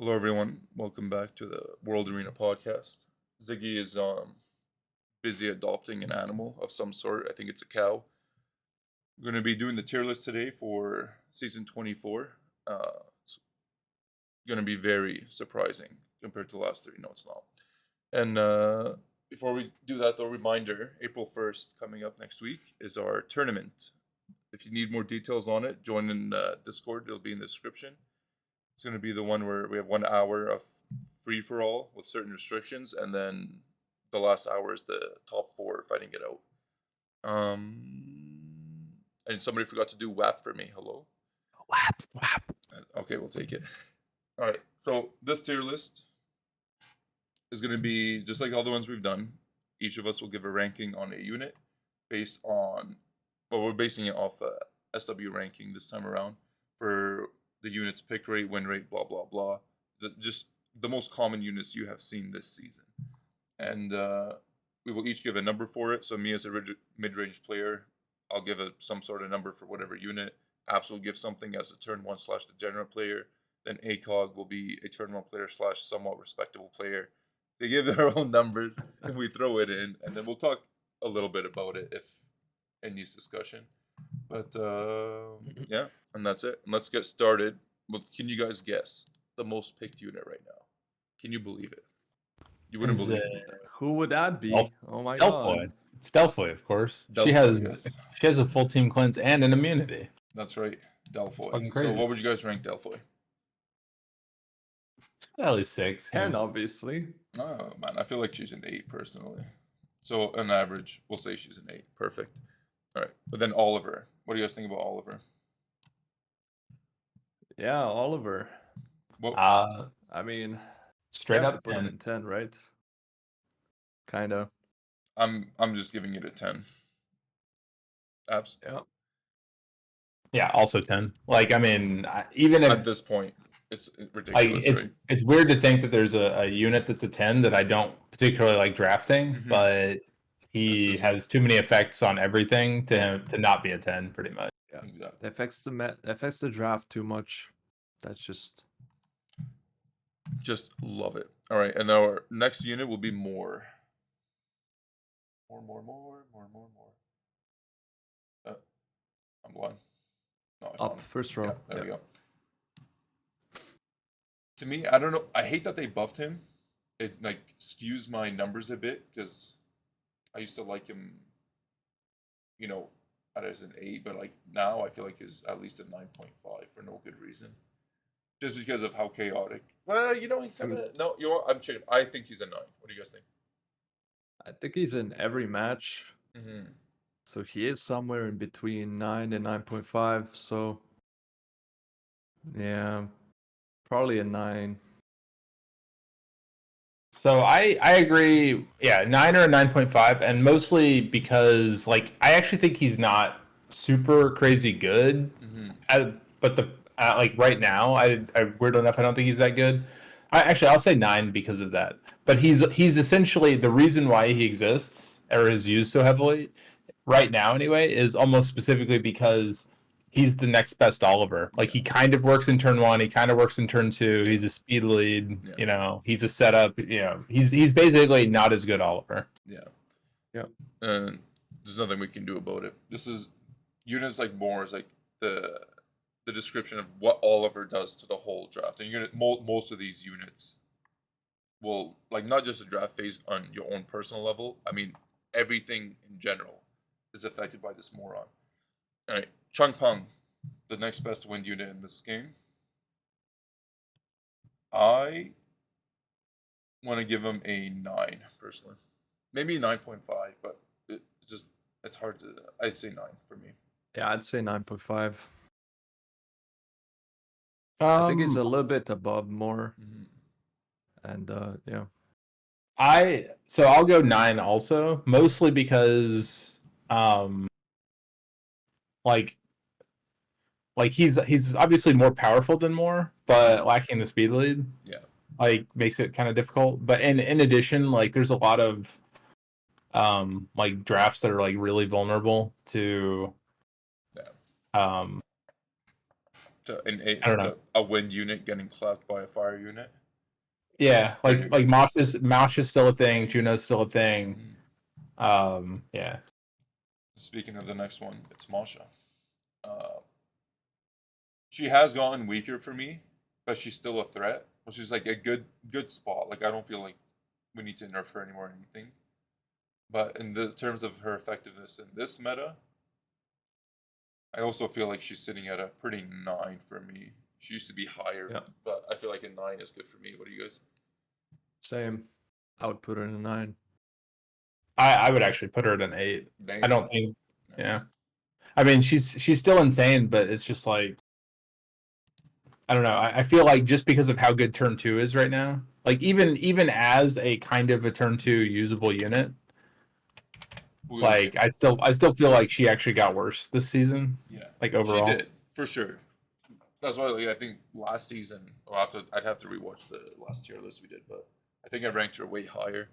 Hello, everyone. Welcome back to the World Arena podcast. Ziggy is busy adopting an animal of some sort. I think it's a cow. We're going to be doing the tier list today for season 24. It's going to be very surprising compared to the last three. No, it's not. And before we do that, though, reminder April 1st, coming up next week, is our tournament. If you need more details on it, join in Discord. It'll be in the description. It's going to be the one where we have 1 hour of free for all with certain restrictions, and then the last hour is the top four fighting it out. And somebody forgot to do WAP for me. Hello? WAP. Okay, we'll take it. All right, so this tier list is going to be just like all the ones we've done. Each of us will give a ranking on a unit based on, well, we're basing it off SW ranking this time around for the unit's pick rate, win rate, blah, blah, blah. Just the most common units you have seen this season. And we will each give a number for it. So me as a mid-range player, I'll give some sort of number for whatever unit. Apze will give something as a turn 1 / the general player. Then Acog will be a turn 1 player / somewhat respectable player. They give their own numbers and we throw it in. And then we'll talk a little bit about it if it needs discussion. But yeah, and that's it. And let's get started. Well, can you guys guess the most picked unit right now? Can you believe it? You wouldn't believe it. Who would that be? Oh my Delphoid. god. It's Delphoid, of course. She has a full team cleanse and an immunity. That's right, Delphoid. fucking crazy. So what would you guys rank Delphoid? At least 6. 10, obviously. Oh man, I feel like she's an 8 personally. So on average, we'll say she's an 8. Perfect. All right, but then Oliver. What do you guys think about Oliver? Yeah, Oliver. Well, I mean, Straight you have to up put him 10. in 10, right? Kinda. I'm just giving it a 10. Apze? Yeah. Yeah, also 10. Like, I mean, even if At this point, it's ridiculous. like it's weird to think that there's a unit that's a 10 that I don't particularly like drafting, Mhm. but he has too many effects on everything to not be a 10, pretty much. Yeah. Exactly. It affects the draft too much. That's just love it. All right, and our next unit will be more. More. I'm blind. No, I found up it. first row. Yeah, there we go. To me, I don't know. I hate that they buffed him. It like skews my numbers a bit because I used to like him, as an 8, but like now I feel like he's at least a 9.5 for no good reason. Just because of how chaotic. Well, he's no. I'm changing. I think he's a 9. What do you guys think? I think he's in every match. Mm-hmm. So he is somewhere in between 9 and 9.5. So yeah, probably a 9. So I agree. Yeah, 9 or a 9.5, and mostly because like I actually think he's not super crazy good. Mm-hmm. But like right now, I weird enough, I don't think he's that good. I'll say 9 because of that. But he's essentially the reason why he exists or is used so heavily right now anyway is almost specifically because he's the next best Oliver. Like he kind of works in turn 1, he kind of works in turn 2. He's a speed lead. Yeah. He's a setup. He's basically not as good Oliver. Yeah. And there's nothing we can do about it. This is units like more is like the description of what Oliver does to the whole draft. And you're gonna most of these units will like not just the draft phase on your own personal level. I mean everything in general is affected by this moron. All right, Chung Peng, the next best wind unit in this game. I want to give him a 9 personally, maybe 9.5, but it's hard to. I'd say 9 for me. Yeah, I'd say 9.5. I think he's a little bit above more. Mm-hmm. And yeah. I'll go 9 also, mostly because like he's obviously more powerful than Moore, but lacking the speed lead. Yeah. Like makes it kind of difficult. But in addition, like there's a lot of like drafts that are like really vulnerable to I don't know. to a wind unit getting clapped by a fire unit. Yeah, There you like go. Mosh is still a thing. Juno's still a thing. Yeah. Speaking of the next one, it's Masha. She has gotten weaker for me, but she's still a threat, which is like a good spot. Like I don't feel like we need to nerf her anymore or anything. But in the terms of her effectiveness in this meta, I also feel like she's sitting at a pretty 9 for me. She used to be higher, Yeah. but I feel like a 9 is good for me. What do you guys? Same. I would put her in a 9. I would actually put her at an 8. Dang. I don't think. Yeah. I mean, she's still insane, but it's just like I don't know. I feel like just because of how good turn 2 is right now, like even as a kind of a turn 2 usable unit, like I still feel like she actually got worse this season. Yeah, Like overall, she did for sure. That's why like, I think last season I'd have to rewatch the last tier list we did, but I think I ranked her way higher.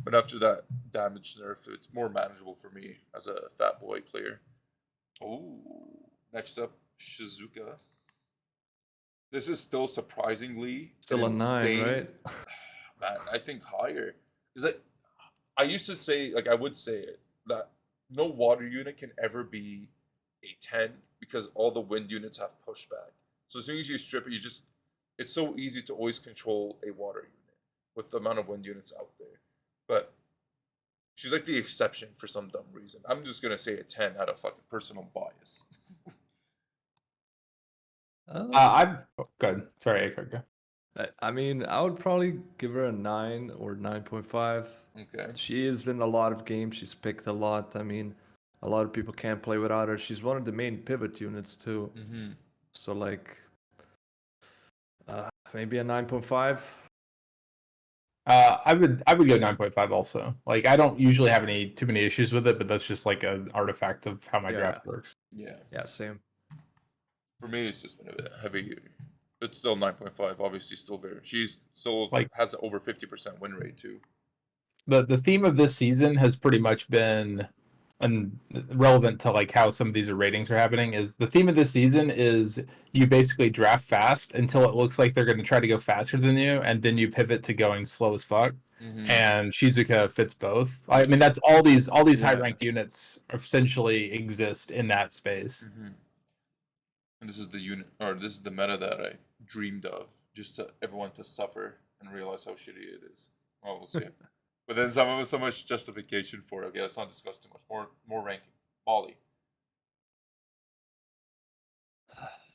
But after that damage nerf, it's more manageable for me as a fat boy player. Oh, next up, Shizuka. This is still surprisingly Still a 9, insane- right? Man, I think higher. Is like I used to say, like I would say it that no water unit can ever be a 10 because all the wind units have pushback. So as soon as you strip it, it's so easy to always control a water unit with the amount of wind units out there. But she's like the exception for some dumb reason. I'm just gonna say a 10 out of fucking personal bias. I'm good. Sorry, Acog, go. I mean, I would probably give her a 9 or 9.5. Okay. She is in a lot of games. She's picked a lot. I mean, a lot of people can't play without her. She's one of the main pivot units too. Mm-hmm. So like, maybe a 9.5. I would go 9.5 also. Like I don't usually have too many issues with it, but that's just like an artifact of how my Yeah. draft works. Yeah. Yeah, same. For me, it's just been a bit heavy. It's still 9.5. Obviously, still very. She's still Like- has over 50% win rate too. The theme of this season has pretty much been and relevant to like how some of these ratings are happening is the theme of this season is you basically draft fast until it looks like they're going to try to go faster than you, and then you pivot to going slow as fuck. Mm-hmm. And Shizuka fits both. I mean, that's all these high Yeah. ranked units essentially exist in that space. Mm-hmm. And this is the unit, or this is the meta that I dreamed of, just to everyone to suffer and realize how shitty it is. Well, we'll see. But then so much justification for it. Okay, let's not discuss too much. More ranking. Molly.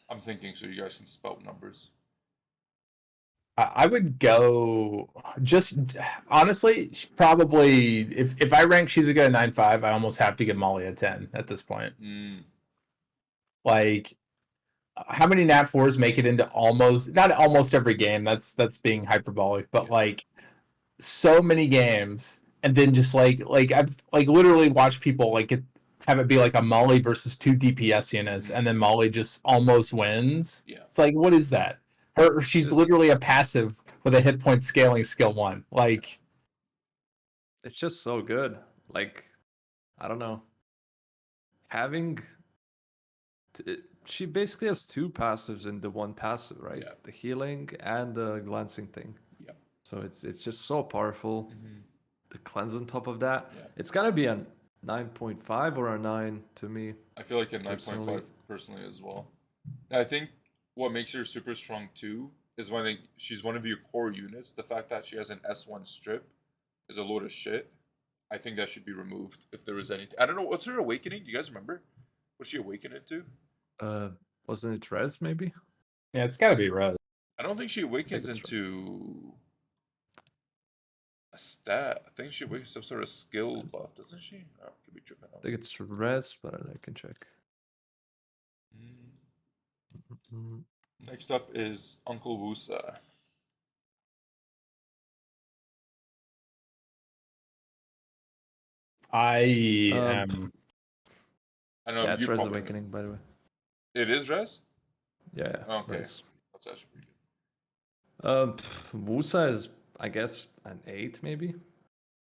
I'm thinking so you guys can spout numbers. I would go just honestly, probably if I rank Shizuka at 9.5, I almost have to give Molly a 10 at this point. Like, how many Nat 4s make it into not almost every game? That's being hyperbolic, but Yeah. like so many games, and then just like I've like literally watched people like have it be like a Molly versus 2 DPS units, and then Molly just almost wins. Yeah. It's like, what is that? She's literally a passive with a hit point scaling skill 1. Like, It's just so good. Like, I don't know. She basically has 2 passives in the one passive, right? Yeah. The healing and the glancing thing. Yeah. So it's just so powerful. Mm-hmm. The cleanse on top of that. Yeah. It's gonna be a 9.5 or a 9 to me. I feel like a 9.5 Personally. personally as well. I think what makes her super strong too is when she's one of your core units. The fact that she has an S1 strip is a load of shit. I think that should be removed if there was anything. I don't know. What's her awakening? Do you guys remember? What's she awakened into? Wasn't it Res maybe? yeah, it's got to be Rose. I don't think she awakens it's into a stat. I think she awakens some sort of skill buff, doesn't she? Oh, could be tripping I out. think it's Res, but I can check. Next up is Uncle Wusa. I Um, am. I know Yeah, it's you Res probably know. Awakening, by the way. It is Res? Yeah, Okay. Res. That's actually pretty good. Wusa is, I guess, an 8 maybe.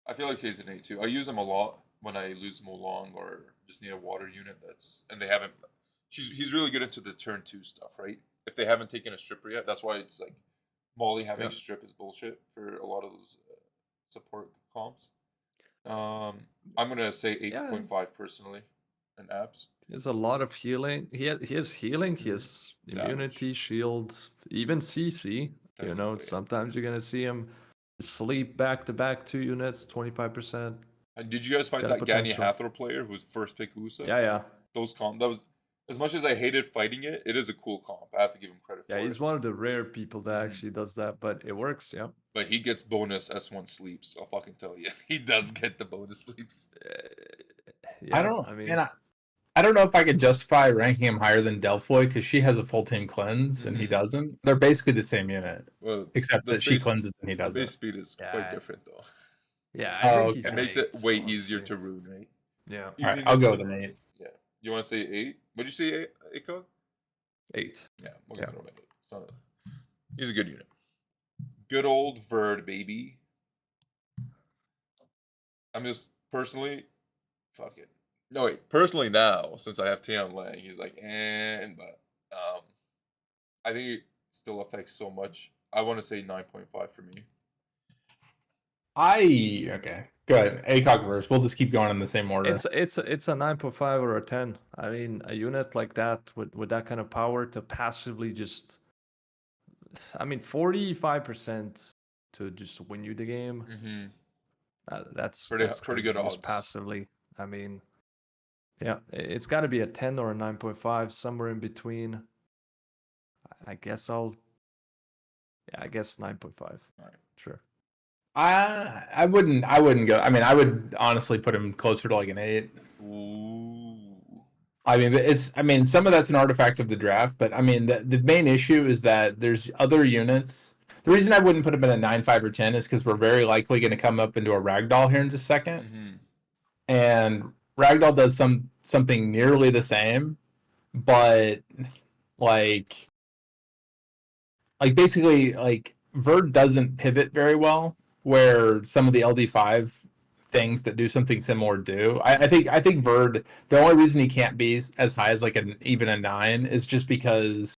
I feel like he's an 8 too. I use him a lot when I lose Molong or just need a water unit and they haven't. he's really good into the turn 2 stuff, right? If they haven't taken a stripper yet, that's why it's like Molly having strip is bullshit for a lot of those support comps. I'm gonna say 8.5 personally, and Apze. He has a lot of healing. He has healing. He has immunity, shields, even CC. You know, Definitely. sometimes you're gonna see him sleep back to back 2 units, 25%. Did you guys fight got that Gani potential. Hathor player who was first pick USA? Yeah. Those comp, that was, as much as I hated fighting it, it is a cool comp. I have to give him credit for it. Yeah, he's one of the rare people that actually does that, but it works, yeah. But he gets bonus S1 sleeps. I'll fucking tell you, he does get the bonus sleeps. Yeah, I don't know if I could justify ranking him higher than Delphoy because she has a full team cleanse and he doesn't. They're basically the same unit, Well, except that she cleanses and he the doesn't. base speed is quite different though. Yeah, I think he's it makes it way easier to rune, right? Yeah. All right, I'll go with an 8. Yeah. You want to say 8? What'd you say, Acog? 8. Yeah. We'll give him an 8. He's a good unit. Good old Verd, baby. I'm just personally, fuck it. No, wait. Personally now, since I have Tian Lang, he's like, but I think it still affects so much. I want to say 9.5 for me. Okay. Good. ACOG verse. We'll just keep going in the same order. It's a 9.5 or a 10. I mean, a unit like that with that kind of power to passively just, I mean, 45% to just win you the game. That's pretty good odds. Passively. I mean, yeah, it's got to be a 10 or a 9.5, somewhere in between. I guess 9.5. All right, sure. I wouldn't go. I mean, I would honestly put him closer to like an 8. Ooh. I mean, some of that's an artifact of the draft, but I mean, the main issue is that there's other units. The reason I wouldn't put him in a 9, 5, or 10 is because we're very likely going to come up into a Ragdoll here in just a second. And Ragdoll does something nearly the same, but like basically Verd doesn't pivot very well, where some of the LD5 things that do something similar do. I think Verd, the only reason he can't be as high as like even a 9 is just because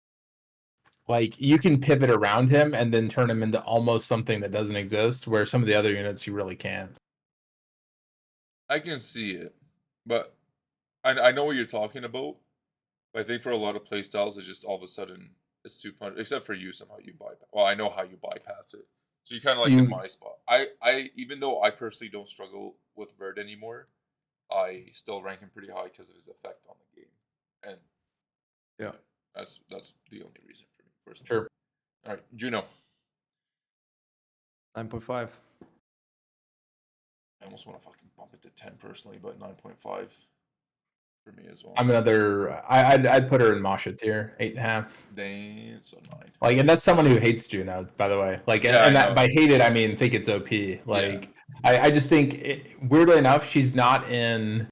like you can pivot around him and then turn him into almost something that doesn't exist, where some of the other units you really can't. I can see it, but I know what you're talking about. But I think for a lot of playstyles, it's just all of a sudden it's too punch. Except for you, somehow you bypass. Well, I know how you bypass it. So you kind of like in my spot. I even though I personally don't struggle with Verd anymore, I still rank him pretty high because of his effect on the game, and yeah, that's the only reason for me personally. Sure. All right, Juno. 9.5. I almost want to fucking bump it to 10 personally, but 9.5 for me as well. I'd put her in Masha tier, 8.5. Dang, so 9. Like, and that's someone who hates Juno, by the way. Like, and that by hate it, I mean think it's OP. Like, I just think weirdly enough, she's not in.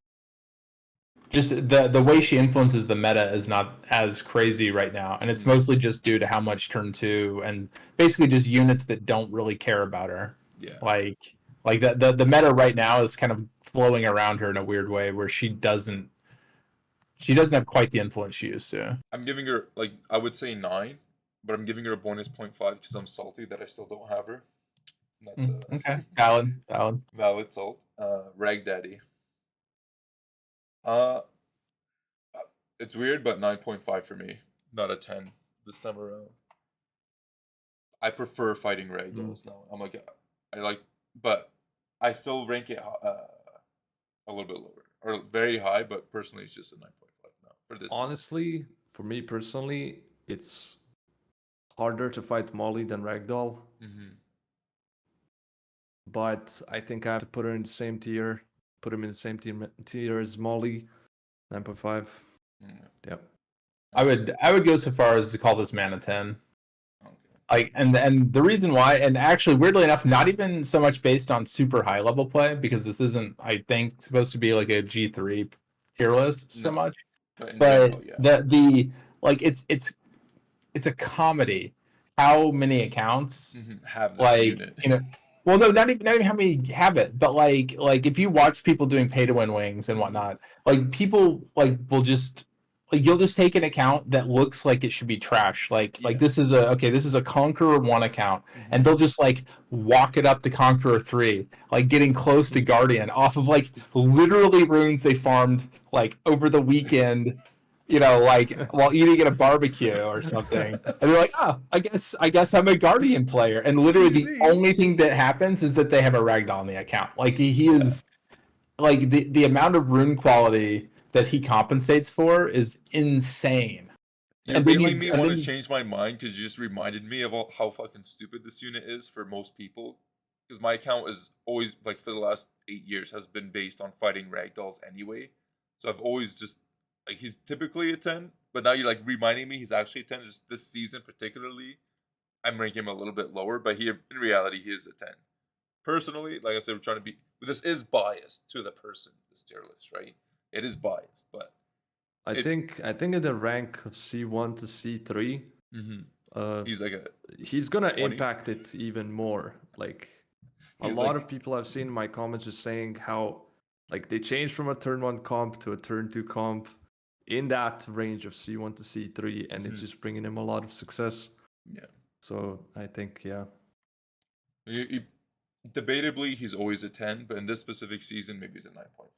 Just the way she influences the meta is not as crazy right now, and it's mostly just due to how much turn 2 and basically just units that don't really care about her. Yeah. Like the meta right now is kind of flowing around her in a weird way where she doesn't have quite the influence she used to. I'm giving her, like, I would say 9, but I'm giving her a bonus 0.5 because I'm salty that I still don't have her. That's okay. Valid salt. Rag Daddy. It's weird, but 9.5 for me, not a 10 this time around. I prefer fighting ragdolls now. I'm like, but I still rank it a little bit lower or very high, but personally, it's just a 9.5 now for this. Honestly, for me personally, it's harder to fight Molly than Ragdoll. But I think I have to put her in the same tier. Put him in the same tier as Molly. 9.5. Yep. I would go so far as to call this man a 10. Like, and the reason why, and actually weirdly enough, not even so much based on super high level play, because this isn't, I think, supposed to be like a G3 tier list so much. But the like it's a comedy how many accounts have like unit. You know. Well, no, not even how many have it, but like if you watch people doing pay to win wings and whatnot, like people like will just you'll just take an account that looks like it should be trash. Like this is a Conqueror 1 account, and they'll just like walk it up to Conqueror 3, like getting close to Guardian off of like literally runes they farmed like over the weekend, like while eating at a barbecue or something. And they're like, oh, I guess I'm a Guardian player. And literally the only thing that happens is that they have a ragdoll on the account. Like he is like the amount of rune quality that he compensates for is insane. You're making me want to change my mind because you just reminded me of how fucking stupid this unit is for most people. Because my account is always, like, for the last 8 years, has been based on fighting ragdolls anyway. So I've always just, like, he's typically a 10, but now you're, like, reminding me he's actually a 10. Just this season particularly, I'm ranking him a little bit lower, but in reality, he is a 10. Personally, like I said, we're trying to be, but this is biased to the person, this tier list, right? It is biased, but I think in the rank of C1 to C3, he's like he's gonna 20. impact it even more. Like a lot of people I've seen in my comments just saying how like they changed from a turn 1 comp to a turn 2 comp in that range of C1 to C3, and it's just bringing him a lot of success. Yeah. So I think debatably, he's always a 10, but in this specific season, maybe he's a 9.5.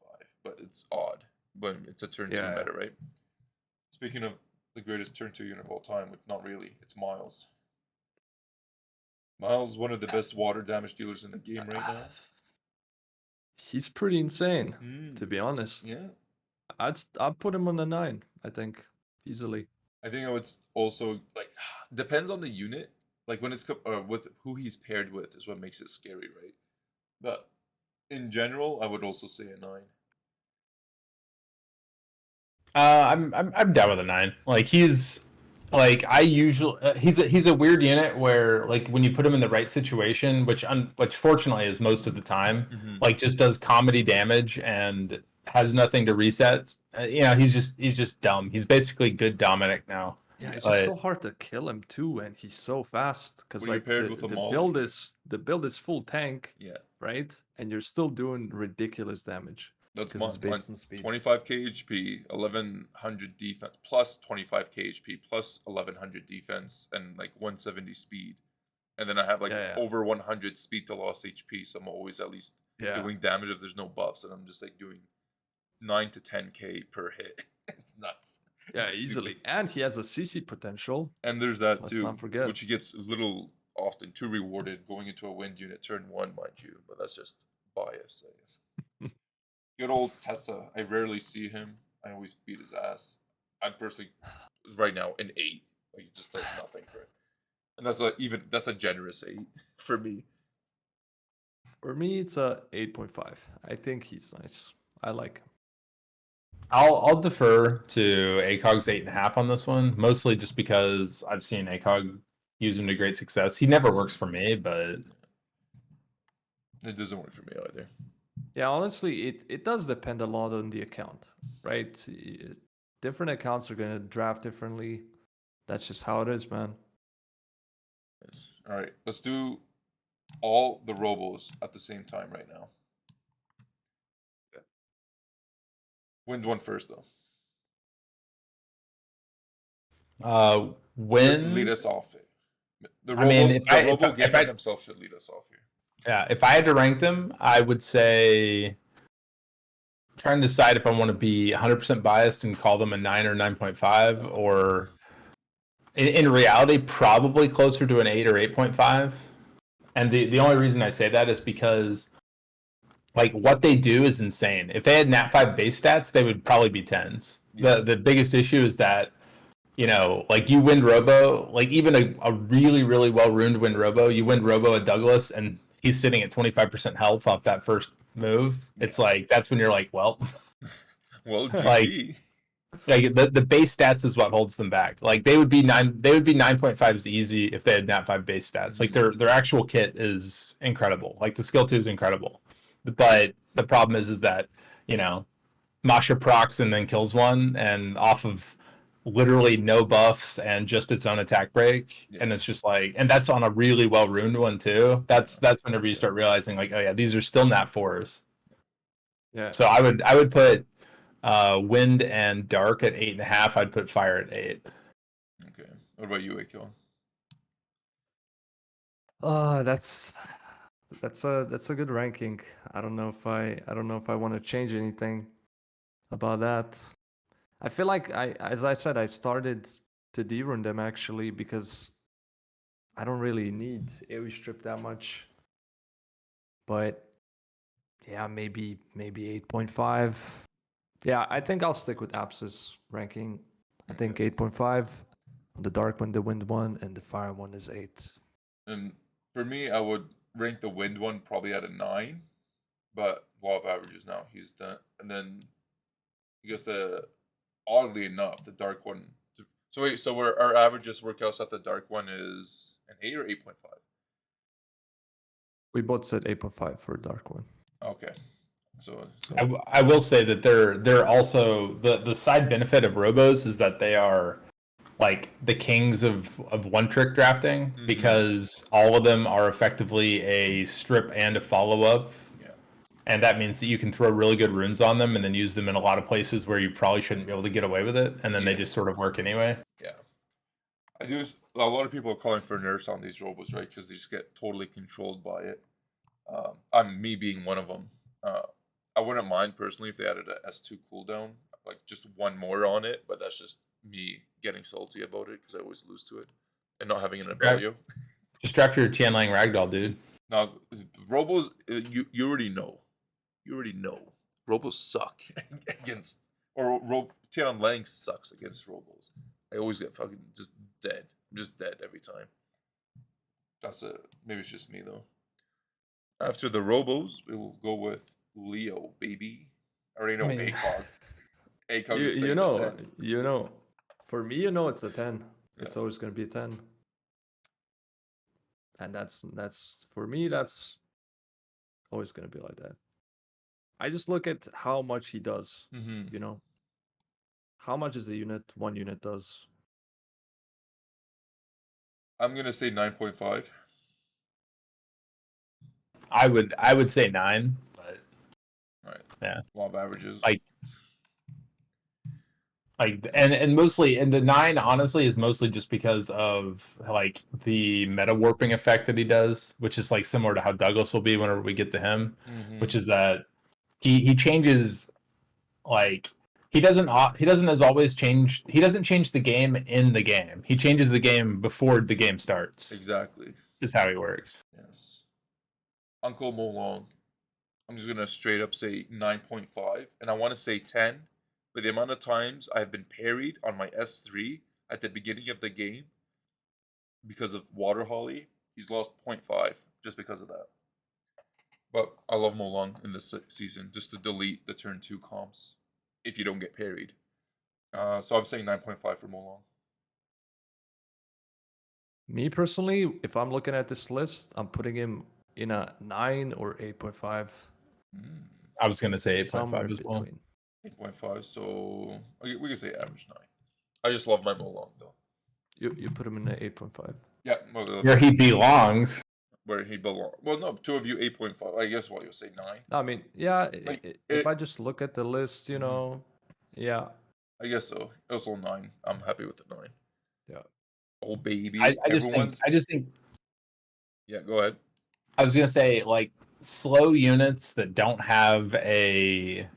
But it's odd. But it's a turn 2 meta, right? Speaking of the greatest turn 2 unit of all time, which not really, it's Miles. Miles is one of the best water damage dealers in the game right now. He's pretty insane, to be honest. Yeah. I'd put him on the 9, I think, easily. I think I would also, like, depends on the unit. Like, when it's with who he's paired with is what makes it scary, right? But in general, I would also say a 9. I'm down with a 9. Like he's like he's a weird unit where like when you put him in the right situation, which fortunately is most of the time, like just does comedy damage and has nothing to reset. He's just dumb. He's basically good Dominic now. Yeah, it's just so hard to kill him too, and he's so fast because like the build is full tank, right? And you're still doing ridiculous damage. That's it's based on speed. 25k HP, 1100 defense, plus 25k HP, plus 1100 defense, and like 170 speed. And then I have like over 100 speed to loss HP, so I'm always at least doing damage if there's no buffs, and I'm just like doing 9 to 10k per hit. It's nuts. Yeah, it's easily. Stupid. And he has a CC potential. And there's that Let's too, not forget. which he gets a little often too rewarded going into a wind unit turn 1, mind you, but that's just bias, I guess. Good old Tessa. I rarely see him. I always beat his ass. I'm personally right now an 8. Like he just does nothing for it. And that's a generous 8 for me. For me, it's a 8.5. I think he's nice. I like him. I'll defer to Acog's 8.5 on this one, mostly just because I've seen Acog use him to great success. He never works for me, but it doesn't work for me either. Yeah, honestly, it does depend a lot on the account, right? Different accounts are gonna draft differently. That's just how it is, man. Yes. All right, let's do all the robos at the same time right now. Wind one first, though. When lead us off. The robo gamer himself should lead us off here. Yeah, if I had to rank them, I would say trying to decide if I want to be 100% biased and call them a 9 or 9.5, or in reality, probably closer to an 8 or 8.5. And the only reason I say that is because like what they do is insane. If they had Nat 5 base stats, they would probably be 10s. Yeah. The biggest issue is that, like you win Robo, like even a really, really well runed win Robo, you win Robo at Douglas and he's sitting at 25% health off that first move. Yeah. It's like, that's when you're like, well, GG. Like the base stats is what holds them back. Like they would be 9.5s easy if they had Nat 5 base stats. Like their actual kit is incredible. Like the skill 2 is incredible. But the problem is that, Masha procs and then kills one and off of literally no buffs and just its own attack break. Yeah. And it's just like, and that's on a really well ruined one too. That's whenever you start realizing like, oh yeah, these are still Nat 4s. Yeah. So I would put Wind and Dark at 8.5. I'd put Fire at 8. Okay. What about you, Akil? That's a good ranking. I don't know if I want to change anything about that. I feel like as I said, I started to derun them actually because I don't really need AoE strip that much. But yeah, maybe 8.5. Yeah, I think I'll stick with Apze's ranking. I think 8.5. The dark one, the wind one, and the fire one is 8. And for me, I would rank the wind one probably at a 9, but law of averages now he's the, and then I guess oddly enough the dark one. So wait, so where our averages work out at the dark one is an 8 or 8.5. We both said 8.5 for dark one. Okay, so I will say that they're also the side benefit of robos is that they are like the kings of one trick drafting because all of them are effectively a strip and a follow up. Yeah. And that means that you can throw really good runes on them and then use them in a lot of places where you probably shouldn't be able to get away with it, and then they just sort of work anyway. Yeah. A lot of people are calling for nerfs on these robos, right? Because they just get totally controlled by it. I'm me being one of them. I wouldn't mind personally if they added a S2 cooldown, like just one more on it, but that's just me getting salty about it because I always lose to it and not having an Abelio. Just draft your Tianlang Ragdoll, dude. Now, robos, you already know. You already know. Robos suck against, or Tianlang sucks against robos. I always get fucking just dead. I'm just dead every time. Maybe it's just me though. After the robos, we'll go with Leo, baby. I already know Acog. Acog is you know, for me, it's a 10. Yeah. It's always going to be a 10. And that's for me, that's always going to be like that. I just look at how much he does, you know. How much is one unit does? I'm going to say 9.5. I would say 9, but right. Yeah. Law of averages. And mostly, and the 9 honestly is mostly just because of like the meta warping effect that he does, which is like similar to how Douglas will be whenever we get to him, which is that he changes, like he doesn't as always change. He doesn't change the game in the game. He changes the game before the game starts. Exactly. Is how he works. Yes. Uncle Molong. I'm just gonna straight up say 9.5, and I want to say 10. But the amount of times I've been parried on my S3 at the beginning of the game because of Water Holly, he's lost 0.5 just because of that. But I love Molong in this season, just to delete the turn 2 comps if you don't get parried. So I'm saying 9.5 for Molong. Me personally, if I'm looking at this list, I'm putting him in a 9 or 8.5. I was gonna say 8.5 as well. 8.5, so we can say average 9. I just love my Molong though. You put him in an 8.5. Yeah, where he belongs. Where he belongs. Well, no, two of you 8.5. I guess what you'll say 9. I mean, yeah. If I just look at the list, you know, yeah. I guess so. Also 9. I'm happy with the 9. Yeah. Oh baby, I just think. Yeah, go ahead. I was gonna say, like, slow units that don't have a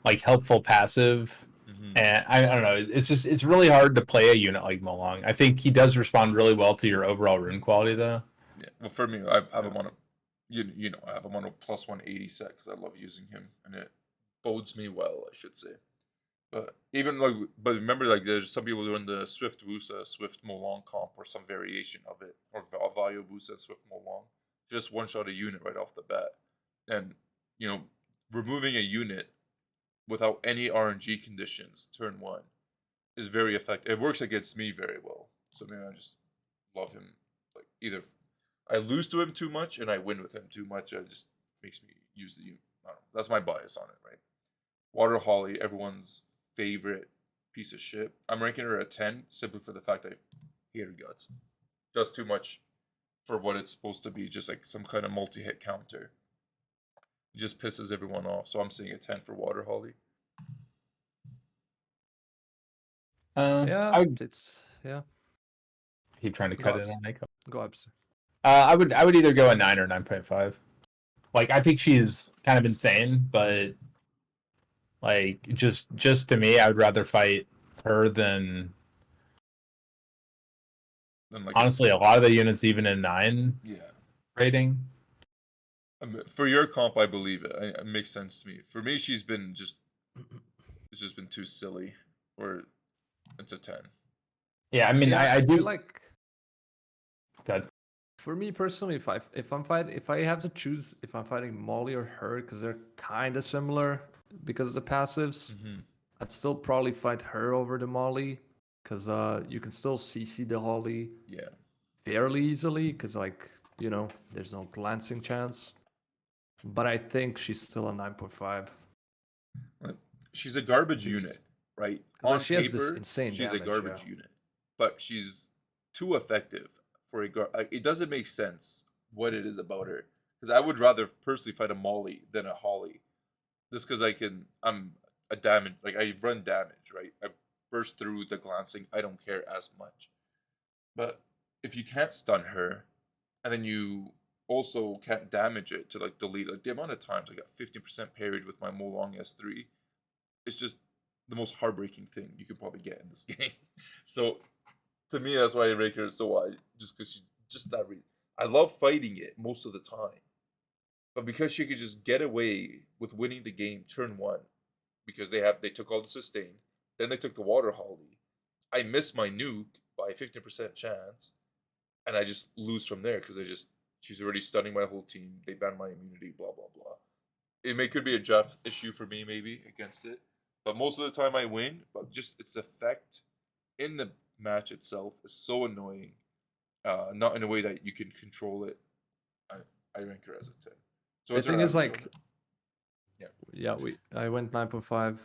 like helpful passive, and I don't know. It's really hard to play a unit like Molong. I think he does respond really well to your overall rune quality, though. Yeah, well, for me, I have him on a, you know, I have him on a plus 180 set because I love using him, and it bodes me well, I should say. But even like, but remember, like, there's some people doing the Swift Wusa, Swift Molong comp, or some variation of it, or Valio Wusa, Swift Molong. Just one shot a unit right off the bat, and you know, removing a unit without any RNG conditions, turn 1, is very effective. It works against me very well. So maybe I just love him. Like, either I lose to him too much and I win with him too much. It just makes me use the unit. I don't know. That's my bias on it, right? Water Holly, everyone's favorite piece of shit. I'm ranking her at 10 simply for the fact that I hate her guts. Does too much for what it's supposed to be, just like some kind of multi-hit counter. It just pisses everyone off. So I'm saying a 10 for Water Holly. Yeah, I would it's keep trying to Go cut it Apze. on Acog. Go Apze. I would either go a 9 or 9.5. Like I think she's kind of insane, but like just to me, I would rather fight her than Then like honestly a lot of the units even in 9 yeah. rating. For your comp, I believe it. It makes sense to me. For me, she's been it's just been too silly. Or it's a 10. Yeah, I mean Yeah, I do feel like good. for me personally, if I have to choose if I'm fighting Molly or her because they're kind of similar because of the passives, Mm-hmm. I'd still probably fight her over the Molly because you can still CC the Holly Yeah. fairly easily because there's no glancing chance. But I think she's still a 9.5. She's a garbage It's unit, just- right? 'cause, On like, she has this paper, insane she's a damage, garbage yeah. unit, but she's too effective for it doesn't make sense what it is about her. Because I would rather personally fight a Molly than a Holly, just because I'm a damage, like I run damage, right? I burst through the glancing. I don't care as much, but if you can't stun her, and then you also can't damage it to like delete, like the amount of times I got 50% parried with my Molong S3, it's just the most heartbreaking thing you could probably get in this game. So to me, that's why I rate her so high, just because she's just that reason. I love fighting it most of the time, but because she could just get away with winning the game turn one, because they took all the sustain, then they took the water holly. I miss my nuke by 50% chance, and I just lose from there because she's already stunning my whole team. They ban my immunity, blah blah blah. Could be a draft issue for me maybe against it, but most of the time I win. But just its effect in the match itself is so annoying. Not in a way that you can control it. I rank her as a 10. So The what's her thing is, average on like, it? yeah, I went 9.5.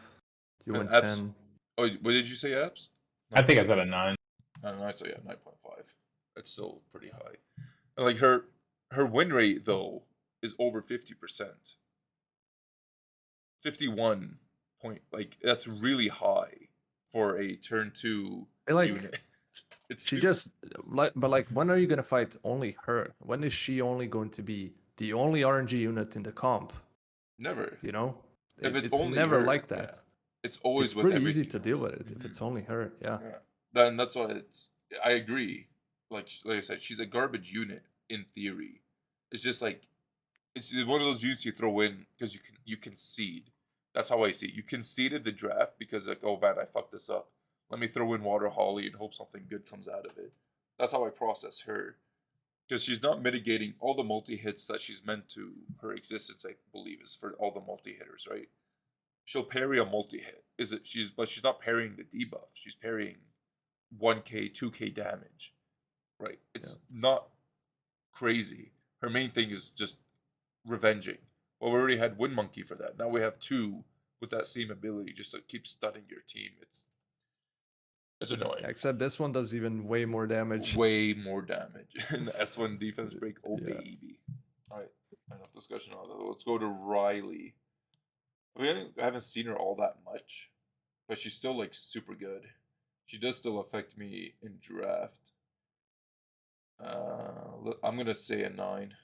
You Yeah. went Apps. 10. Oh, what did you say, Apps? I think I said a 9. I don't know. So yeah, 9.5. That's still pretty high. And like her win rate though is over 50%. 51 point, like that's really high for a turn 2 Like, unit. It's she stupid. just but when are you gonna fight only her? When is she only going to be the only RNG unit in the comp? Never. You know, If it's it's only never her, like yeah. that. It's always It's with pretty easy everything to else. deal with it if Mhm. it's only her. Yeah. Yeah. Then that's why I agree. Like I said, she's a garbage unit in theory. It's just like it's one of those units you throw in because you concede. That's how I see it. You conceded the draft because like, oh man, I fucked this up. Let me throw in Water Holly and hope something good comes out of it. That's how I process her. Because she's not mitigating all the multi hits that she's meant to. Her existence, I believe, is for all the multi hitters, right? She'll parry a multi hit. But she's not parrying the debuff. She's parrying 1k, 2k damage. Right? It's not crazy. Her main thing is just revenging. Well, we already had Wind Monkey for that. Now we have two with that same ability, just to keep stunning your team. It's annoying. Except this one does even way more damage. Way more damage. And the S1 defense break, oh Yeah. baby. Alright, enough discussion on that. Let's go to Riley. I haven't seen her all that much, but she's still like super good. She does still affect me in draft. I'm gonna say a 9.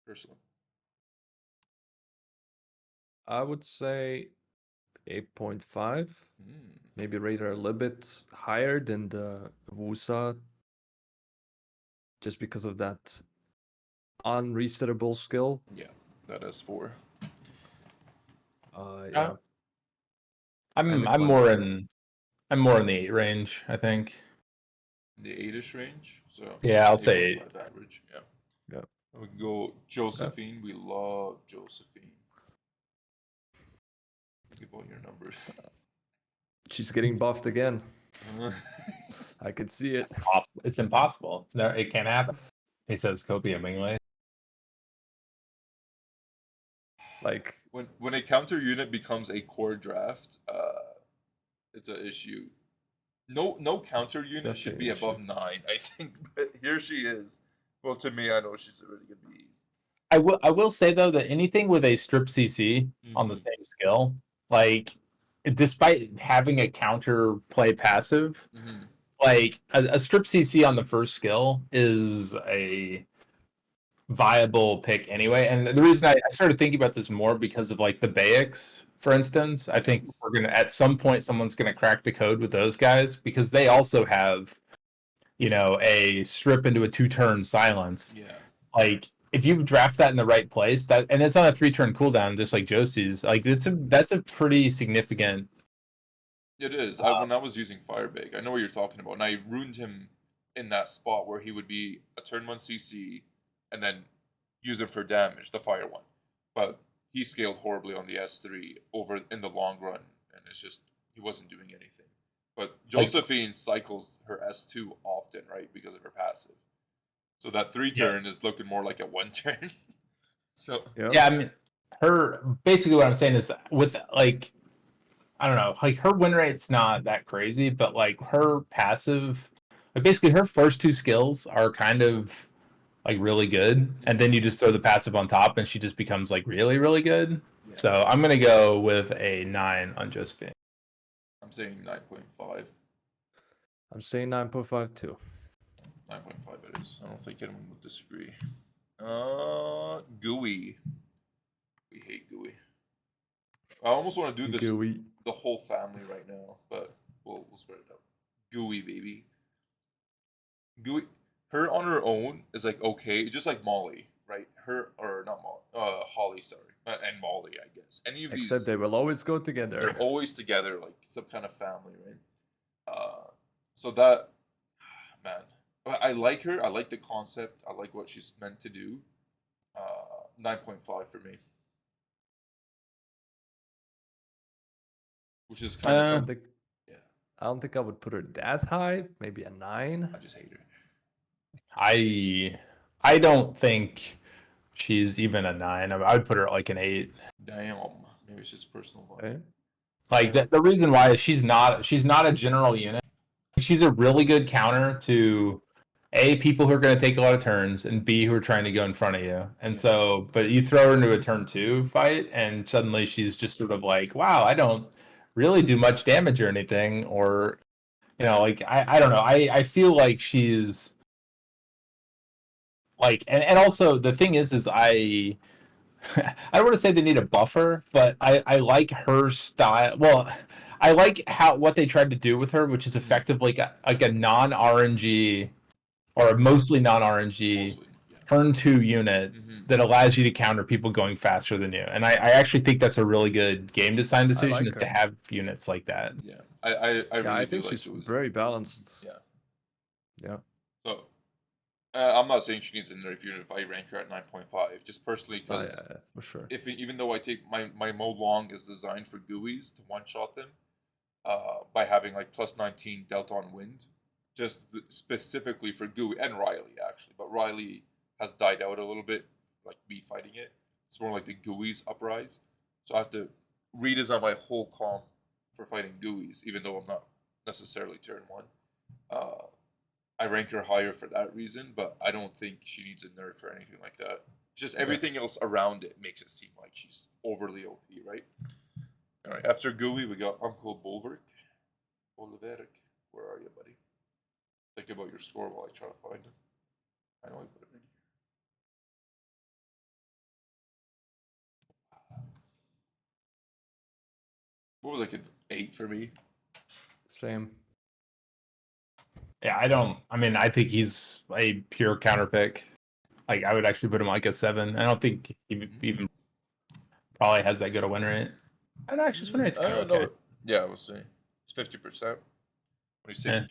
Personally. I would say 8.5. Maybe rate her a little bit higher than the Wusa, just because of that unresettable skill. Yeah, that is 4. Yeah. I'm the I'm more cleanse too. in I'm more in the 8 range, I think. The 8-ish range. So Yeah, I'll say 8.5 average. Yeah. Yeah. And we can go Josephine. We love Josephine. Think about your numbers. She's getting buffed again. I can see it. It's impossible. It can't happen. He says Copium Mingwei. Like, when a counter unit becomes a core draft, it's an issue. No counter unit should be definitely an above 9, I think. But here she is. Well, to me, I know she's already gonna be. I will say though that anything with a strip CC on the same skill, like despite having a counter play passive, Mm-hmm. like a strip CC on the first skill is a viable pick anyway. And the reason I started thinking about this more because of like the Bayix, for instance. I think we're gonna at some point someone's gonna crack the code with those guys because they also have, a strip into a 2-turn silence. Yeah. Like if you draft that in the right place, that and it's on a 3-turn cooldown, just like Josie's. Like that's a pretty significant. It is. When I was using Firebake, I know what you're talking about, and I ruined him in that spot where he would be a turn 1 CC and then use it for damage, the fire one. But he scaled horribly on the S3 over in the long run, and it's just he wasn't doing anything. But Josephine cycles her S2 often, right, because of her passive. So that 3-turn is looking more like a 1-turn. So yeah, I mean, basically what I'm saying is with like, I don't know, like her win rate's not that crazy, but like her passive, like basically her first 2 skills are kind of like really good, and then you just throw the passive on top, and she just becomes like really, really good. Yeah. So I'm gonna go with a 9 on Josephine. I'm saying 9.5. I'm saying 9.5 too. 9.5 it is. I don't think anyone would disagree. Gooey. We hate Gooey. I almost want to do this Gooey. the whole family right now, but we'll spread it out. Gooey, baby. Gooey. Her on her own is like okay, just like Molly, right? Her or not Molly, Holly, sorry, and Molly, I guess. Any of these, except they will always go together. They're always together, like some kind of family, right? So that, man, I like her. I like the concept. I like what she's meant to do. 9.5 for me, which is kind of yeah. I don't think I would put her that high. Maybe a 9. I just hate her. I don't think she's even a 9. I would put her at like an 8. Damn, maybe it's just personal vibe. Okay. Like the reason why is she's not a general unit. She's a really good counter to A, people who are going to take a lot of turns, and B, who are trying to go in front of you. And so, but you throw her into a turn 2 fight, and suddenly she's just sort of like, wow, I don't really do much damage or anything, or like I don't know. I feel like she's like, and also the thing is I I don't want to say they need a buffer, but I like her style. Well, I like what they tried to do with her, which is effectively like a non RNG or a mostly non RNG turn 2 unit that allows you to counter people going faster than you. And I actually think that's a really good game design decision to have units like that. Yeah, I think she's very balanced. Yeah. So I'm not saying she needs a nerf unit if I rank her at 9.5, just personally because for sure. Even though I take my mode long is designed for GUIs to one-shot them by having like plus 19 delta on wind, just specifically for GUI and Riley actually, but Riley has died out a little bit, like me fighting it. It's more like the GUIs uprise, so I have to redesign my whole comp for fighting GUIs, even though I'm not necessarily turn 1. I rank her higher for that reason, but I don't think she needs a nerf or anything like that. Just everything else around it makes it seem like she's overly OP, right? All right, after GUI, we got Uncle Bulwark. Bulwark, where are you, buddy? Think about your score while I try to find him. I know I put him in here. What was like an 8 for me? Same. Yeah, I think he's a pure counter pick. Like I would actually put him like a 7. I don't think he even probably has that good a win rate. I don't actually win rate's kind of okay. Yeah, I would say it's 50%.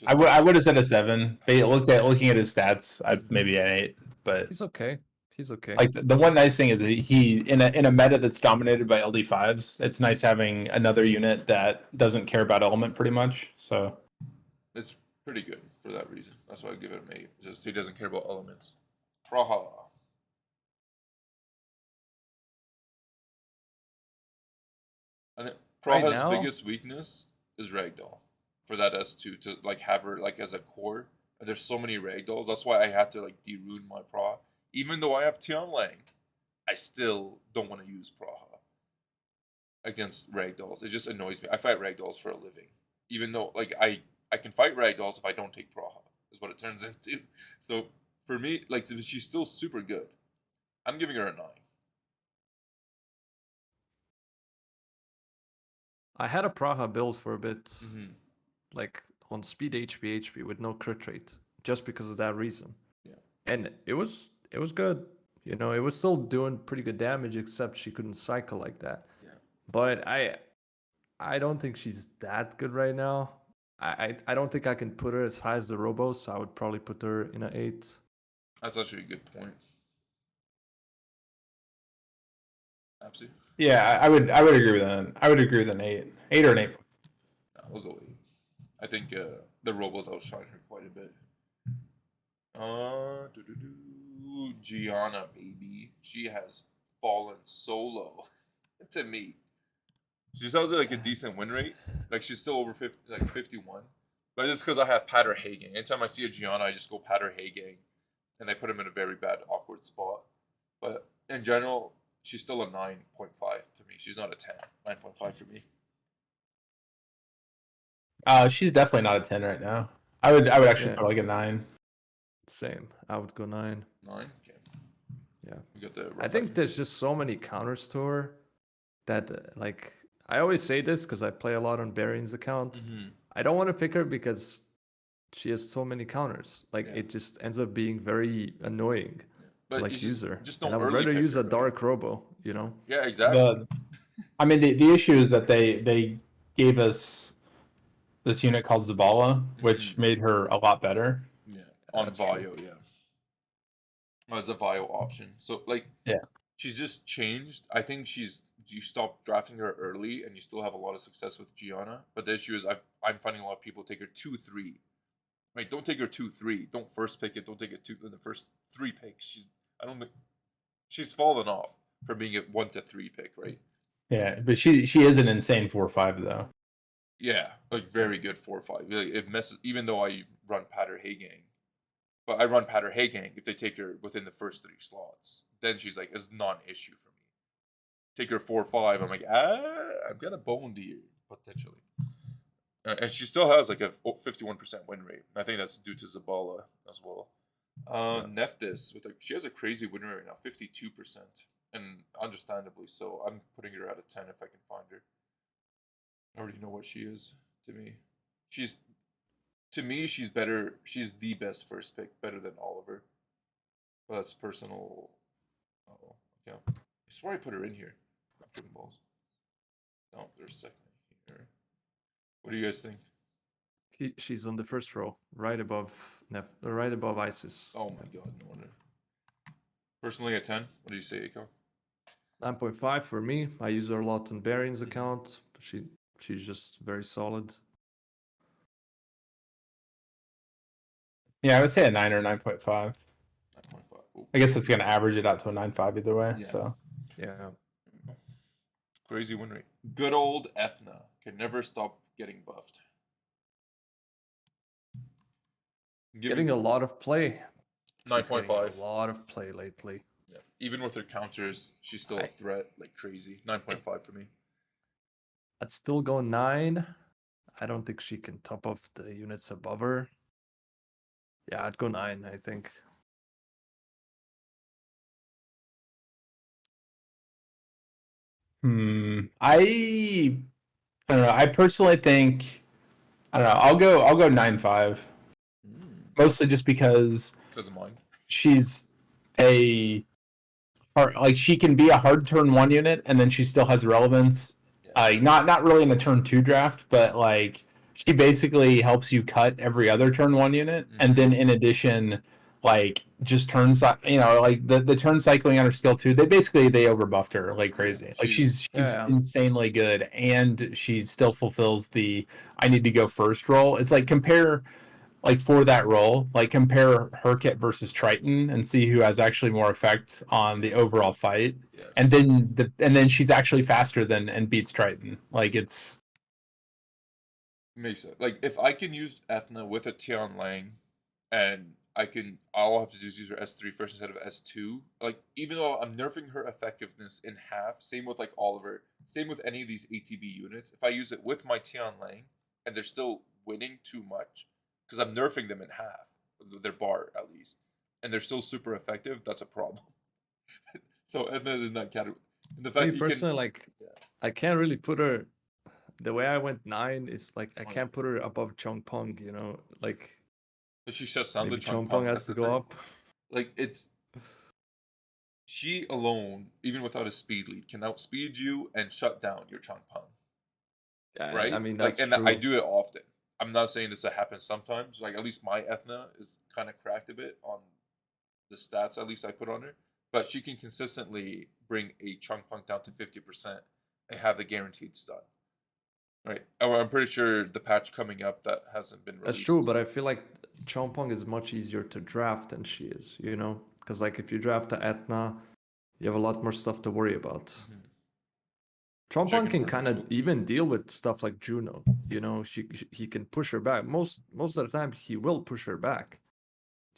I would have said a 7. Looking at his stats, I'd maybe an 8. But he's okay. He's okay. Like the one nice thing is that he in a meta that's dominated by LD5s, it's nice having another unit that doesn't care about element pretty much. So it's pretty good for that reason. That's why I give it an 8. Just he doesn't care about elements. Praha. And Praha's biggest weakness is Ragdoll for that S2 to like have her like as a core. And there's so many Ragdolls. That's why I had to like de-rune my Praha. Even though I have Tianlang, I still don't want to use Praha. against ragdolls. It just annoys me. I fight ragdolls for a living, even though like I can fight ragdolls if I don't take Praha. Is what it turns into. So for me, like she's still super good. I'm giving her a 9. I had a Praha build for a bit, Mm-hmm. like on speed HP with no crit rate, just because of that reason. Yeah. And it was good. You know, it was still doing pretty good damage, except she couldn't cycle like that. Yeah. But I don't think she's that good right now. I don't think I can put her as high as the Robos, so I would probably put her in an 8. That's actually a good point. Apze? Yeah, I would agree with that. I would agree with an 8 or an 8. We'll go 8. I think the Robos outshine her quite a bit. Gianna, baby. She has fallen so low to me. She still has like a decent win rate. Like she's still over 50, like 51. But just because I have Patter Hagang. Anytime I see a Gianna, I just go Patter Hagang. And they put him in a very bad, awkward spot. But in general, she's still a 9.5 to me. She's not a 10. 9.5 for me. She's definitely not a 10 right now. I would actually Yeah. put like a 9. Same. I would go 9. 9? Okay. Yeah. We got the I think there's just so many counters to her that, like, I always say this because I play a lot on Barion's account. Mm-hmm. I don't want to pick her because she has so many counters. Like, Yeah. it just ends up being very annoying But to, like, you use her. just And don't I would early rather pick use her, a right? Dark Robo, you know? Yeah, exactly. I mean, the issue is that they gave us this unit called Zabala, which made her a lot better. Yeah, on That's Vio, true. yeah. Oh, it's a Vio option. So like, Yeah. she's just changed. I think you stop drafting her early, and you still have a lot of success with Gianna. But the issue is, I'm finding a lot of people take her 2-3. Right, don't take her 2-3. Don't first pick it. Don't take it in the first 3 picks. I don't think she's fallen off from being a 1-3 pick, right? Yeah, but she is an insane 4/5 though. Yeah, like very good 4-5. It messes, even though I run Patter Hagang. But I run Patter Hagang if they take her within the first 3 slots. Then she's like, it's not an issue for me. Take her 4-5. I'm like, I'm gonna boned here, potentially. And she still has like a 51% win rate. I think that's due to Zabala as well. Nephthys, she has a crazy win rate right now, 52%. And understandably so. I'm putting her at a 10 if I can find her. I already know what she is to me. She's better. She's the best first pick, better than Oliver. But that's personal. Oh, yeah. I swear I put her in here. Tripping balls. No, there's second here. What do you guys think? She's on the first row, right above Isis. Oh my god, no wonder. Personally, a 10. What do you say, Acog? 9.5 for me. I use her a lot on Barion's account. She's just very solid. Yeah, I would say a 9 or 9.5. 9.5. I guess it's gonna average it out to a 9.5 either way. Yeah. So Yeah. Crazy win rate. Good old Ethna can never stop getting buffed. Getting a lot of play. 9.5. A lot of play lately. Yeah. Even with her counters, she's still a threat like crazy. 9.5 for me. I'd still go 9. I don't think she can top off the units above her. Yeah, I'd go 9, I think. I don't know. I personally think I don't know. I'll go 9.5. Mostly just because of mine. She's a hard, like she can be a hard turn 1 unit and then she still has relevance. Yeah. Not really in a turn 2 draft, but like she basically helps you cut every other turn 1 unit, and then in addition, like just turns, like the turn cycling on her skill 2. They overbuffed her like crazy. Yeah, like she's insanely good, and she still fulfills the I need to go first role. It's like for that role, like compare Herkit versus Triton and see who has actually more effect on the overall fight. Yes. And then she's actually faster and beats Triton. Like it's makes sense. Like if I can use Ethna with a Tian Lang, and all I have to do is use her S3 first instead of S2. Like even though I'm nerfing her effectiveness in half, same with like Oliver. same with any of these ATB units. If I use it with my Tian Lang and they're still winning too much, because I'm nerfing them in half, their bar at least, and they're still super effective, that's a problem. So and then in that category, and the fact Me that you personally, can, like, yeah. I can't really put her. The way I went 9 is like I Oh, yeah. can't put her above Chongpeng. You know, like If she shuts down the maybe Chongpeng, Chongpeng that's has to the go thing. up. Like it's she alone, even without a speed lead, can outspeed you and shut down your Chongpeng. Yeah, Right? I mean Like, that's and true. I do it often. I'm not saying this happens sometimes. Like, at least my Ethna is kind of cracked a bit on the stats. At least I put on her, but she can consistently bring a Chongpeng down to 50% and have the guaranteed stun. Right? I'm pretty sure the patch coming up that hasn't been released. That's true, but I feel like Chongpeng is much easier to draft than she is. You know, because like if you draft the Etna, you have a lot more stuff to worry about. Mhm. Chongpeng Checking can for kind of neutral. even deal with stuff like Juno. You know, he can push her back. Most of the time, he will push her back.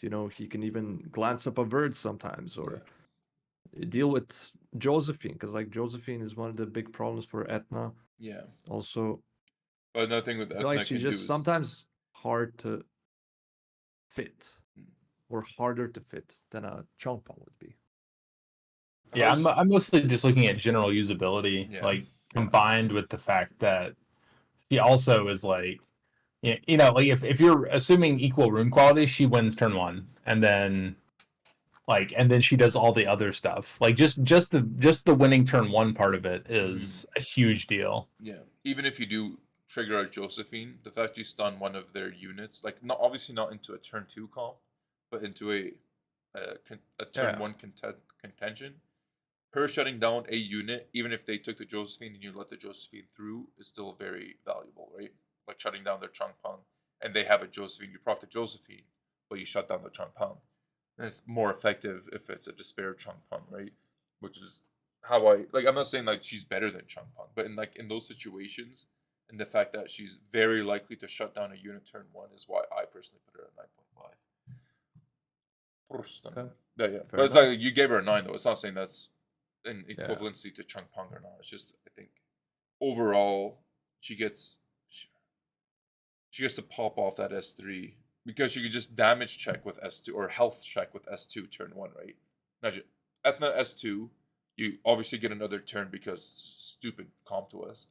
You know, he can even glance up a bird sometimes, or deal with Josephine, because like Josephine is one of the big problems for Etna. Yeah. Also, But another thing with I feel like Ethna she's can do just is sometimes hard to fit, Mm. or harder to fit than a Chongpeng would be. Yeah, I'm mostly just looking at general usability, Yeah. like combined with the fact that he also is like, you know, like if you're assuming equal rune quality, she wins turn 1, and then she does all the other stuff. Like just the winning turn 1 part of it is a huge deal. Yeah. Even if you do trigger a Josephine, the fact you stun one of their units, like not obviously not into a turn 2 comp, but into a turn Yeah. 1 contention, her shutting down a unit, even if they took the Josephine and you let the Josephine through, is still very valuable, right? Like shutting down their Changpeng, and they have a Josephine, you proc the Josephine, but you shut down the Changpeng. And it's more effective if it's a Despair Changpeng, right? Which is how I like. I'm not saying like she's better than Changpeng, but in those situations, and the fact that she's very likely to shut down a unit turn 1 is why I personally put her at 9.5. Okay. Yeah, Fair but it's enough. like you gave her a 9 though. It's not saying that's in Yeah. equivalency to Changpeng or not. It's just I think overall she gets to pop off that S3 because she could just damage check with S2 or health check with S2 turn 1, right? Imagine Ethna S2, you obviously get another turn because stupid comp to us.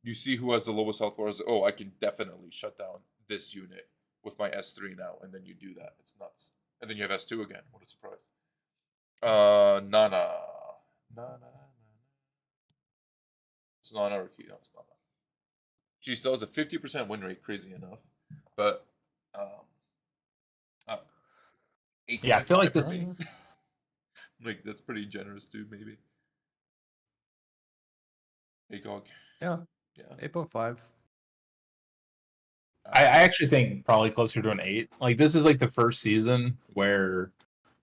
You see who has the lowest health bars. Oh, I can definitely shut down this unit with my S3 now, and then you do that. It's nuts. And then you have S2 again. What a surprise. Nana. It's Nana or Key. No, it's Nana. She still has a 50% win rate, crazy enough. But, 8. Yeah, I feel like for this. me. Like, that's pretty generous too, maybe. Acog. Yeah. Yeah. 8.5. I actually think probably closer to an 8. Like this is like the first season where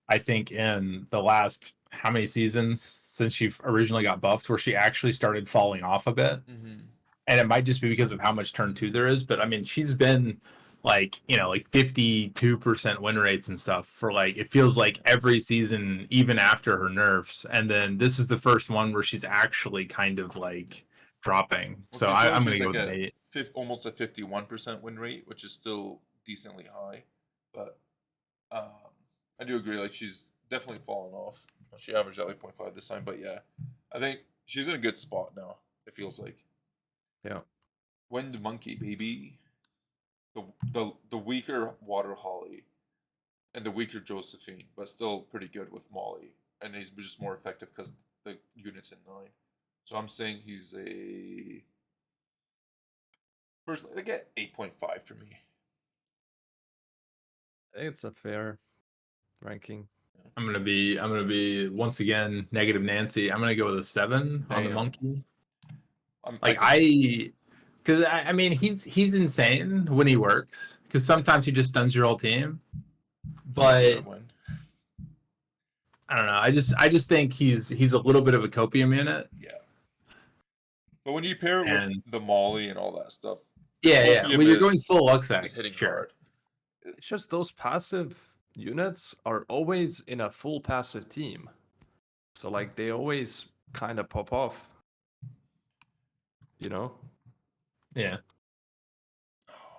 I think in the last how many seasons since she originally got buffed where she actually started falling off a bit. Mm-hmm. And it might just be because of how much turn 2 there is, but I mean she's been like, you know, like 52% win rates and stuff for like it feels like every season even after her nerfs, and then this is the first one where she's actually kind of like dropping. Well, So I'm gonna go with an 8. Almost a 51% win rate, which is still decently high. But I do agree. Like she's definitely fallen off. She averaged at like 0.5 this time, but yeah, I think she's in a good spot now. It feels like. Yeah. Wind Monkey, baby. The weaker Water Holly, and the weaker Josephine, but still pretty good with Molly, and he's just more effective because the unit's in 9. So I'm saying he's a personally I get 8.5 for me. I think it's a fair ranking. I'm gonna be once again negative Nancy. I'm gonna go with a 7 on the Damn. monkey. Like Because I mean he's insane when he works. Because sometimes he just stuns your whole team. But I don't know. I just think he's a little bit of a copium unit. Yeah. But when you pair it with the Molly and all that stuff, yeah. When you're going full Luxac, it's hitting sure. hard. It's just those passive units are always in a full passive team. So like they always kind of pop off. you know? Yeah.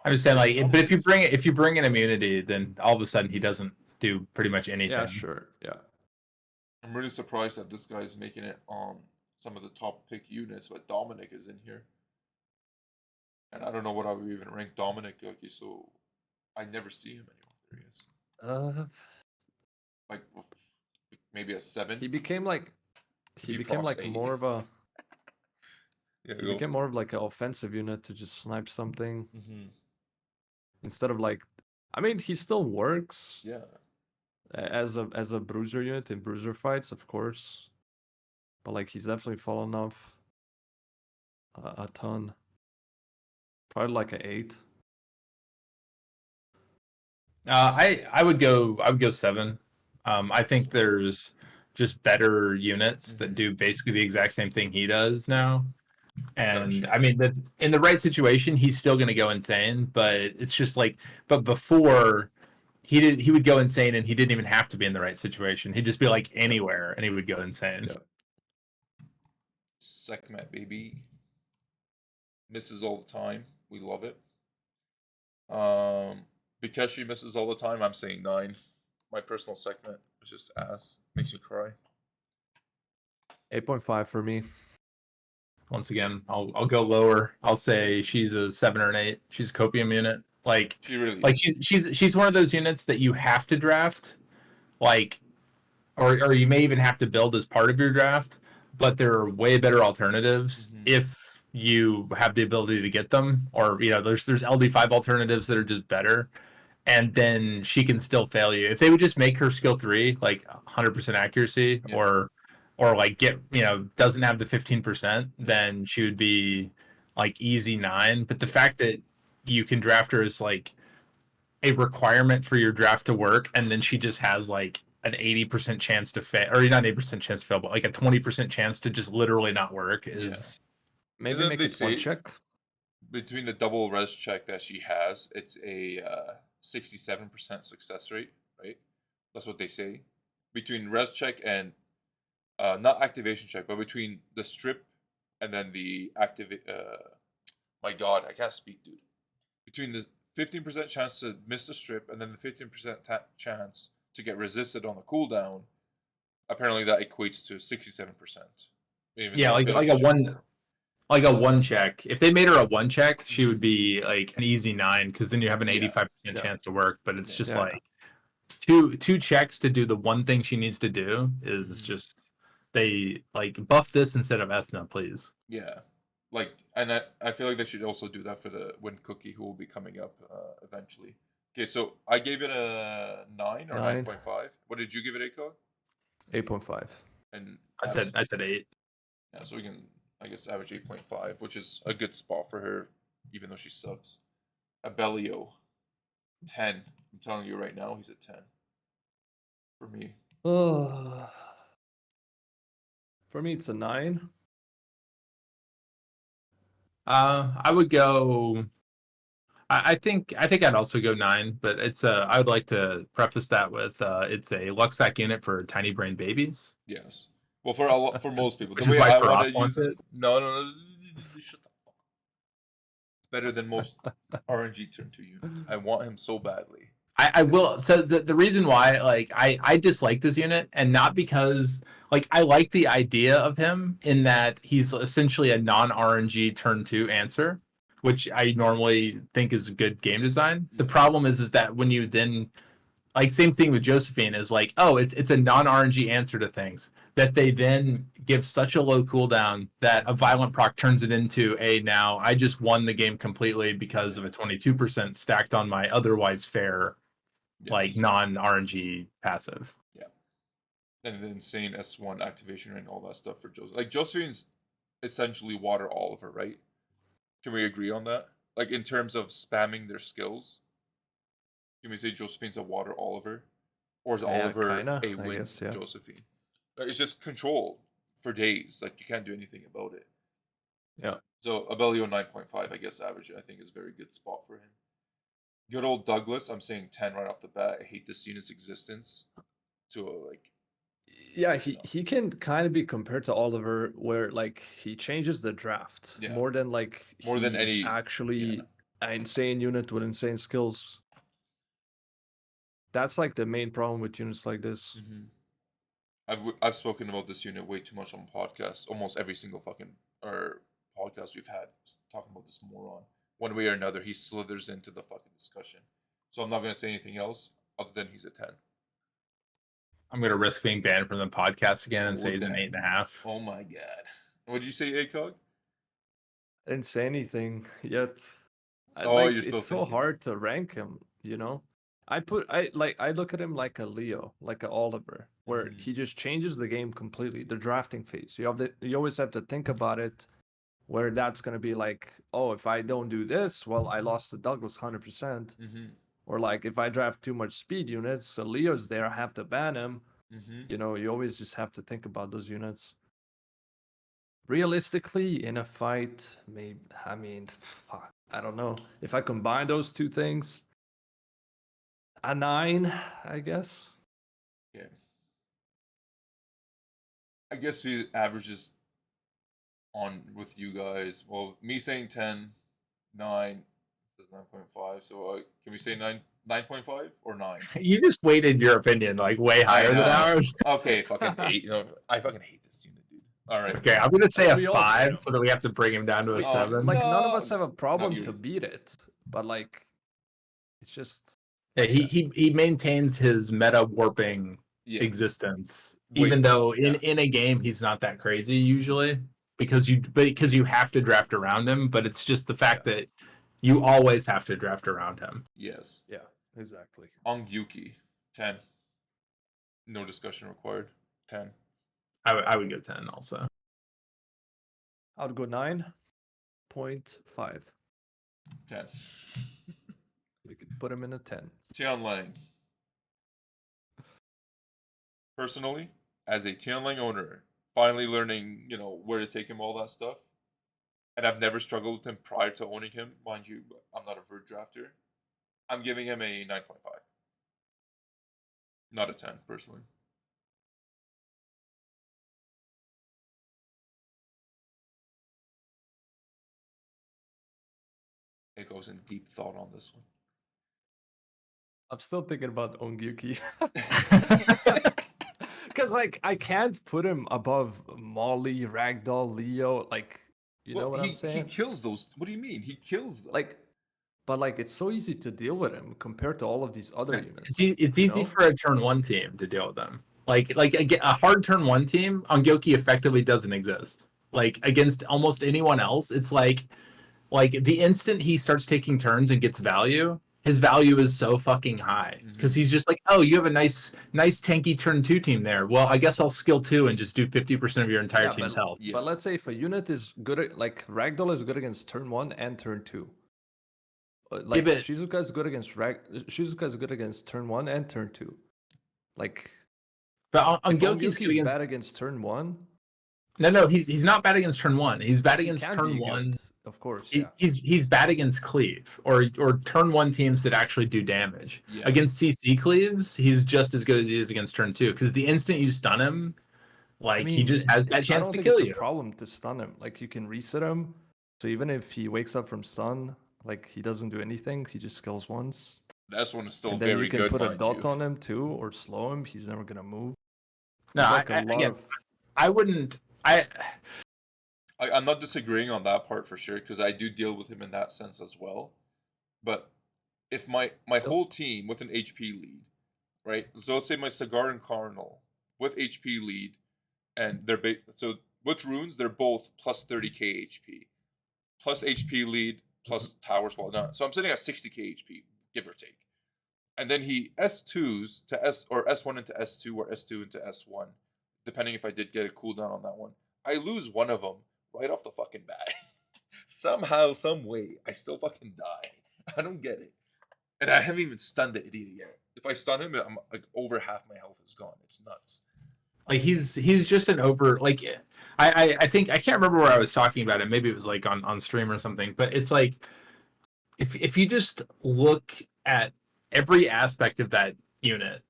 I'm just saying, There's like, some- but if you bring in immunity, then all of a sudden he doesn't do pretty much anything. Yeah, sure. Yeah. I'm really surprised that this guy's making it on some of the top pick units, but Dominic is in here. And I don't know what I would even rank Dominic, okay, so I never see him anymore. There he is. Like maybe a 7. He became like If he he became procs like 8. more of a Yeah, he became more of like an offensive unit to just snipe something Mm-hmm. instead of like, I mean, he still works Yeah. as a bruiser unit in bruiser fights, of course, but like he's definitely fallen off a ton. Probably like an 8. I would go 7. I think there's just better units that do basically the exact same thing he does now. And I mean that in the right situation, he's still going to go insane. But it's just like, but before he would go insane, and he didn't even have to be in the right situation. He'd just be like anywhere, and he would go insane. Yeah. Sekhmet, baby. Misses all the time. We love it. Because she misses all the time, I'm saying 9. My personal Sekhmet is just ass. Makes me cry. 8.5 for me. Once again, I'll go lower. I'll say she's a 7 or an 8. She's a copium unit. Like She really like is. she's one of those units that you have to draft, like, or you may even have to build as part of your draft. But there are way better alternatives if you have the ability to get them, or there's LD5 alternatives that are just better, and then she can still fail you if they would just make her skill 3 like 100% accuracy, Yeah. or like get doesn't have the 15%, then she would be like easy 9. But the fact that you can draft her as like a requirement for your draft to work, and then she just has like an 80% chance to fail, or not 80% chance to fail, but like a 20% chance to just literally not work is Maybe Isn't make they it one say- check. Between the double res check that she has, it's a 67% success rate, right? That's what they say. Between res check and not activation check, but between the strip and then the activate. My God, I can't speak, dude. Between the 15% chance to miss the strip and then the 15% chance to get resisted on the cooldown, apparently that equates to 67%. like a 1 check. If they made her a 1 check, she would be like an easy 9, because then you have an 85% chance to work. But it's just like two checks to do the one thing she needs to do is just, they like buff this instead of Ethna, please. Yeah. Like, and I feel like they should also do that for the Wind Cookie, who will be coming up eventually. Okay, so I gave it a 9 or 9. 9.5. What did you give it, Acog? 8.5. And I said 8. yeah, so we can, I guess, average 8.5, which is a good spot for her, even though she sucks. Abellio, 10. I'm telling you right now, he's a 10. For me. For me, it's a 9. I would go. I think I'd also go 9, but it's I would like to preface that with it's a Luxac unit for tiny brain babies. Yes. Well, for most people, Which the is way why I Firas want to wants use it. No, shut the fuck. It's better than most RNG turn 2 units. I want him so badly. I will. So the reason why, like, I dislike this unit, and not because, like, I like the idea of him in that he's essentially a non RNG turn 2 answer, which I normally think is good game design. The problem is that when you then, like, same thing with Josephine, is like, oh, it's a non RNG answer to things, that they then give such a low cooldown that a violent proc turns it into now I just won the game completely because of a 22% stacked on my otherwise fair, like, non RNG passive. Yeah. And the insane S1 activation rate and all that stuff for Josephine. Like, Josephine's essentially Water Oliver, right? Can we agree on that? Like, in terms of spamming their skills? Can we say Josephine's a Water Oliver? Or is Oliver kinda, a I Wind guess, yeah. Josephine? Like, it's just control for days. Like, you can't do anything about it. Yeah. So, Abellio 9.5, I guess, average, I think, is a very good spot for him. Good old Douglas, I'm saying 10 right off the bat. I hate this unit's existence. To Yeah, he can kind of be compared to Oliver, where like he changes the draft Yeah. more than like More than he's any- actually an insane unit with insane skills. That's like the main problem with units like this. I've spoken about this unit way too much on podcasts. Almost every single fucking podcast we've had talking about this moron. One way or another, he slithers into the fucking discussion. So I'm not gonna say anything else other than he's a 10. I'm gonna risk being banned from the podcast again and Oh, say he's an damn. 8.5. Oh my god. What did you say, Acog? I didn't say anything yet. Oh, you're It's still so thinking. hard to rank him, you know? I look at him like a Leo, like a Oliver, where Mhm. he just changes the game completely. The drafting phase. You always have to think about it, where that's gonna be like, oh, if I don't do this, well, I lost to Douglas 100%. Or like if I draft too much speed units, so Leo's there, I have to ban him. You know, you always just have to think about those units. Realistically, in a fight, maybe, I mean, fuck, I don't know. If I combine those two things, a 9, I guess. Yeah. I guess we averages on with you guys. Well, me saying 10, 9, says 9.5. So can we say 9.5 or 9? You just weighted your opinion like way higher than know. ours. Okay, fucking 8. You know, I fucking hate this unit, dude. All right. Okay, I'm gonna say a We all hate 5 him. so that we have to bring him down to a We- 7. Like, none of No, us have a problem you to reason. beat it, but like, it's just. Yeah, he maintains his meta warping Yeah. existence, Wait, even though yeah. in a game he's not that crazy usually because you have to draft around him. But it's just the fact that you always have to draft around him. Yes. Yeah, exactly. Ongyuki, 10. No discussion required. 10. I would go 10 also. I would go 9.5. 10. We could put him in a 10. Tian Lang. Personally, as a Tian Lang owner, finally learning, where to take him, all that stuff, and I've never struggled with him prior to owning him, mind you, but I'm not a vert drafter. I'm giving him a 9.5. Not a 10, personally. It goes in deep thought on this one. I'm still thinking about Ongyuki. Because, like, I can't put him above Molly, Ragdoll, Leo. Like, you know what I'm saying? He kills those. What do you mean? He kills them. But it's so easy to deal with him compared to all of these other units. It's easy for a turn 1 team to deal with them. Like a hard turn 1 team, Ongyuki effectively doesn't exist. Like against almost anyone else, it's like the instant he starts taking turns and gets value, his value is so fucking high because he's just like, oh, you have a nice tanky turn 2 team there. Well, I guess I'll skill 2 and just do 50% of your entire team's health. Yeah. But let's say if a unit is good at, like, Ragdoll is good against turn 1 and turn 2. Like, Shizuka is good against Shizuka is good against turn 1 and turn 2. Like, but Ongyuki's good bad against turn 1. No, he's not bad against turn 1. He's bad against can turn be 1. good, of course, yeah. He's bad against cleave or turn 1 teams that actually do damage. Yeah. Against CC cleaves, he's just as good as he is against turn 2 because the instant you stun him, like, he just has that chance to kill you. It's a problem to stun him. Like, you can reset him, so even if he wakes up from stun, like, he doesn't do anything, he just kills once. That one is still and then very you can good. Put a dot on him too, or slow him. He's never gonna move. No, I wouldn't. I'm not disagreeing on that part for sure because I do deal with him in that sense as well. But if my whole team with an HP lead, right? So let's say my Cigar and Cardinal with HP lead, and they're so with runes they're both plus 30k HP, plus HP lead, plus towers. So I'm sitting at 60k HP, give or take. And then he S2s to S or S1 into S2 or S2 into S1, depending if I did get a cooldown on that one. I lose one of them right off the fucking bat. Somehow, some way, I still fucking die. I don't get it. And I haven't even stunned the idiot yet. If I stun him, I'm like over half my health is gone. It's nuts. Like he's just an over like I think I can't remember where I was talking about it. Maybe it was like on stream or something. But it's like if you just look at every aspect of that unit,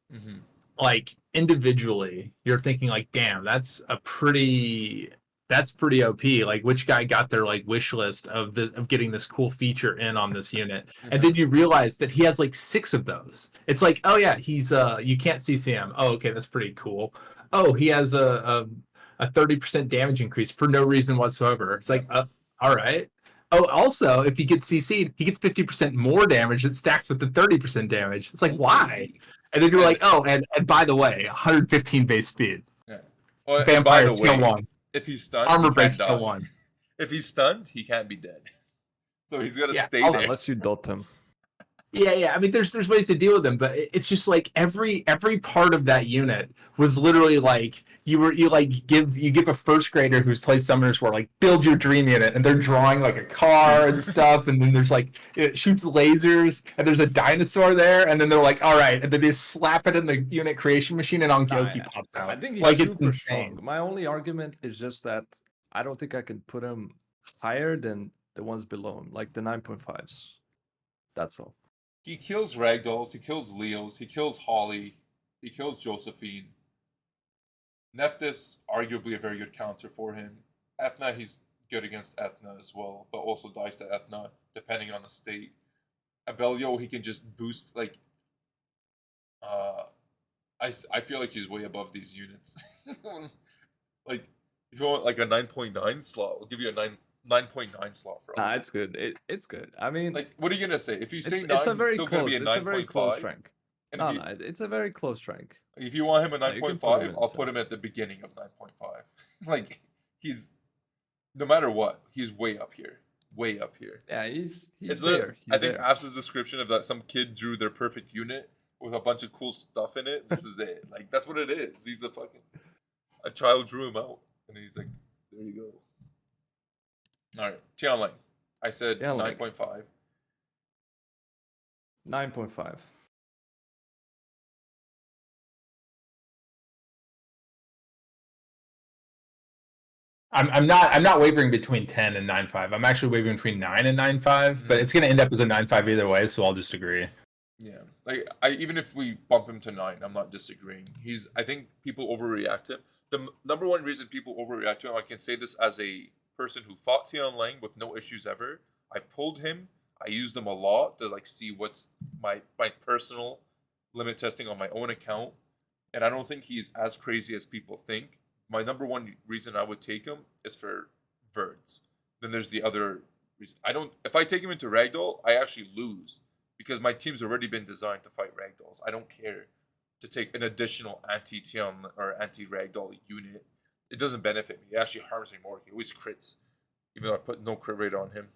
like individually, you're thinking like, damn, that's pretty OP. Like, which guy got their like wish list of getting this cool feature in on this unit? And then you realize that he has like 6 of those. It's like, oh yeah, he's you can't CCM. Oh, okay, that's pretty cool. Oh, he has a 30% damage increase for no reason whatsoever. It's like, all right. Oh, also, if he gets CC'd, he gets 50% more damage that stacks with the 30% damage. It's like, why? And then you're like, oh, and by the way, 115 base speed. Yeah. Well, Vampire skill 1. If he's stunned, Armor he break can't skill die. 1. If he's stunned, he can't be dead. So he's got to stay also, there. Unless you dot him. Yeah. I mean, there's ways to deal with them, but it's just like every part of that unit was literally like you give a first grader who's played Summoners for like build your dream unit, and they're drawing like a car and stuff, and then there's like it shoots lasers, and there's a dinosaur there, and then they're like, all right, and then they slap it in the unit creation machine, and Ongoki pops out. I think he's like it's super insane. strong. My only argument is just that I don't think I can put him higher than the ones below him, like the 9.5s. That's all. He kills Ragdolls, he kills Leos, he kills Holly, he kills Josephine. Nephthys, arguably a very good counter for him. Ethna, he's good against Ethna as well, but also dies to Ethna, depending on the state. Abelio, he can just boost, like... I feel like he's way above these units. Like, if you want like a 9.9 slot, we'll give you a 9.9 slot for all. Nah, it's good. It's good. I mean, like, what are you gonna say? If you say it's 9, a very he's still gonna close. be a It's a very close 9.5. rank. And No, if it's a very close rank. if you want him a you can put him 9.5, I'll into- put him at the beginning of 9.5. Like, he's no matter what, he's way up here. Way up here. Yeah, he's It's there. I think Apze's description of that some kid drew their perfect unit with a bunch of cool stuff in it. This is it. Like, that's what it is. He's a child drew him out, and he's like, there you go. All right, Tianling. I said Tianling. 9.5. 9.5. I'm not wavering between 10 and 9.5. I'm actually wavering between 9 and 9.5, but it's going to end up as a 9.5 either way, so I'll just agree. Yeah, like even if we bump him to 9, I'm not disagreeing. I think people overreact to him. The number one reason people overreact to him, I can say this as a person who fought Tianlang with no issues ever. I pulled him. I used him a lot to like see what's my personal limit testing on my own account, and I don't think he's as crazy as people think. My number one reason I would take him is for Verds. Then there's the other reason. If I take him into Ragdoll, I actually lose because my team's already been designed to fight Ragdolls. I don't care to take an additional anti-Tian or anti-Ragdoll unit. It doesn't benefit me. It actually harms me more. He always crits, even though I put no crit rate on him.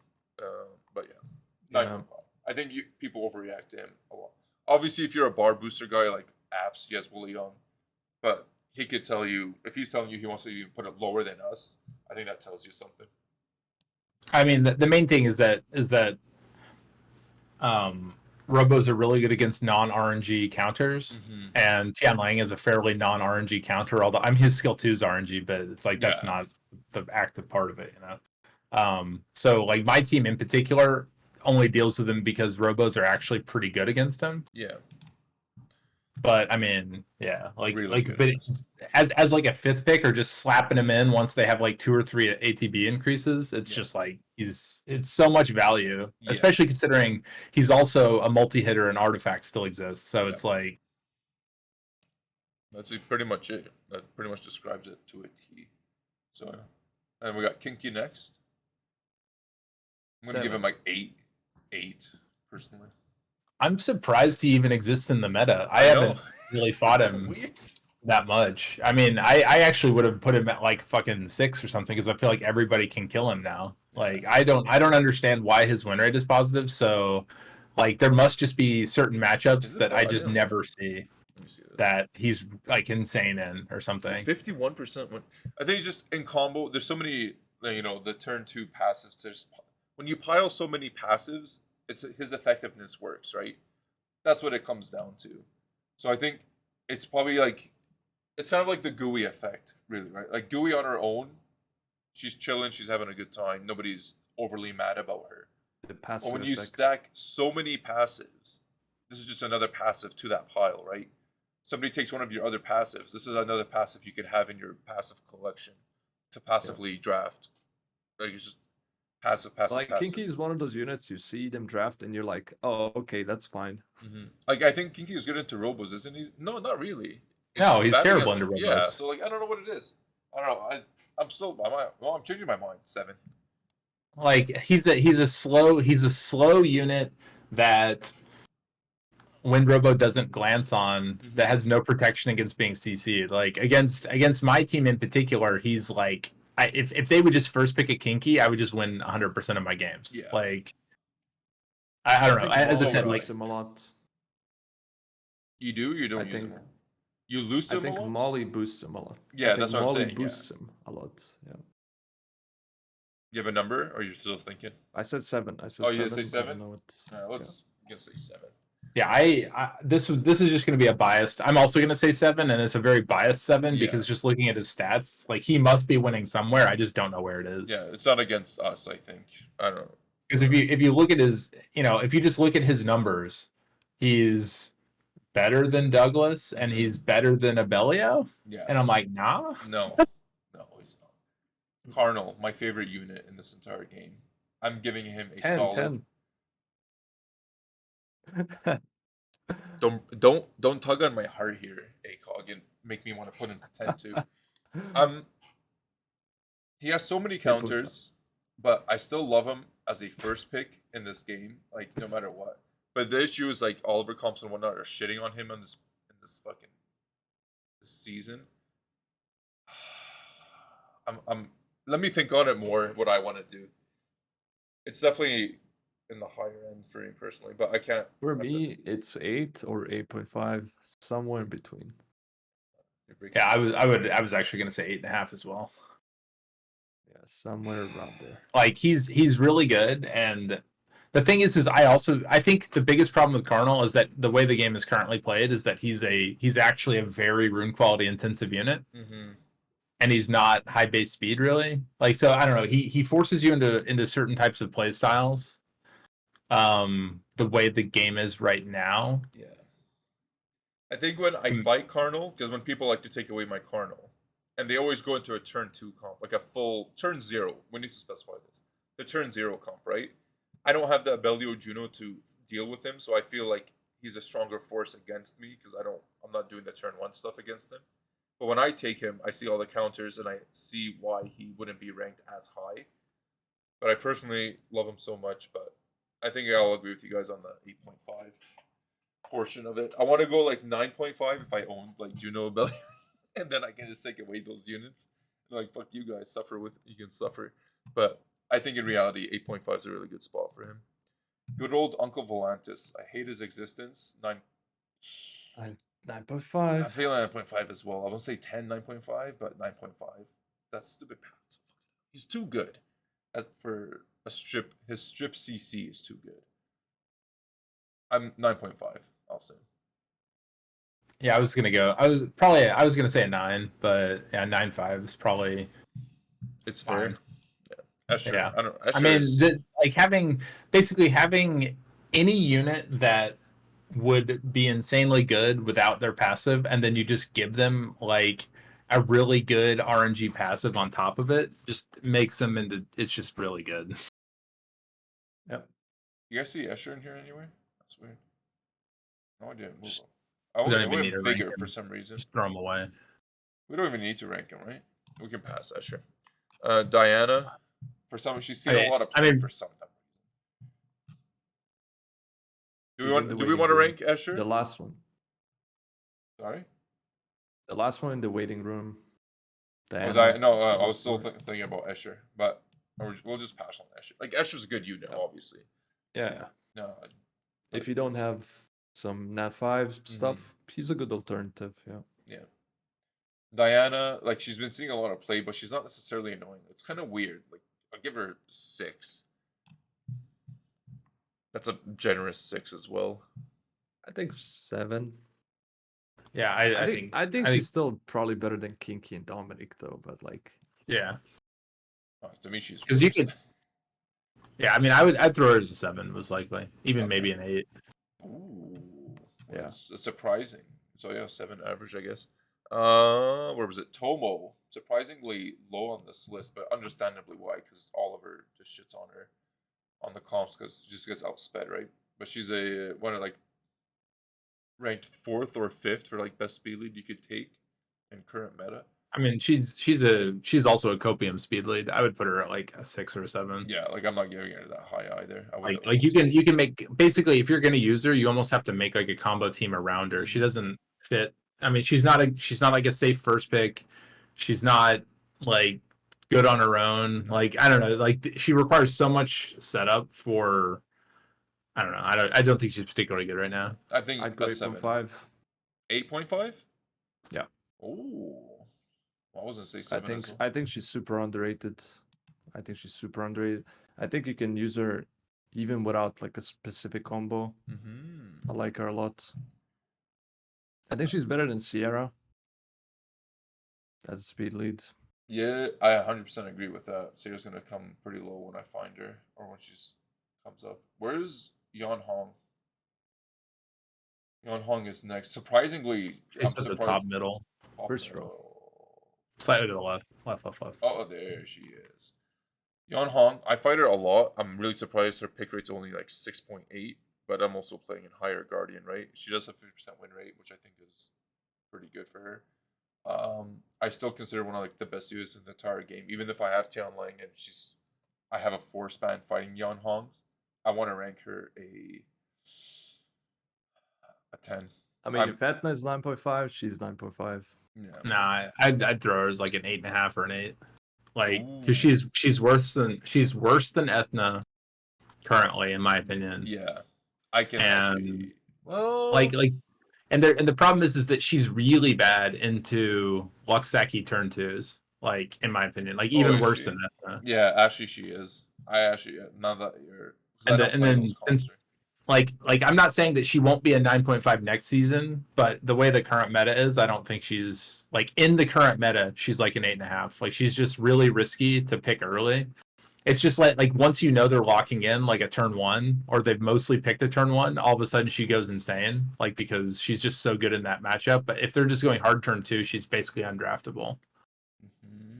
But yeah, 9.5. I think people overreact to him a lot. Obviously, if you're a bar booster guy like Apze, yes, Willie Young, but he could tell you, if he's telling you he wants to even put it lower than us, I think that tells you something. I mean, the main thing is that Robos are really good against non-RNG counters, and Tianlang is a fairly non-RNG counter, although his skill 2 is RNG, but it's like that's not the active part of it, you know? So like my team in particular only deals with him because Robos are actually pretty good against him. Yeah. But I mean, yeah, Really but as like a 5th pick or just slapping him in once they have like 2 or 3 ATB increases, it's just like it's so much value, especially considering he's also a multi-hitter and artifact still exists. So it's like that's pretty much it. That pretty much describes it to a T. So, and we got Kinky next. I'm gonna give him like 8 personally. I'm surprised he even exists in the meta. I haven't really fought him that much. I mean, I actually would have put him at like fucking 6 or something because I feel like everybody can kill him now. Like I don't understand why his win rate is positive. So like there must just be certain matchups that I just never see that he's like insane in or something. 51% win. I think he's just in combo. There's so many, the turn 2 passives. When you pile so many passives, it's his effectiveness works, right? That's what it comes down to. So I think it's probably like, it's kind of like the GUI effect, really, right? Like GUI on her own, she's chilling, she's having a good time. Nobody's overly mad about her. The passive But when you effect. stack so many passives, this is just another passive to that pile, right? somebody takes one of your other passives. This is another passive you could have in your passive collection to passively draft. Like it's just passive. Like Kinky is one of those units you see them draft and you're like, oh, okay, that's fine. Like I think Kinky is good into Robos, isn't he? No, not really. No, he's bad terrible against- into Yeah, Robos. so like I don't know what it is. I don't know. I'm changing my mind. 7. Like he's a slow unit that when Robo doesn't glance on, that has no protection against being CC'd. Like against my team in particular, he's like, if they would just first pick a Kinky, I would just win 100% of my games. Yeah. Like I don't know. As I said, like him a lot. You do? You don't I use think him? You lose him I think a lot? Molly boosts him a lot. Yeah, I think that's what I'm Molly saying, yeah. boosts him a lot. Yeah. You have a number, or you're still thinking? I said 7. I said Oh, 7. you say I 7? don't know Let's you can say 7. yeah, this is just going to be a biased. I'm also going to say 7, and it's a very biased 7 Yeah. because just looking at his stats, like he must be winning somewhere. I just don't know where it is. Yeah, it's not against us. I think. I don't know. Because if you look at his, if you just look at his numbers, he's better than Douglas and he's better than Abellio. Yeah. And I'm like, nah. No, he's not. Cardinal, my favorite unit in this entire game. I'm giving him a 10, solid. 10. Don't tug on my heart here, Acog, and make me want to put him to 10 too. He has so many counters, but I still love him as a first pick in this game, like no matter what. But the issue is like Oliver Comps and whatnot are shitting on him in this season. Let me think on it more. What I want to do. It's definitely in the higher end for me personally, but I can't. For me, it's 8 or 8.5, somewhere in between. Yeah, I was actually going to say 8.5 as well. Yeah, somewhere around there. Like he's really good, and the thing is I think the biggest problem with Cardinal is that the way the game is currently played is that he's actually a very rune quality intensive unit, and he's not high base speed really. Like so, I don't know. He forces you into certain types of play styles. The way the game is right now. Yeah. I think when I fight Cardinal, because when people like to take away my Cardinal, and they always go into a turn 2 comp, like a full turn 0. We need to specify this. The turn 0 comp, right? I don't have the Abellio Juno to deal with him, so I feel like he's a stronger force against me because I'm not doing the turn 1 stuff against him. But when I take him, I see all the counters and I see why he wouldn't be ranked as high. But I personally love him so much, but I think I'll agree with you guys on the 8.5 portion of it. I want to go like 9.5 if I owned like Juno Abellio. And then I can just take away those units. And like, fuck you guys, you can suffer. But I think in reality, 8.5 is a really good spot for him. Good old Uncle Volantis. I hate his existence. 9.5. I'm feeling 9.5 as well. I won't say 10, 9.5, but 9.5. That's stupid pass. He's too good for a strip. His strip CC is too good. I'm 9.5, I'll say. Yeah, I was gonna say a 9, but yeah, 9.5 is probably. It's fair. Fine. Yeah. Escher, Yeah. I don't know. I mean, having any unit that would be insanely good without their passive, and then you just give them like a really good RNG passive on top of it, just makes them into. It's just really good. Yep. You guys see Escher in here anywhere? That's weird. No, I didn't move him. We don't even We need have to rank Vigor him. for some reason. Just throw them away. We don't even need to rank him, right? We can pass Escher. Diana, for some, she's seen a lot of play for some reason. Do we want to rank Escher? The last one. Sorry? The last one in the waiting room. I was still thinking about Escher, but we'll just pass on Escher. Like, Escher's a good unit, obviously. Yeah. No. If you don't have some Nat 5 stuff, he's a good alternative, yeah. Yeah. Diana, like, she's been seeing a lot of play, but she's not necessarily annoying. It's kind of weird. Like, I'll give her 6. That's a generous 6 as well. I think 7. Yeah, I think she's still probably better than Kinky and Dominic, though. But like, yeah, to me she's because you could. Yeah, I mean, I'd throw her as a 7, most likely, even maybe an 8. Ooh, yeah, it's surprising. So yeah, 7 average, I guess. Where was it? Tomo, surprisingly low on this list, but understandably why, because Oliver just shits on her on the comps because she just gets outsped, right? But she's a one of like ranked 4th or 5th for like best speed lead you could take in current meta. I mean, she's also a copium speed lead. I would put her at like a 6 or a 7. Yeah, like I'm not giving her that high either. I would Like you can make basically, if you're going to use her, you almost have to make like a combo team around her. She doesn't fit. I mean, she's not like a safe first pick. She's not like good on her own. Like I don't know. Like she requires so much setup for. I don't know. I don't think she's particularly good right now. I think I'd go a 7. 8.5. 8.5? Yeah. Oh, I was gonna say 7 as well. I think she's super underrated. I think she's super underrated. I think you can use her even without like a specific combo. I like her a lot. I think she's better than Sierra as a speed lead. Yeah, I 100% agree with that. Sierra's gonna come pretty low when I find her or when she's comes up. Where's Yon Hong? Yon Hong is next. Surprisingly, She's at the top middle, First row. middle. slightly to the left. Oh, there she is. Yon Hong, I fight her a lot. I'm really surprised her pick rate's only like 6.8, but I'm also playing in higher Guardian, right? She does have 50% win rate, which I think is pretty good for her. I still consider one of like the best duos in the entire game, even if I have Tian Lang and I have a 4-span fighting Yon Hongs. I want to rank her a 10. I mean, if Etna is 9.5, she's 9.5. Yeah. Nah, I'd throw her as like an 8.5 or an 8. Like, Ooh. because she's worse than Ethna currently, in my opinion. Yeah, I can And actually. Well, like, and the problem is that she's really bad into Luxaki turn 2s. Like, in my opinion, like even is worse she? than Ethna. Yeah, actually, she is. I actually now that you're. 'Cause I And don't then play those comps. like I'm not saying that she won't be a 9.5 next season, but the way the current meta is, I don't think she's like in the current meta. She's like an 8.5. Like she's just really risky to pick early. It's just like once you know they're locking in like a turn 1 or they've mostly picked a turn 1, all of a sudden she goes insane. Like because she's just so good in that matchup. But if they're just going hard turn 2, she's basically undraftable.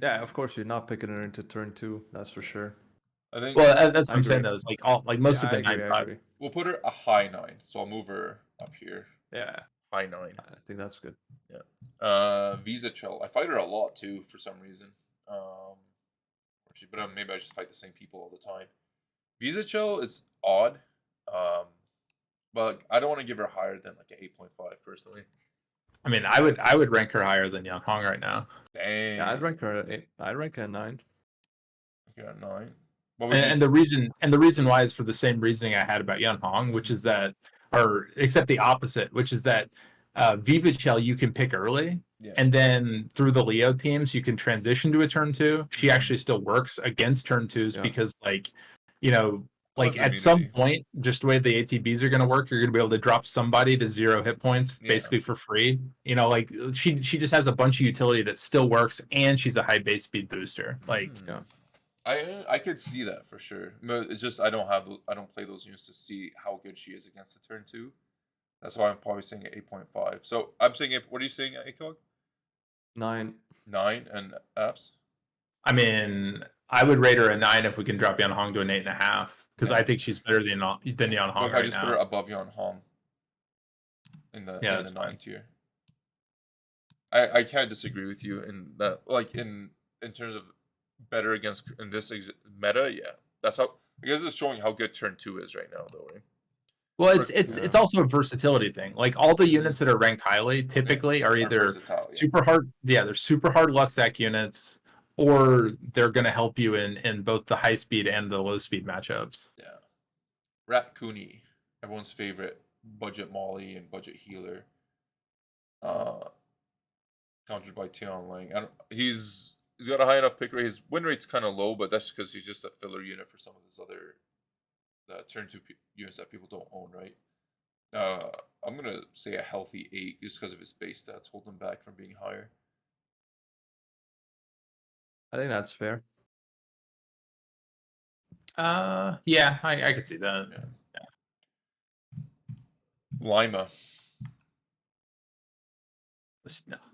Yeah, of course you're not picking her into turn 2. That's for sure. I think. Well, that's what I I'm saying agree. though. Is like most of the 9.5. We'll put her a high 9, so I'll move her up here. Yeah, High 9. I think that's good. Yeah. Visa Chill. I fight her a lot too for some reason. But maybe I just fight the same people all the time. Visa Chill is odd. But I don't want to give her higher than like an 8.5 personally. I mean, I would rank her higher than Yang Hong right now. Dang. Yeah, I'd rank her at 8. I'd rank her at 9. Okay, at 9. And the reason why is for the same reasoning I had about Yan Hong, which is that, or except the opposite, which is that Viva Chell you can pick early, and then through the Leo teams you can transition to a turn 2. She actually still works against turn 2s because like, you know, like at some point, just the way the ATBs are going to work, you're going to be able to drop somebody to 0 hit points basically for free. You know, like she just has a bunch of utility that still works, and she's a high base speed booster. Like, I could see that for sure. But it's just I don't play those units to see how good she is against the turn 2. That's why I'm probably saying 8.5. So I'm saying what are you saying, Acog? 9. 9 and Apze? I mean, I would rate her a 9 if we can drop Yan Hong to an 8.5 because I think she's better than Yan Hong if I just put her above Yan Hong in the 9 tier. I can't disagree with you in that. Like in terms of better against in this meta, yeah. That's how I guess it's showing how good turn 2 is right now, though. Right? Well, it's also a versatility thing. Like all the units that are ranked highly typically are either super hard. Yeah, they're super hard Luxac units, or they're going to help you in both the high speed and the low speed matchups. Yeah, Ratcooney, everyone's favorite budget Molly and budget healer. Countered by Tian Lang. He's got a high enough pick rate. His win rate's kind of low, but that's because he's just a filler unit for some of his other turn 2 units that people don't own, right? I'm gonna say a healthy 8 just because of his base stats hold him back from being higher. I think that's fair. Yeah, I could see that. Yeah. Lima.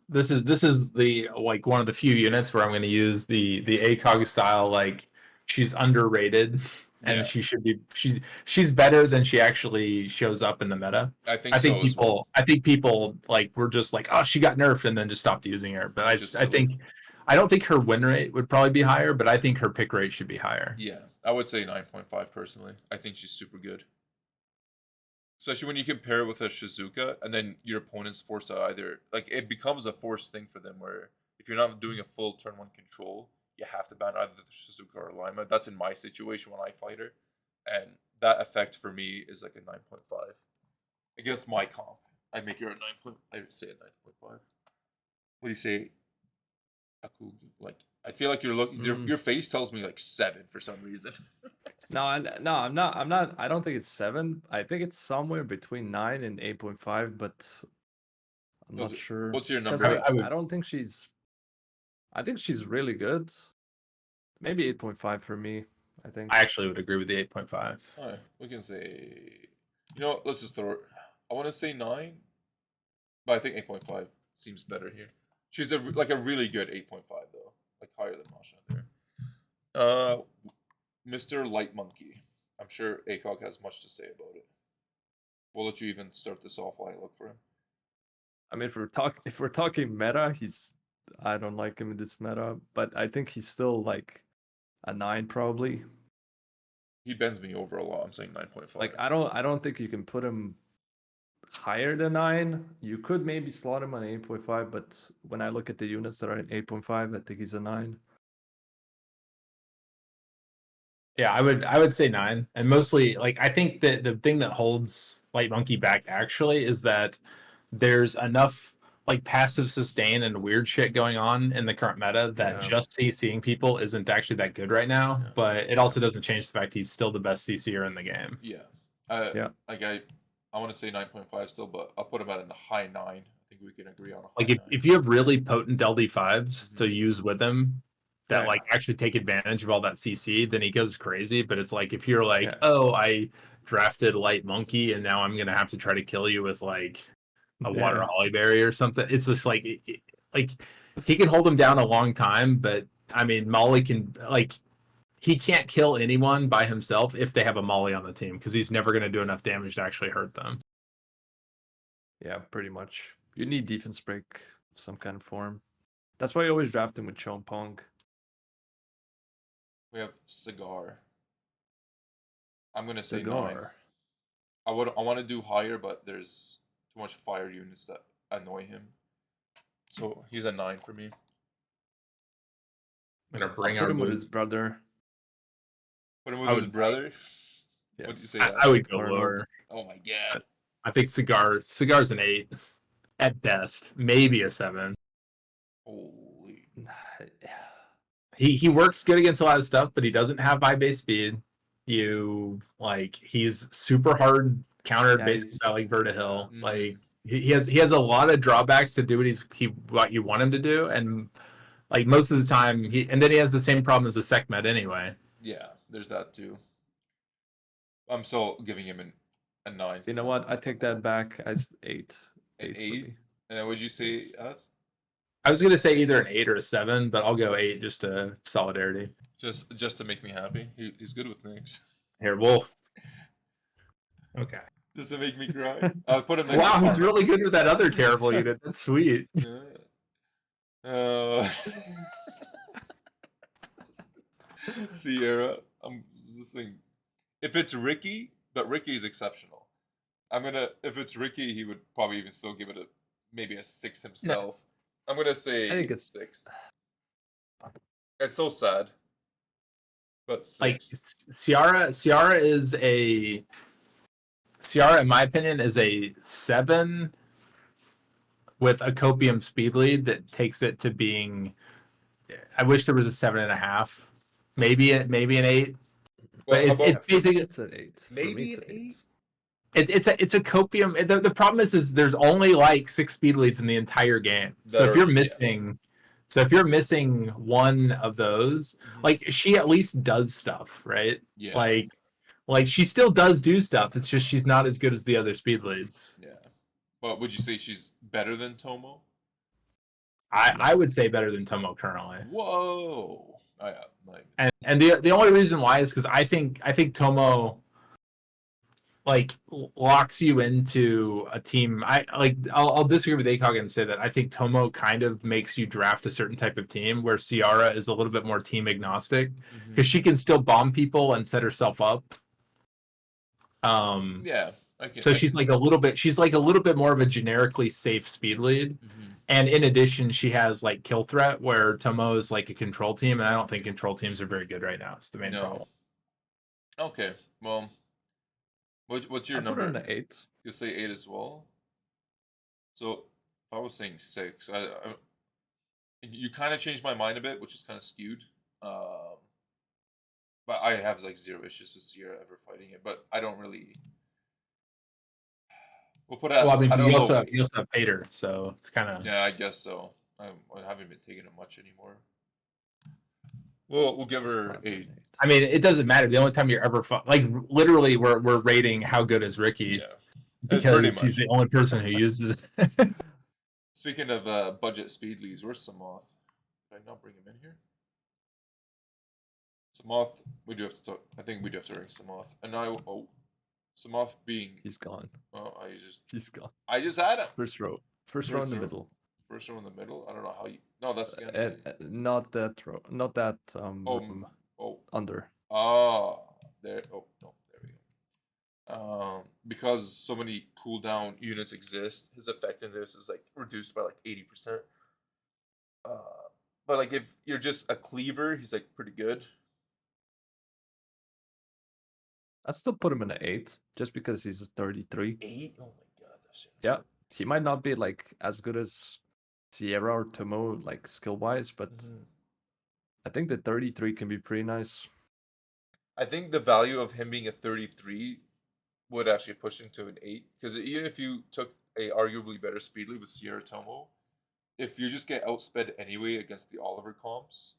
This is the like one of the few units where I'm going to use the Acog style. Like she's underrated, and Yeah. she should be. She's better than she actually shows up in the meta. I think so as well. I think people like were just like, oh, she got nerfed, and then just stopped using her. But Which is I silly. think I don't think her win rate would probably be higher, but I think her pick rate should be higher. Yeah, I would say 9.5 personally. I think she's super good. Especially when you compare it with a Shizuka, and then your opponent's forced to either like it becomes a forced thing for them where if you're not doing a full turn 1 control, you have to ban either the Shizuka or Lima. That's in my situation when I fight her, and that effect for me is like a 9.5 against my comp. I make her a 9. I say a 9.5. What do you say? Acog? Like I feel like you're looking. Your face tells me like 7 for some reason. No, I'm not. I don't think it's 7. I think it's somewhere between 9 and 8.5, but I'm not sure. What's your 'Cause, number? like, I don't think she's. I think she's really good. Maybe 8.5 for me. I think. I actually would agree with the 8.5. Alright, we can say. You know what? Let's just throw it. I want to say 9, but I think 8.5 seems better here. She's a really good 8.5 though, like higher than Masha there. Mr. Light Monkey. I'm sure Acog has much to say about it. We'll let you even start this off while I look for him. I mean, if we're talking meta, I don't like him in this meta, but I think he's still like a 9 probably. He bends me over a lot. I'm saying 9.5. Like I don't think you can put him higher than 9. You could maybe slot him on 8.5, but when I look at the units that are at 8.5, I think he's a 9. Yeah, I would say 9, and mostly like I think that the thing that holds Light Monkey back actually is that there's enough like passive sustain and weird shit going on in the current meta that just CCing people isn't actually that good right now. Yeah. But it also doesn't change the fact he's still the best CCer in the game. Yeah. Like I want to say 9.5 still, but I'll put him at a high 9. I think we can agree on a high Like 9. if you have really potent LD5s to use with him that Yeah. like actually take advantage of all that CC, then he goes crazy. But it's like if you're like, Yeah. oh, I drafted Light Monkey and now I'm gonna have to try to kill you with like a water holly berry or something. It's just like like he can hold him down a long time, but I mean Molly can like he can't kill anyone by himself if they have a Molly on the team because he's never gonna do enough damage to actually hurt them. Yeah, pretty much. You need defense break some kind of form. That's why you always draft him with Chon Pong. We have Cigar. I'm gonna say 9. I want to do higher, but there's too much fire units that annoy him. So he's a 9 for me. I'm gonna bring Put him with his brother. Put him with his brother. Yes. What'd you say? I would go lower. Oh my god. I think Cigar's an 8 at best, maybe a 7. Holy. He works good against a lot of stuff, but he doesn't have high base speed. He's super hard countered basically by like Vertihill. Like he has a lot of drawbacks to do what you want him to do, and like most of the time and then he has the same problem as the Sekhmet anyway. Yeah, there's that too. I'm still giving him a 9. You know what? I take that back as 8. An 8? And then would you say us? I was gonna say either an 8 or a 7, but I'll go 8 just to solidarity. Just to make me happy. He's good with things. Here, okay. Just to make me cry. I'll put him. Wow, he's really good with that other terrible unit. That's sweet. Sierra. I'm just saying. If it's Ricky, but Ricky is exceptional. If it's Ricky, he would probably even still give it maybe a 6 himself. No. I'm gonna say I think it's 6. It's so sad. But 6. Like Ciara, in my opinion, is a 7 with a copium speed lead that takes it to being. I wish there was a 7.5, maybe an 8. But it's basically it's an 8. Maybe an 8. It's a copium. The problem is there's only like 6 speed leads in the entire game. So if you're missing one of those, like she at least does stuff, right? Yeah. Like she still does do stuff. It's just she's not as good as the other speed leads. Yeah. But would you say she's better than Tomo? I would say better than Tomo currently. Whoa. Oh, yeah. Like, And the only reason why is because I think Tomo like locks you into a team. I'll disagree with Acog and say that I think Tomo kind of makes you draft a certain type of team, where Ciara is a little bit more team agnostic because she can still bomb people and set herself up. yeah. So she's like a little bit more of a generically safe speed lead. And in addition, she has like kill threat, where Tomo is like a control team, and I don't think control teams are very good right now. It's the main problem. Okay, well, what's your I put number? her in an 8. You say 8 as well. So if I was saying 6, you kind of changed my mind a bit, which is kind of skewed. But I have like 0 issues with Sierra ever fighting it, but I don't really. We'll put it. Well, I mean, you also weight. have Pater, so it's kind of. Yeah, I guess so. I haven't been taking it much anymore. We'll give her 8. I mean, it doesn't matter. The only time you're ever like literally, we're rating how good is Ricky, because he's the only person who uses it. Speaking of budget speed leads, where's Samoth? Did I not bring him in here? Samoth, we do have to talk. I think we do have to rank Samoth. And Samoth being. He's gone. Oh, He's gone. I just had him. First row in the middle. First row in the middle. I don't know how you. No, that's not that row. Not that room. Under. Ah, there. Oh no, there we go. Because so many cooldown units exist, his effectiveness is like reduced by like 80%. But like if you're just a cleaver, he's like pretty good. I'd still put him in an 8, just because he's a 33. 8? Oh my god, that shit. Yeah, he might not be like as good as Sierra or Tomo, like skill wise, but I think the 33 can be pretty nice. I think the value of him being a 33 would actually push him to an 8, because even if you took a arguably better speed lead with Sierra Tomo, if you just get outsped anyway against the Oliver comps,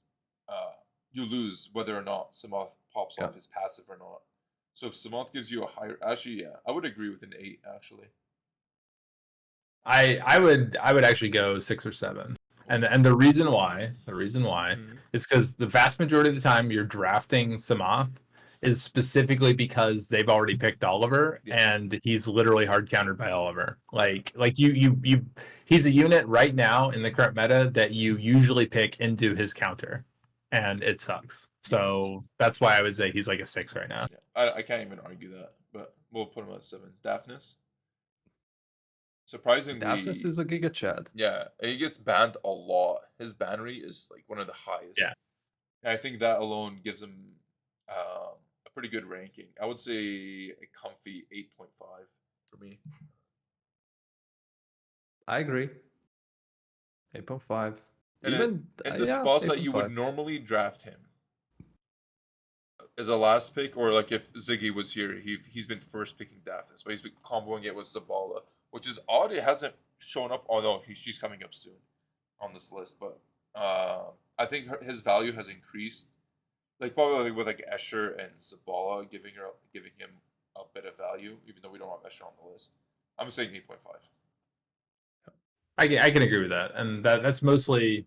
you lose whether or not Samoth pops off his passive or not. So if Samoth gives you a higher, actually, yeah, I would agree with an 8. Actually, I would actually go 6 or 7, and the reason why is because the vast majority of the time you're drafting Samoth is specifically because they've already picked Oliver, and he's literally hard countered by Oliver. Like you he's a unit right now in the current meta that you usually pick into his counter, and it sucks. So that's why I would say he's like a 6 right now. Yeah, I can't even argue that, but we'll put him at 7. Daphnis. Surprisingly, Daphnis is a Giga Chad. Yeah, and he gets banned a lot. His ban rate is like one of the highest. Yeah, and I think that alone gives him a pretty good ranking. I would say a comfy 8.5 for me. I agree. 8.5. And even in the spots that you would normally draft him as a last pick, or like if Ziggy was here, he's been first picking Daphnis, but he's been comboing it with Zabala, which is odd. It hasn't shown up, although she's coming up soon on this list. But I think his value has increased, like probably with like Escher and Zabala giving him a bit of value, even though we don't have Escher on the list. I'm saying 8.5. I can agree with that, and that's mostly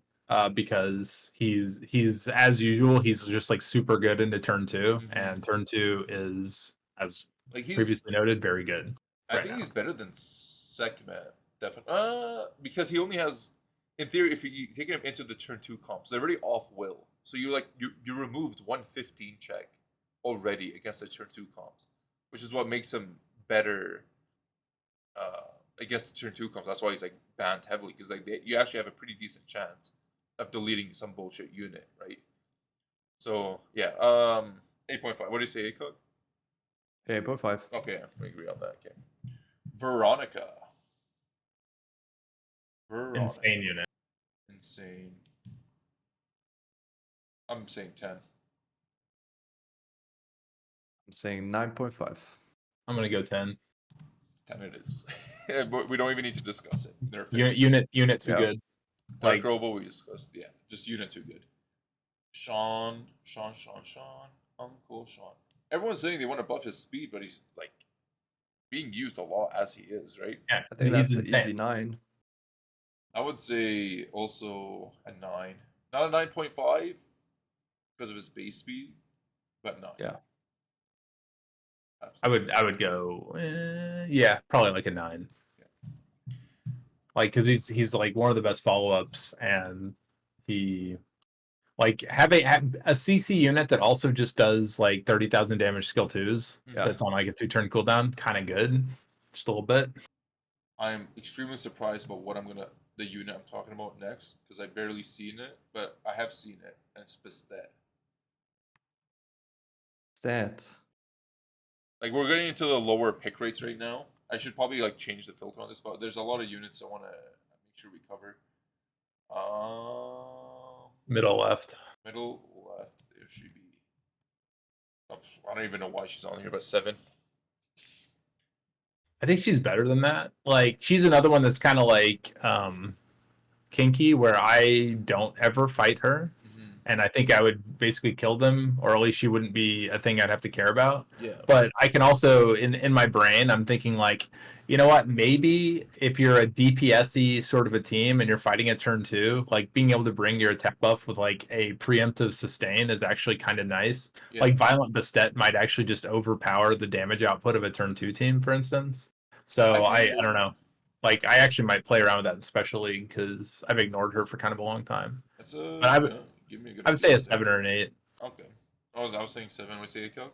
because he's as usual. He's just like super good into turn 2, and turn 2 is, as like previously noted, very good. I think he's better than Sekhmet, definitely. Because he only has, in theory, if you take him into the turn 2 comps, they're already off will. So you removed 115 check already against the turn 2 comps, which is what makes him better against the turn 2 comps. That's why he's like banned heavily, because like you actually have a pretty decent chance of deleting some bullshit unit, right? So yeah, 8.5. What do you say, Acog? 8.5. Okay, we agree on that. Okay. Veronica. Insane unit. Insane. I'm saying 10. I'm saying 9.5. I'm gonna go 10. 10 it is. But we don't even need to discuss it. Unit too good. Dark Robo we discussed. Yeah, just unit too good. Sean, Uncle Sean. Everyone's saying they want to buff his speed, but he's like being used a lot as he is, right? Yeah, I think that's an easy 9. I would say also a 9. Not a 9.5 because of his base speed, but 9. Yeah. Absolutely. I would go, yeah, probably like a 9. Like, because he's like one of the best follow ups, and he like having a CC unit that also just does like 30,000 damage skill 2s. Yeah. That's on like a 2-turn cooldown, kind of good, just a little bit. I'm extremely surprised about the unit I'm talking about next because I barely seen it, but I have seen it, and it's Bastet. That. Like we're getting into the lower pick rates right now. I should probably like change the filter on this, but there's a lot of units I want to make sure we cover. Middle left. Middle left. There should be. I don't even know why she's on here, but 7. I think she's better than that. Like, she's another one that's kind of like kinky, where I don't ever fight her, and I think I would basically kill them, or at least she wouldn't be a thing I'd have to care about. Yeah. But I can also, in my brain, I'm thinking like, you know what? Maybe if you're a DPS-y sort of a team and you're fighting at turn 2, like being able to bring your attack buff with like a preemptive sustain is actually kind of nice. Yeah. Like Violent Bastet might actually just overpower the damage output of a turn 2 team, for instance. So I don't know. Like, I actually might play around with that in Special League because I've ignored her for kind of a long time. That's a. But give me a good. I would say a 7 or an 8. Okay. I was saying 7. Would say Acog.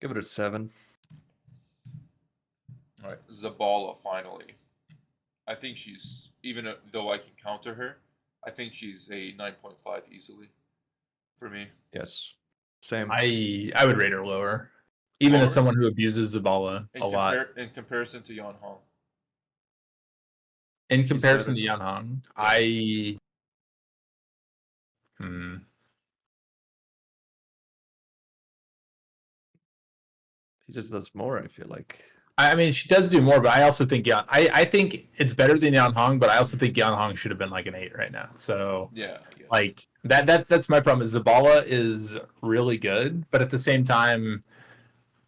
Give it a 7. All right, Zabala finally. I think she's even though I can counter her, I think she's a 9.5 easily for me. Yes. Same. I would rate her lower, even Lower? as someone who abuses Zabala a lot. In comparison to Yan Hong. In comparison to better. Yan Hong, He just does more, I feel like. I mean, she does do more, but I also think I think it's better than Yan Hong, but I also think Yan Hong should have been like an 8 right now. So Yeah. like that's my problem. Is Zabala is really good, but at the same time,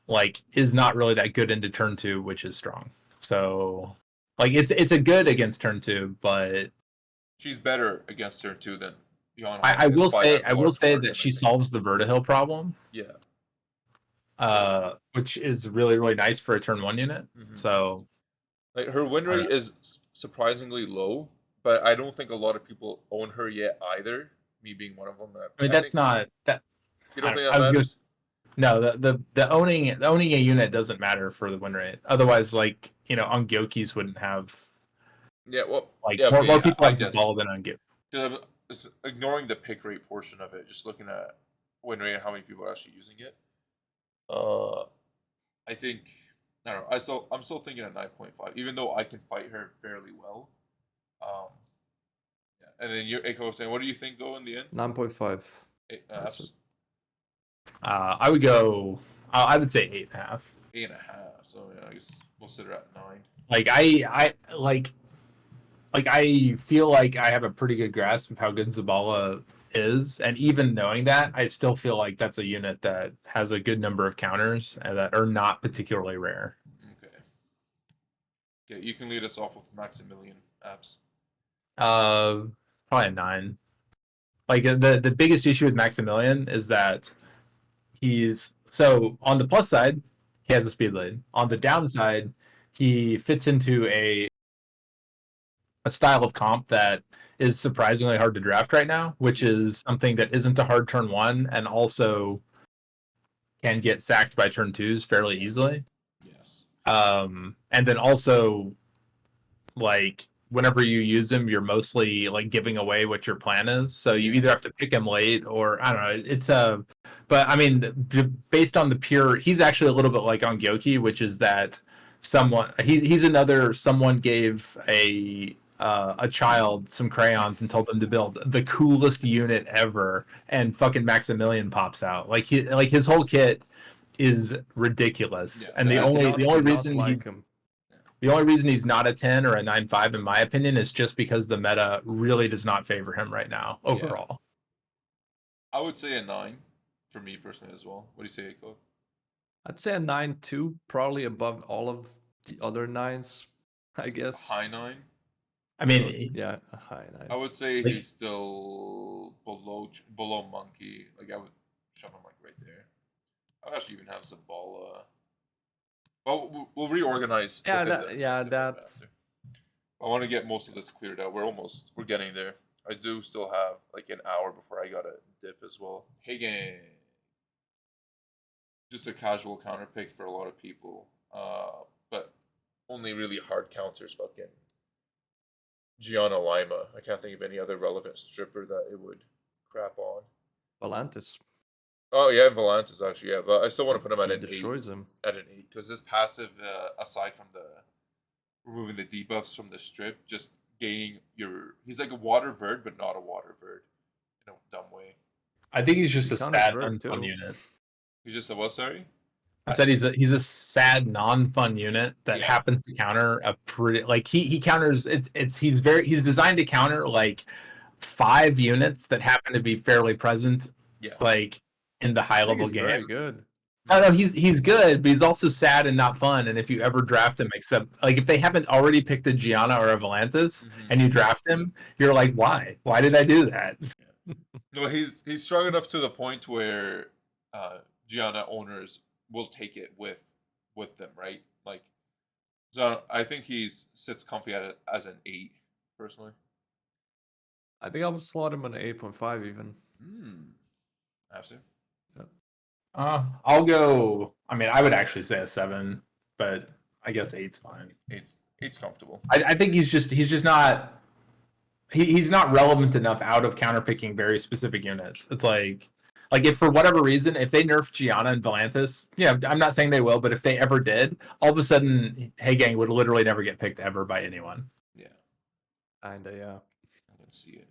like, is not really that good into turn 2, which is strong. So like it's a good against turn 2, but she's better against turn 2 than Yan Hong. I will say margin, that she I think. solves the Vertihill problem. Yeah. Which is really, really nice for a turn 1 unit. So like her win rate is surprisingly low, but I don't think a lot of people own her yet either. Me being one of them. I mean, that's not that. You don't think I that was matters? No, the owning a unit doesn't matter for the win rate. Otherwise, like, you know, Ungyokis wouldn't have. Yeah, well, like yeah, more people have guess. Zabala than Ungyoki. Ignoring the pick rate portion of it, just looking at win rate and how many people are actually using it. I think I don't know. I'm still thinking at 9.5, even though I can fight her fairly well. Yeah. And then you're Echo saying, what do you think though in the end? 9.5. Apps? I would go. I would say 8.5. 8.5. So yeah, I guess we'll sit her at 9. Like I feel like I have a pretty good grasp of how good Zabala is, and even knowing that, I still feel like that's a unit that has a good number of counters and that are not particularly rare. Okay. Okay, you can lead us off with Maximilian Apps. Probably a 9. Like the biggest issue with Maximilian is that he's so on the plus side, he has a speed lead. On the downside, he fits into a style of comp that is surprisingly hard to draft right now, which is something that isn't a hard turn 1 and also can get sacked by turn 2s fairly easily. Yes. And then also, like, whenever you use him, you're mostly like giving away what your plan is. So you either have to pick him late or I don't know. It's but I mean, based on the pure, he's actually a little bit like Ongyoki, which is that he's another someone gave a child some crayons and told them to build the coolest unit ever, and fucking Maximilian pops out. Like his whole kit is ridiculous, and the only reason the only reason he's not a 10 or a 9.5 in my opinion is just because the meta really does not favor him right now overall. I would say a 9 for me personally as well. What do you say, Echo? I'd say a 9 too, probably above all of the other 9s, I guess. High 9? I mean, Yeah, a high I 9. would say Like- he's still below Monkey. Like I would shove him like right there. I'd actually even have Zabala. Well, we'll reorganize. Yeah, within that the yeah, system that after. I want to get most of this cleared out. We're getting there. I do still have like an hour before I gotta dip as well. Hey gang. Just a casual counter pick for a lot of people. But only really hard counters fucking Gianna Lima. I can't think of any other relevant stripper that it would crap on. Volantis. Oh yeah, Volantis actually, yeah, but I still want to put him at He an 8. destroys him. At an 8, because this passive, aside from the removing the debuffs from the strip, just gaining your. He's like a water verd, but not a water verd, in a dumb way. I think he's just He a counters sad, vert, unfun too. unit. He's just a what? Sorry. I said he's a sad, non-fun unit that Yeah. happens to counter a pretty like he counters. He's designed to counter like 5 units that happen to be fairly present, Yeah. like in the high I think level he's game. very good. I don't know, he's good, but he's also sad and not fun. And if you ever draft him, except like if they haven't already picked a Gianna or a Volantis, and you draft him, you're like, why? Why did I do that? No, he's strong enough to the point where Gianna owners will take it with them, right? Like, so I think he's sits comfy at it as an 8 personally. I think I would slot him on an 8.5 even. Apze. I'll go. I mean, I would actually say a 7, but I guess 8's fine. 8's comfortable. I think he's just not. He's not relevant enough out of counterpicking very specific units. It's like if for whatever reason, if they nerf Gianna and Volantis, yeah, I'm not saying they will, but if they ever did, all of a sudden, Hey Gang would literally never get picked ever by anyone. Yeah, Kinda, yeah. I can see it.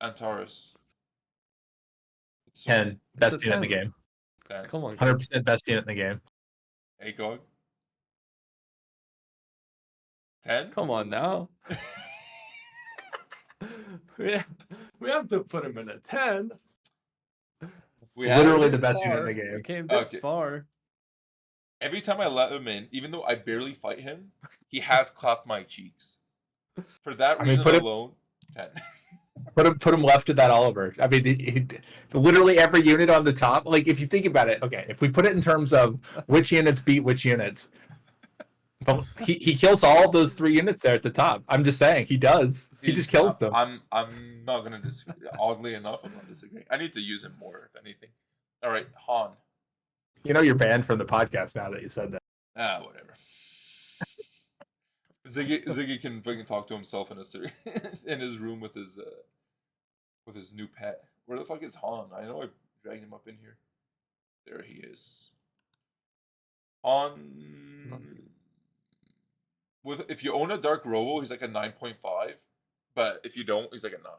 Antares. 10, best a unit in the 10. game. 10. Come on, 100% best unit in the game. Acog. 10. come on now. we have to put him in a 10. We Literally have the This best unit in far. the game. We came this Okay. far. Every time I let him in, even though I barely fight him, he has clapped my cheeks. For that I mean, reason put him- alone, 10. Put him left to that Oliver. I mean, literally every unit on the top. Like if you think about it, okay, if we put it in terms of which units beat which units, but he kills all those 3 units there at the top. I'm just saying he does. He just kills them. I'm not gonna disagree. Oddly enough, I'm not disagreeing. I need to use him more, if anything. All right, Han. You know you're banned from the podcast now that you said that. Whatever. Ziggy can fucking talk to himself in in his room with his new pet. Where the fuck is Han? I know I dragged him up in here. There he is. Han. If you own a Dark Robo, he's like a 9.5, but if you don't, he's like a 9.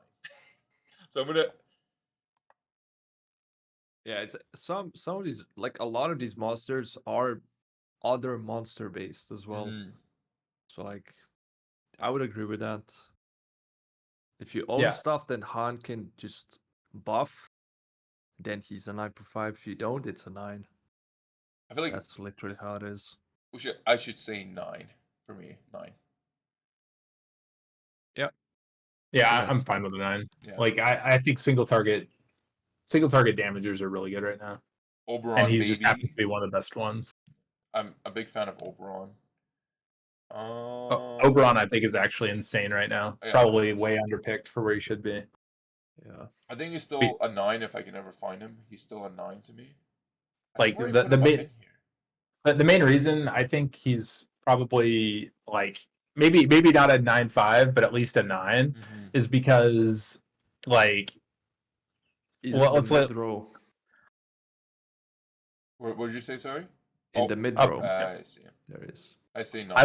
So I'm gonna. Yeah, it's some of these, like a lot of these monsters are other monster based as well. So like, I would agree with that. If you own Yeah. stuff, then Han can just buff. Then he's a 9.5. If you don't, it's a 9. I feel like That's literally how it is. I should say 9 for me. 9. Yeah, Yes. I'm fine with a 9. Yeah. Like I think single target damagers are really good right now. Oberon, And he baby. just happens to be one of the best ones. I'm a big fan of Oberon. Oberon, I think, is actually insane right now. Yeah. Probably way underpicked for where he should be. Yeah. I think he's still a 9 if I can ever find him. He's still a 9 to me. Like the main reason I think he's probably like maybe not a 9.5, but at least a 9 is because like He's well, in let's the let mid row. What did you say? Sorry. In the mid up. row. I see. There is. I say 9.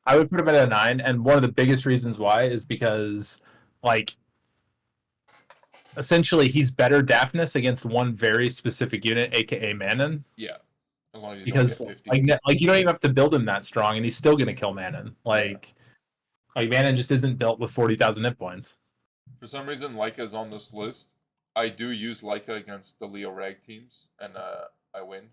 I would put him at a 9, and one of the biggest reasons why is because like essentially he's better Daphnis against one very specific unit, aka Manon. Yeah. As long as you Because don't get 50. like you don't even have to build him that strong, and he's still gonna kill Manon. Like Manon just isn't built with 40,000 hit points. For some reason, Leica's on this list. I do use Leica against the Leo Rag teams, and I win.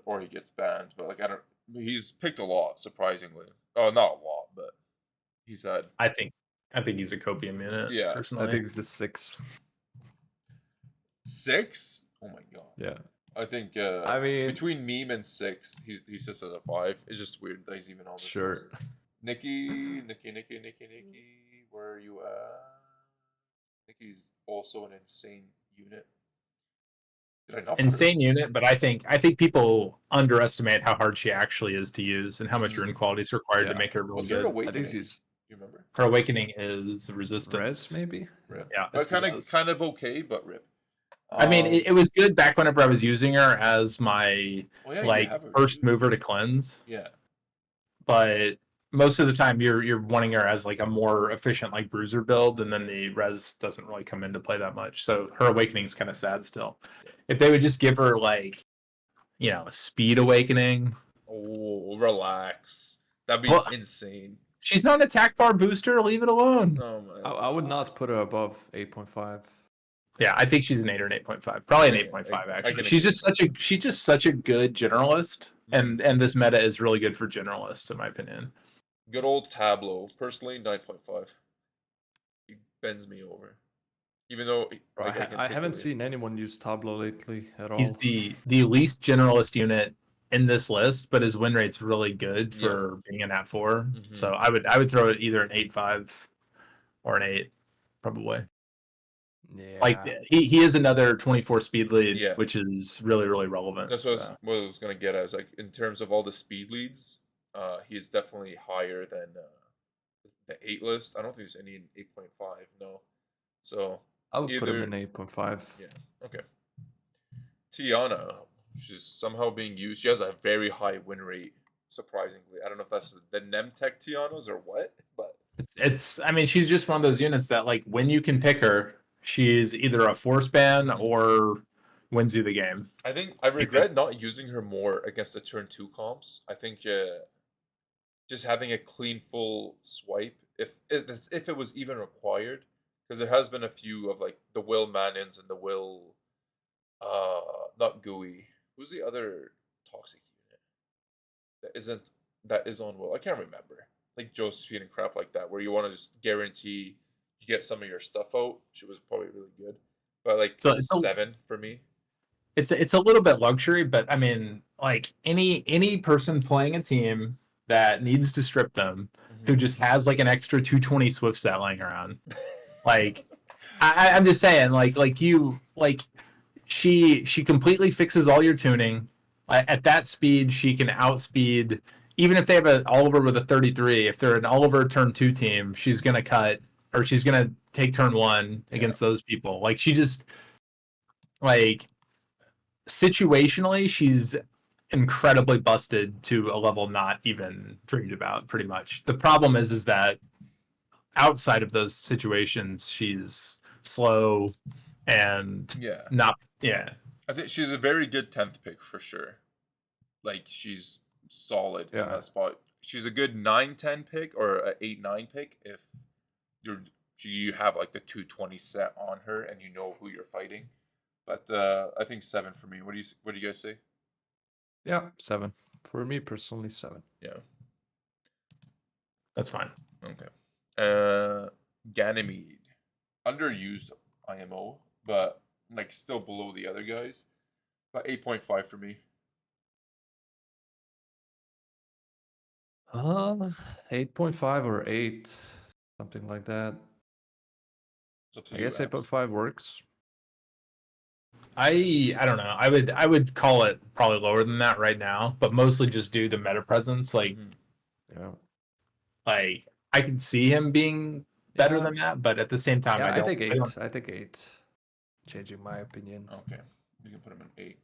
Or he gets banned. But like I don't. He's picked a lot, surprisingly. Oh, not a lot, but he's had. I think he's a copium unit. Yeah. Personally, I think it's just 6. 6? Oh my god. Yeah. I think I mean, between meme and 6, he sits as a 5. It's just weird that he's even on this sure. list. Nikki, where are you at? Nikki's also an insane unit. Did I not put her- insane unit, but I think people underestimate how hard she actually is to use and how much rune quality is required to Yeah. make her really What's her good. I awakening? think she's You remember? Her awakening is resistance. res, maybe. Rip. Yeah, But it's kind res. of okay, but rip. I mean, it was good back whenever I was using her as my oh yeah, you like have her first too. mover to cleanse, Yeah. but most of the time you're wanting her as like a more efficient like bruiser build, and then the res doesn't really come into play that much. So her awakening is kind of sad still. If they would just give her like, a speed awakening. Oh, relax. That'd be Well- insane. She's not an attack bar booster. Leave it alone. Oh my. I would not put her above 8.5. Yeah, I think she's an 8 or an 8.5. Probably an I- 8.5 I actually. can She's agree. just such a good generalist, and this meta is really good for generalists in my opinion. Good old Tableau. Personally, 9.5. He bends me over. Even though Bro, like, can I take haven't away- seen anyone use Tableau lately at all. He's the least generalist unit in this list, but his win rate's really good for being an at 4. Mhm. So I would throw it either an 8.5 or an 8, probably. Yeah. Like he is another 24 speed lead, Yeah. which is really really relevant. That's what I was gonna get at. Is like in terms of all the speed leads, he's definitely higher than the 8 list. I don't think there's any in 8.5. No. So I would put him either- in 8.5. yeah. Okay. Tiana, she's somehow being used. She has a very high win rate. Surprisingly, I don't know if that's the Nemtech Tianas or what, but It's I mean, she's just one of those units that like when you can pick her, she's either a force ban or wins you the game. I think I regret not using her more against the turn 2 comps. I think just having a clean full swipe, if it was even required, because there has been a few of like the Will Manons and the Will, not Gooey. Who's the other toxic unit that is on Will? I can't remember. Like Josephine and crap like that, where you want to just guarantee you get some of your stuff out. She was probably really good, but like So it's 7 for me. It's a little bit luxury, but I mean, like any person playing a team that needs to strip them, who just has like an extra 220 Swift stat laying around, like I'm just saying, she completely fixes all your tuning. At that speed, she can outspeed. Even if they have an Oliver with a 33, if they're an Oliver turn 2 team, she's gonna cut or she's gonna take turn 1 against those people. Like she just like situationally, she's incredibly busted to a level not even dreamed about. Pretty much. The problem is that outside of those situations, she's slow and not. Yeah, I think she's a very good 10th pick for sure. Like she's solid in that spot. She's a good 9-10 pick or an 8-9 pick if you have like the 220 set on her and you know who you're fighting. But I think 7 for me. What do you guys say? Yeah, 7. For me personally, 7. Yeah. that's fine. Okay. Ganymede. Underused IMO, but like still below the other guys. But 8.5 for me. 8.5 or 8, something like that. It's up to I you, guess Apze. 8.5 works. I don't know. I would call it probably lower than that right now, but mostly just due to meta presence. Like, Yeah. like I could see him being better than that, but at the same time, Yeah, I don't. think 8. I think 8. Changing my opinion. Okay. You can put him in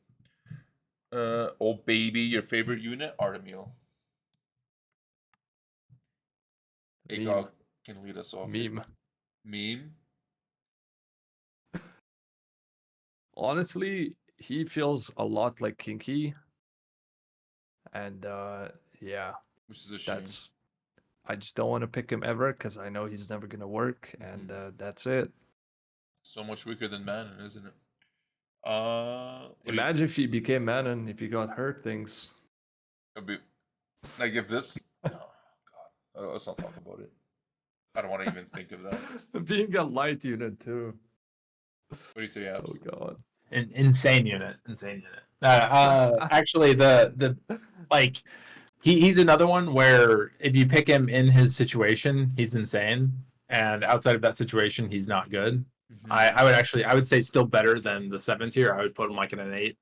8. Oh baby, your favorite unit, Artemil. Acog can lead us off. Meme. Meme. Honestly, he feels a lot like Kinky. And yeah. Which is a shame. I just don't want to pick him ever because I know he's never gonna work, and that's it. So much weaker than Manon, isn't it? Imagine if he became Manon, if he got hurt things. It'd be like if this. Oh God, let's not talk about it. I don't want to even think of that. Being a light unit too. What do you say, Apze? Oh god. Insane unit. Actually, the like he's another one where if you pick him in his situation, he's insane, and outside of that situation, he's not good. Mhm. I would say still better than the 7 tier. I would put him like in an 8,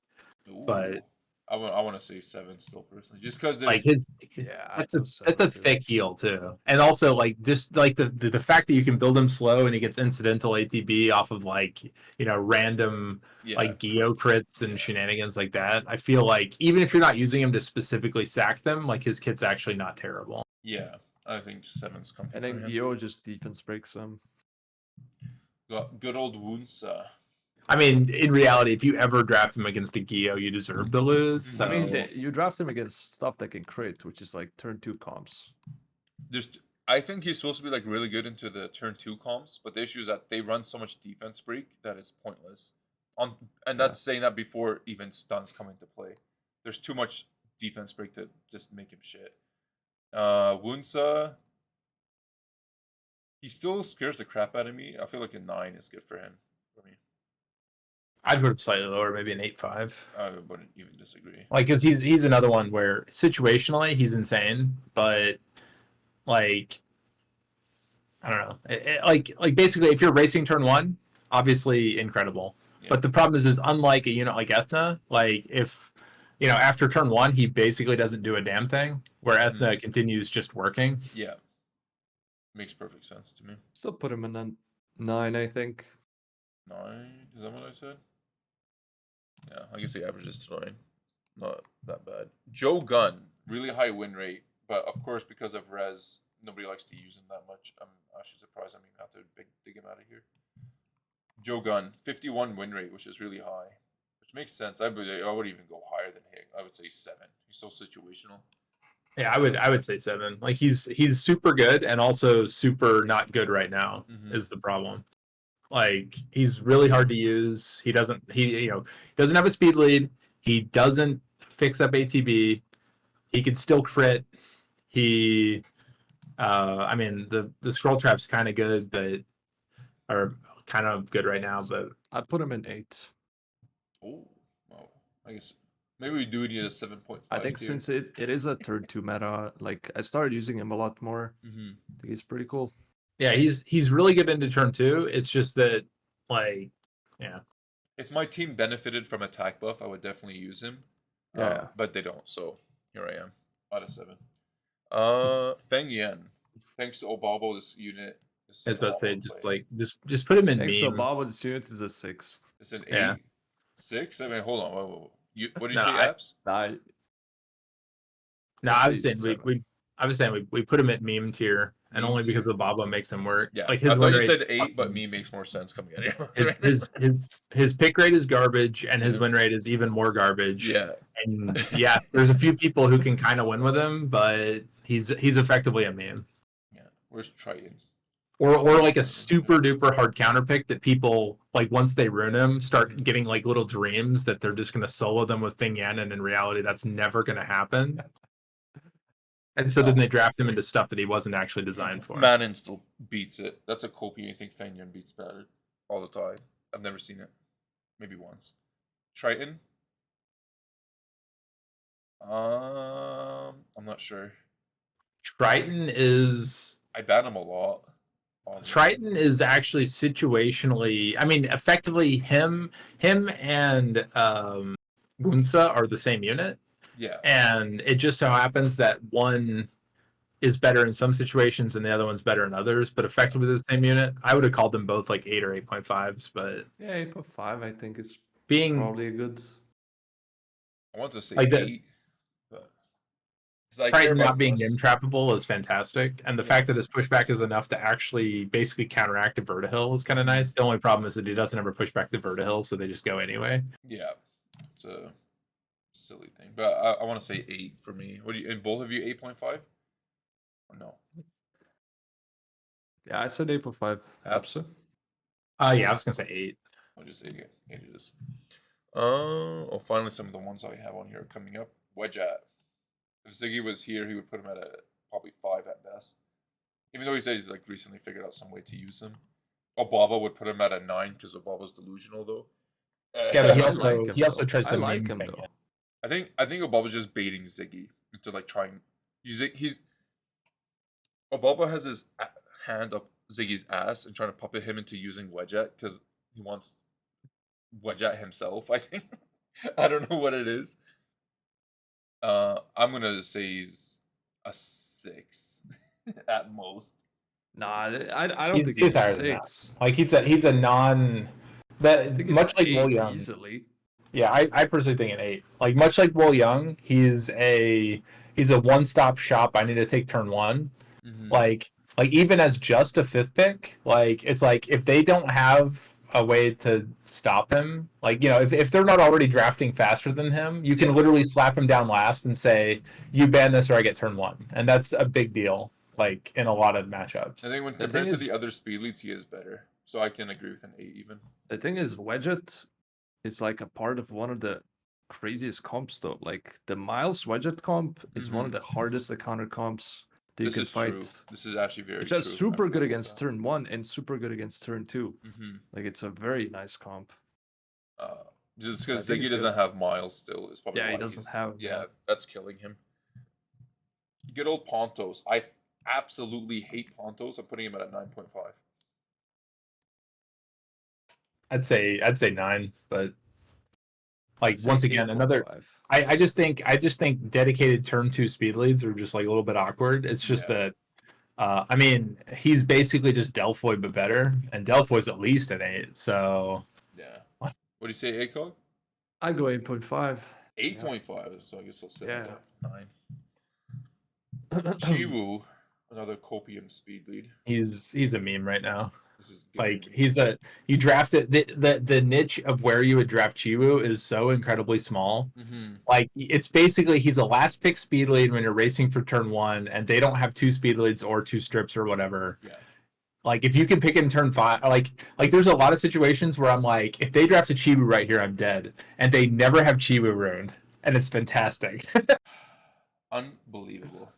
but Ooh. I want to say 7 still personally, just because like his Yeah, that's I a know that's a 7 too. thick heal too, and also like just like the fact that you can build him slow and he gets incidental ATB off of like random like Geo crits and shenanigans like that. I feel like even if you're not using him to specifically sack them, like his kit's actually not terrible. Yeah, I think 7's comfy And for then him. Geo just defense breaks them. Got good old Woonsa. I mean, in reality, if you ever draft him against a Geo, you deserve to lose. So. I mean, you draft him against stuff that can crit, which is like turn 2 comps. I think he's supposed to be like really good into the turn 2 comps, but the issue is that they run so much defense break that it's pointless. And that's saying that before even stuns come into play. There's too much defense break to just make him shit. Woonsa, he still scares the crap out of me. I feel like a 9 is good for him. For me, I'd put him slightly lower, maybe an 8.5. I wouldn't even disagree. Like, because he's another one where situationally he's insane, but like I don't know, like basically if you're racing turn 1, obviously incredible. Yeah. But the problem is unlike a unit like Ethna, like if after turn 1 he basically doesn't do a damn thing, where Ethna continues just working. Yeah, makes perfect sense to me. Still put him in a 9, I think. 9? Is that what I said? Yeah, I guess the average is to 9. Not that bad. Joe Gunn, really high win rate, but of course because of res, nobody likes to use him that much. I'm actually surprised I'm even have to dig him out of here. Joe Gunn, 51 win rate, which is really high, which makes sense. I would even go higher than him. I would say 7. He's so situational. Yeah, I would say 7. Like he's super good and also super not good right now is the problem. Like he's really hard to use. He doesn't have a speed lead. He doesn't fix up ATB. He can still crit. He I mean the scroll trap's kind of good, but are kind of good right now, but I put him in 8. Oh, well, I guess maybe we do need a 7.5. I think tier. since it is a turn 2 meta, like I started using him a lot more. I think he's pretty cool. Yeah, he's really good into turn 2. It's just that like if my team benefited from attack buff, I would definitely use him. Yeah. But they don't, so here I am. Out of 7. Feng Yan. Thanks to Obabo, this unit. I was about to say just put him in Thanks to meme. Bob, this unit is a 6. It's an 8? Yeah. 6? I mean, hold on. Whoa. What did you No, say, Apps? No, I was saying we put him at meme tier, and Meme only tier? because of Baba makes him work. Yeah, like I his thought win you rate, said 8, but me makes more sense coming out of his his pick rate is garbage, and his win rate is even more garbage. Yeah. And yeah, there's a few people who can kind of win with him, but he's effectively a meme. Yeah, where's Triton? Or like a super duper hard counter pick that people like once they ruin him start getting like little dreams that they're just gonna solo them with Feng Yan, and in reality that's never gonna happen. And so then they draft him into stuff that he wasn't actually designed for. Manon still beats it. That's a copy I think Feng Yan beats better all the time. I've never seen it. Maybe once. Triton? I'm not sure. Triton is I bat him a lot. Triton is actually situationally. I mean, effectively, him and Bunsa are the same unit. Yeah. And it just so happens that one is better in some situations and the other one's better in others, but effectively the same unit. I would have called them both like 8 or 8.5s, but yeah, 8.5 I think is being probably a good. I want to say like 8, but Triton not being intrappable is fantastic, and the fact that his pushback is enough to actually basically counteract a Vertihill is kind of nice. The only problem is that he doesn't ever push back the Vertihill, so they just go anyway. Yeah, it's a silly thing, but I want to say 8 for me. What do you? And both of you 8.5? Or no? Yeah, I said 8.5. Apze? Yeah, I was gonna say 8. I'll just say 8 it is. Finally some of the ones I have on here are coming up. Wedge at. If Ziggy was here, he would put him at probably 5 at best. Even though he says he's like recently figured out some way to use him. Obaba would put him at a 9 because Obaba's delusional though. Yeah, but he I also like him, he also though. tries I to like meme him thing though. it. I think Obaba's just baiting Ziggy into like trying. Obaba has his hand up Ziggy's ass and trying to puppet him into using Wedget because he wants Wedget himself. I think. I don't know what it is. I'm gonna say he's a 6 at most. Nah, I don't He's think he's a higher than that. 6. Like he's a non I that think he's much an like Will 8 Young. easily. Yeah, I personally think an 8. Like much like Will Young, he's a one-stop shop. I need to take turn 1. Mm-hmm. Like even as just a 5th pick, like it's like if they don't have a way to stop him, like if they're not already drafting faster than him, you can literally slap him down last and say you ban this or I get turn 1, and that's a big deal. Like in a lot of matchups. I think when The compared thing to is- the other speed leads, he is better. So I can agree with an 8 even. The thing is, Wedget is like a part of one of the craziest comps though. Like the Miles Wedget comp is one of the hardest encounter comps that you This can is fight. true. This is actually very It's true. just super good against turn 1 and super good against turn 2. Mm-hmm. Like it's a very nice comp. Just I because think Ziggy he's doesn't good. have Miles still is probably Yeah, why he doesn't have. Yeah, that's killing him. Good old Pontos. I absolutely hate Pontos. I'm putting him at a 9.5. I'd say 9, but like I'd say once again 8.5. I just think dedicated turn 2 speed leads are just like a little bit awkward. It's just that I mean he's basically just Delphoid but better, and Delphoid's at least an 8. So yeah. What do you say, Acog? I go 8.5. 8.5. So I guess I'll say Yeah. 9. Chiwu, another copium speed lead. he's a meme right now. This is Like you drafted the niche of where you would draft Chiwu is so incredibly small. Mm-hmm. Like it's basically he's a last pick speed lead when you're racing for turn 1 and they don't have 2 speed leads or 2 strips or whatever. Yeah. Like if you can pick in turn 5, like there's a lot of situations where I'm like, if they draft a Chiwu right here, I'm dead, and they never have Chiwu ruined, and it's fantastic. Unbelievable.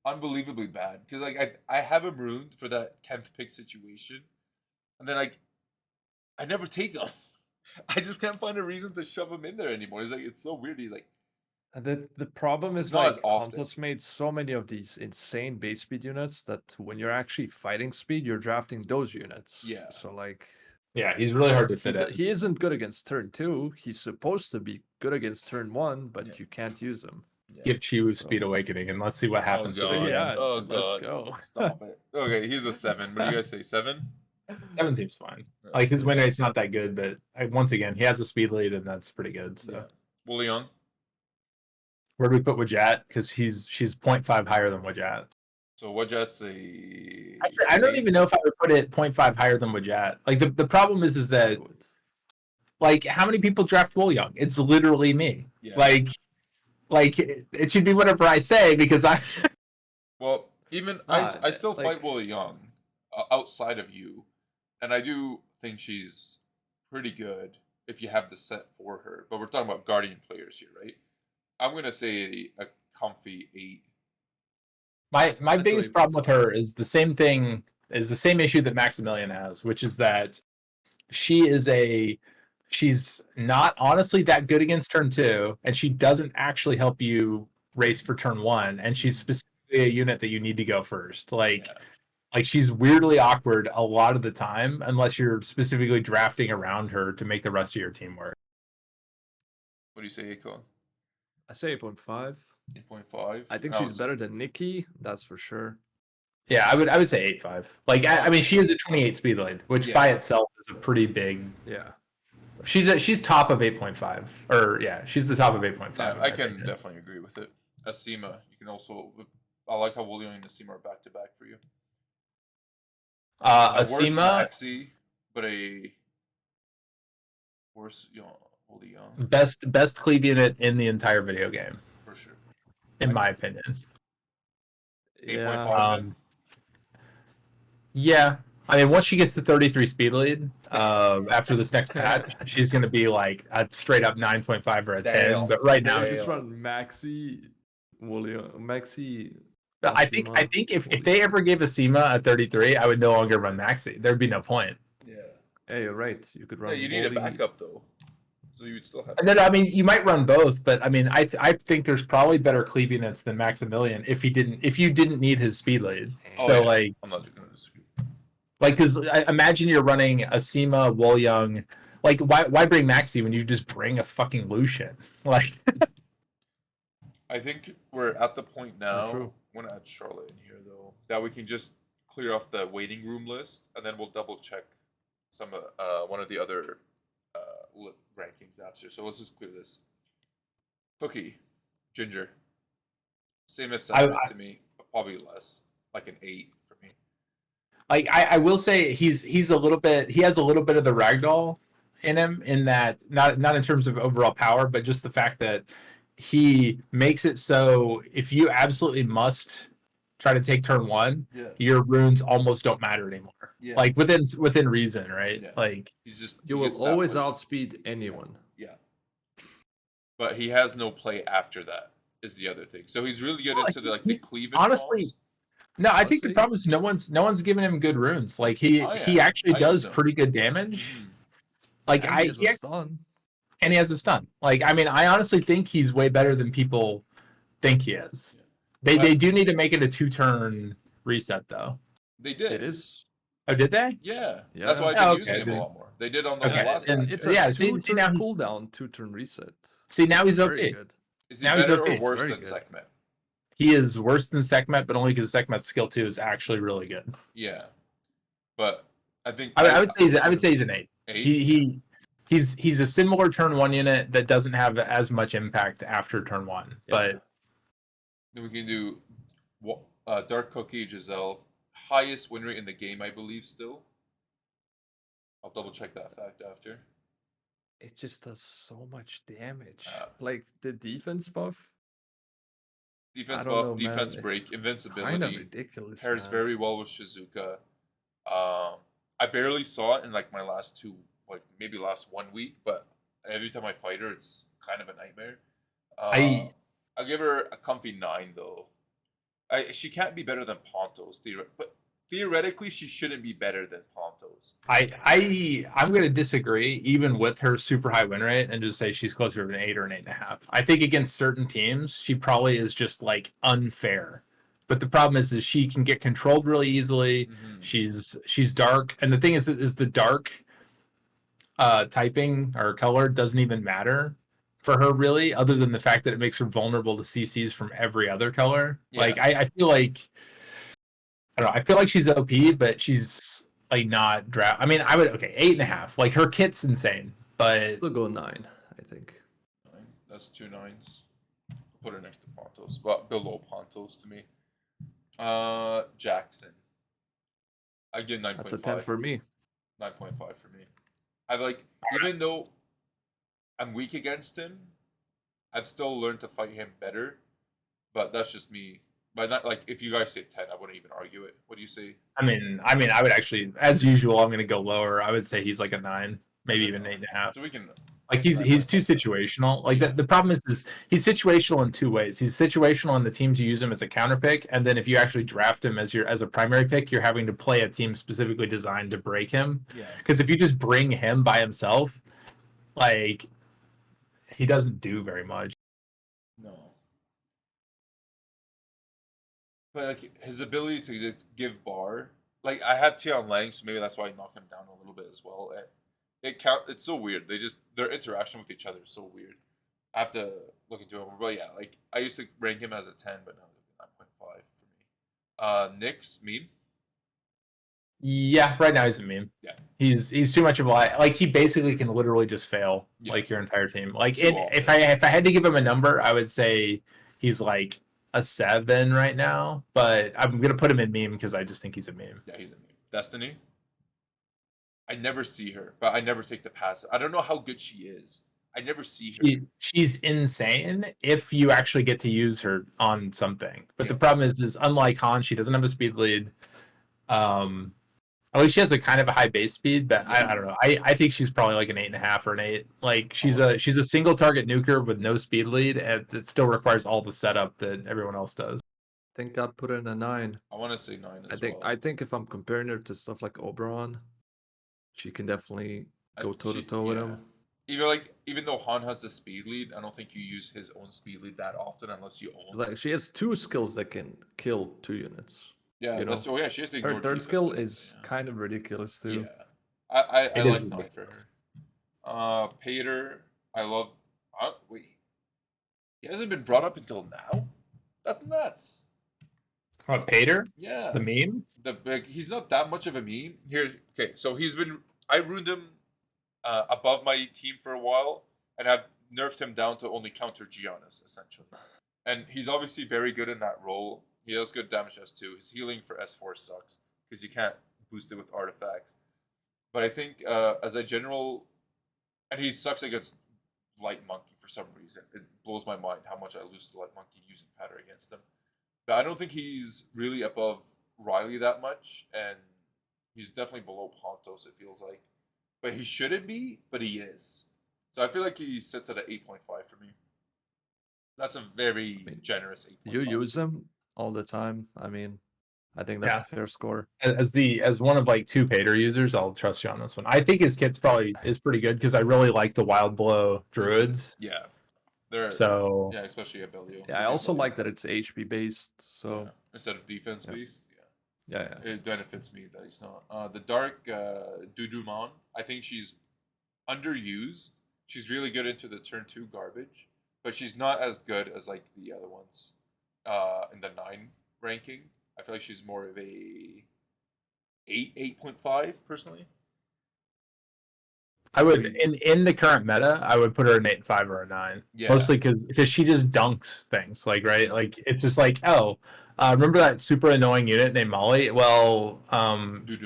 Unbelievably bad. Because like I have him ruined for that 10th pick situation, and then like I never take him. I just can't find a reason to shove him in there anymore. It's so weird. He's like The problem is It's not as like often. Contos made so many of these insane base speed units that when you're actually fighting speed, you're drafting those units. Yeah. So like Yeah, he's really hard to he, fit in. he isn't good against turn 2. He's supposed to be good against turn 1, but Yeah. you can't use him. Give Chiwu Speed Awakening, and let's see what happens. God. to the Yeah, Oh let's god. go. Stop it. Okay, he's a 7. What do you guys say? 7? 7 seems fine. Like his win rate's not that good, but once again, he has a speed lead, and that's pretty good. So Yeah. Will Young? where do we put Wajat? Because she's 0.5 higher than Wajat. So Wajat's a. Actually, I don't 8? even know if I would put it 0.5 higher than Wajat. Like the problem is I that would. like how many people draft Will Young? It's literally me. Yeah. Like it should be whatever I say because I. Well, even I still fight Will Young outside of you, and I do think she's pretty good if you have the set for her. But we're talking about Guardian players here, right? I'm gonna say a comfy 8. My biggest problem with her is the same issue that Maximilian has, which is that she's not honestly that good against turn 2, and she doesn't actually help you race for turn 1, and she's specifically a unit that you need to go first. Like she's weirdly awkward a lot of the time unless you're specifically drafting around her to make the rest of your team work. What do you say, Akon? I say 8.5. 8.5. I think she's better than Nikki, that's for sure. Yeah, I would say 8.5. Like I mean, she is a 28 speed lead, which by itself is a pretty big. Yeah. She's top of 8.5, or she's the top of 8.5. Yeah, I can definitely agree with it. Asima, you can also. I like how William and Asima are back to back for you. Asima, Apze, but a worse, Holy Young. Best cleave unit in the entire video game, For sure. in my opinion. 8.5. Yeah, I mean, once she gets to 33 speed lead, after this next patch, she's going to be like a straight up 9.5 or a 10. But right now, just run Maxi, William, Maxi. I think if they ever gave a SEMA a 33, I would no longer run Maxi. There'd be no point. Yeah. Yeah, you're right. You could Yeah, run. you need a Wally. backup though, so you would still have. And then I mean, you might run both, but I mean, I think there's probably better cleave units than Maximilian if you didn't need his speed lead. Oh, So yeah. like, I'm not gonna disagree. because imagine you're running a SEMA Wolyung. Like, why bring Maxi when you just bring a fucking Lucian? Like, I think we're at the point now. true. I'm gonna add Charlotte in here though, that we can just clear off the waiting room list, and then we'll double check some one of the other rankings after. So let's just clear this. Cookie, Ginger, same as Segment to me, but probably less, like an 8 for me. like I will say he has a little bit of the ragdoll in him, in that not in terms of overall power, but just the fact that he makes it so if you absolutely must try to take turn 1, your runes almost don't matter anymore. Yeah. Like within reason, right? Yeah. Like You will always outspeed anyone. Yeah. But he has no play after that is the other thing. So he's really good into the cleavage. Honestly, calls. no, I think the problem is no one's giving him good runes. Like he actually does pretty good damage. Mhm. Like And he has a stun. and he has a stun. Like, I mean, I honestly think he's way better than people think he is. Yeah. They do need to make it a 2-turn reset though. They did. It is. Oh, did they? Yeah. Yeah. That's why I've been using him a lot more. They did on the Okay. last And patch. It's Yeah, a see two-turn now cooldown, 2-turn reset. See, now It's he's very okay. good. Is he now he's better okay. or It's worse very than good. Sekhmet? He is worse than Sekhmet, but only because Sekhmet's skill 2 is actually really good. Yeah. But I think I would say he's an 8. 8? He's a similar turn 1 unit that doesn't have as much impact after turn 1. But Then we can do Dark Cookie, Giselle. Highest win rate in the game, I believe, still. I'll double check that fact after. It just does so much damage. Yeah. Like the defense buff. Defense I don't buff, know, man. defense It's break, Kind of invincibility. ridiculous. Pairs man. very well with Shizuka. I barely saw it in like my last 2, like maybe last 1 week, but every time I fight her, it's kind of a nightmare. I'll give her a comfy 9 though. She can't be better than Pontos, but theoretically she shouldn't be better than Pontos. I'm going to disagree, even with her super high win rate, and just say she's closer to an 8 or an 8.5. I think against certain teams, she probably is just like unfair. But the problem is she can get controlled really easily. Mm-hmm. She's dark, and the thing is the dark typing or color doesn't even matter for her really, other than the fact that it makes her vulnerable to CCs from every other color. Yeah. Like I feel like I don't know. I feel like she's OP, but she's like not draft. I mean, I would 8.5. Like her kit's insane, but I'd still go 9, I think. 9. That's 2 9s. Put her next to Pontos, but below Pontos to me. Jackson. I give 9.5. That's a 10 for me. 9.5 for me. I like, even though I'm weak against him, I've still learned to fight him better. But that's just me. But not like, if you guys say 10, I wouldn't even argue it. What do you say? I mean, I would actually, as usual, I'm going to go lower. I would say he's like a 9, maybe even 8.5. So we can. Like he's too situational. Like the problem is he's situational in 2 ways. He's situational in the teams you use him as a counter pick, and then if you actually draft him as a primary pick, you're having to play a team specifically designed to break him. Yeah. Because if you just bring him by himself, like he doesn't do very much. No. But like his ability to just give bar, like I have Tion Lang, so maybe that's why I knock him down a little bit as well. It's so weird. Their interaction with each other is so weird. I have to look into it. But yeah, like I used to rank him as a 10, but now it's 9.5 for me. Nyx meme. Yeah, right now he's a meme. Yeah, he's too much of a like he basically can literally just fail like your entire team. Like if I had to give him a number, I would say he's like a 7 right now. But I'm gonna put him in meme because I just think he's a meme. Yeah, he's a meme. Destiny. I never see her, but I never take the pass. I don't know how good she is. I never see her. She's insane if you actually get to use her on something. But the problem is unlike Han, she doesn't have a speed lead. At least she has a kind of a high base speed, but I don't know. I think she's probably like an 8.5 or an 8. Like she's a single target nuker with no speed lead, and it still requires all the setup that everyone else does. think I'd put in a 9. I want to say 9 I as think well. I think if I'm comparing her to stuff like Oberon, she can definitely go toe to toe with him. Even though Han has the speed lead, I don't think you use his own speed lead that often unless you own. Like she has 2 skills that can kill 2 units. Yeah, you know? that's yeah. She has to Her ignore third skill defenses, is kind of ridiculous yeah. too. Yeah, I It is like 9 for ridiculous. her. Pater, I love. Wait, he hasn't been brought up until now. That's nuts. Pater? Yeah, The meme? he's not that much of a meme. Okay, so I ruined him above my team for a while, and I've nerfed him down to only counter Giannis essentially. And he's obviously very good in that role. He has good damage S2. His healing for S4 sucks because you can't boost it with artifacts. But I think as a general, and he sucks against Light Monkey for some reason. It blows my mind how much I lose to Light Monkey using Patter against him. But I don't think he's really above Riley that much, and he's definitely below Pontos, it feels like. But he shouldn't be, but he is. So I feel like he sits at an 8.5 for me. That's a very generous 8.5. You use him all the time. I mean, I think that's a fair score. As one of like 2 Pater users, I'll trust you on this one. I think his kit's probably is pretty good because I really like the Wild Blow druids. Yeah. So yeah, especially Abelio. Yeah, I also like that it's HP based, so instead of defense based. Yeah. It benefits me that he's not. The Dark Dudumon, I think she's underused. She's really good into the turn 2 garbage, but she's not as good as like the other ones in the 9 ranking. I feel like she's more of a 8.5 personally. I would in the current meta, I would put her an 8.5 or a 9. Yeah. Mostly because she just dunks things, like, right? Like it's just like, remember that super annoying unit named Molly? Well,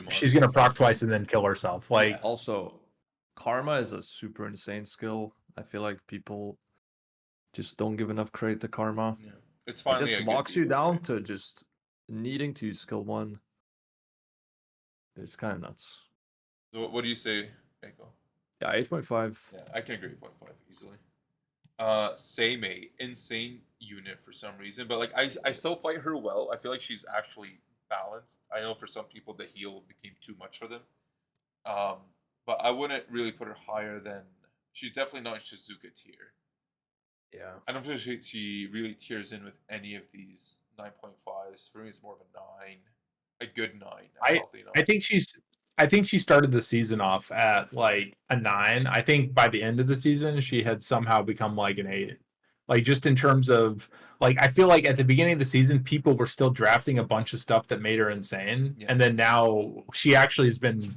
she's gonna proc twice and then kill herself. Like also, Karma is a super insane skill. I feel like people just don't give enough credit to Karma. Yeah. It's finally it just locks you down to just needing to use skill 1. It's kind of nuts. So what do you say, Echo? Yeah, 8.5. Yeah, I can agree 8.5 easily. Seimei, insane unit for some reason, but like I still fight her well. I feel like she's actually balanced. I know for some people the heal became too much for them. But I wouldn't really put her higher than she's definitely not in Shizuka tier. Yeah. I don't feel she really tears in with any of these 9.5s. For me, it's more of a 9, a good 9. I think she started the season off at like a 9. I think by the end of the season, she had somehow become like an 8. Like just in terms of like, I feel like at the beginning of the season, people were still drafting a bunch of stuff that made her insane, and then now she actually has been.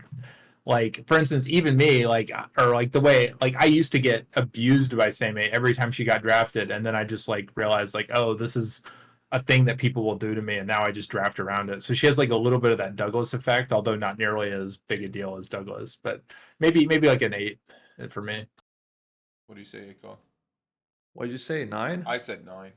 Like, for instance, even me, like, or like the way, like, I used to get abused by Seimei every time she got drafted, and then I just like realized, like, oh, this is a thing that people will do to me, and now I just draft around it. So she has like a little bit of that Douglas effect, although not nearly as big a deal as Douglas, but maybe like an 8 for me. What do you say, Akon? What did you say? 9? I said 9.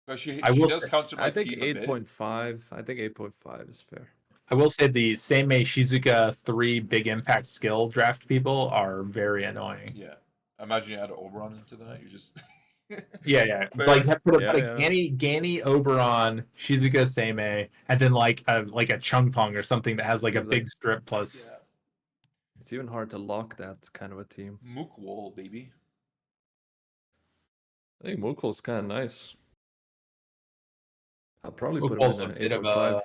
But she does counter my I think team 8.5. I think 8.5 is fair. I will say the Seimei Shizuka 3 big impact skill draft people are very annoying. Yeah. Imagine you add an Oberon into that. You just yeah. It's like put Gani, Oberon, Shizuka, Seimei, and then like a Chung Pong or something that has like a big strip plus. Yeah. It's even hard to lock that kind of a team. Mook Wall, baby. I think Mook Wall's kind of nice. I'll probably put him in an 8.5.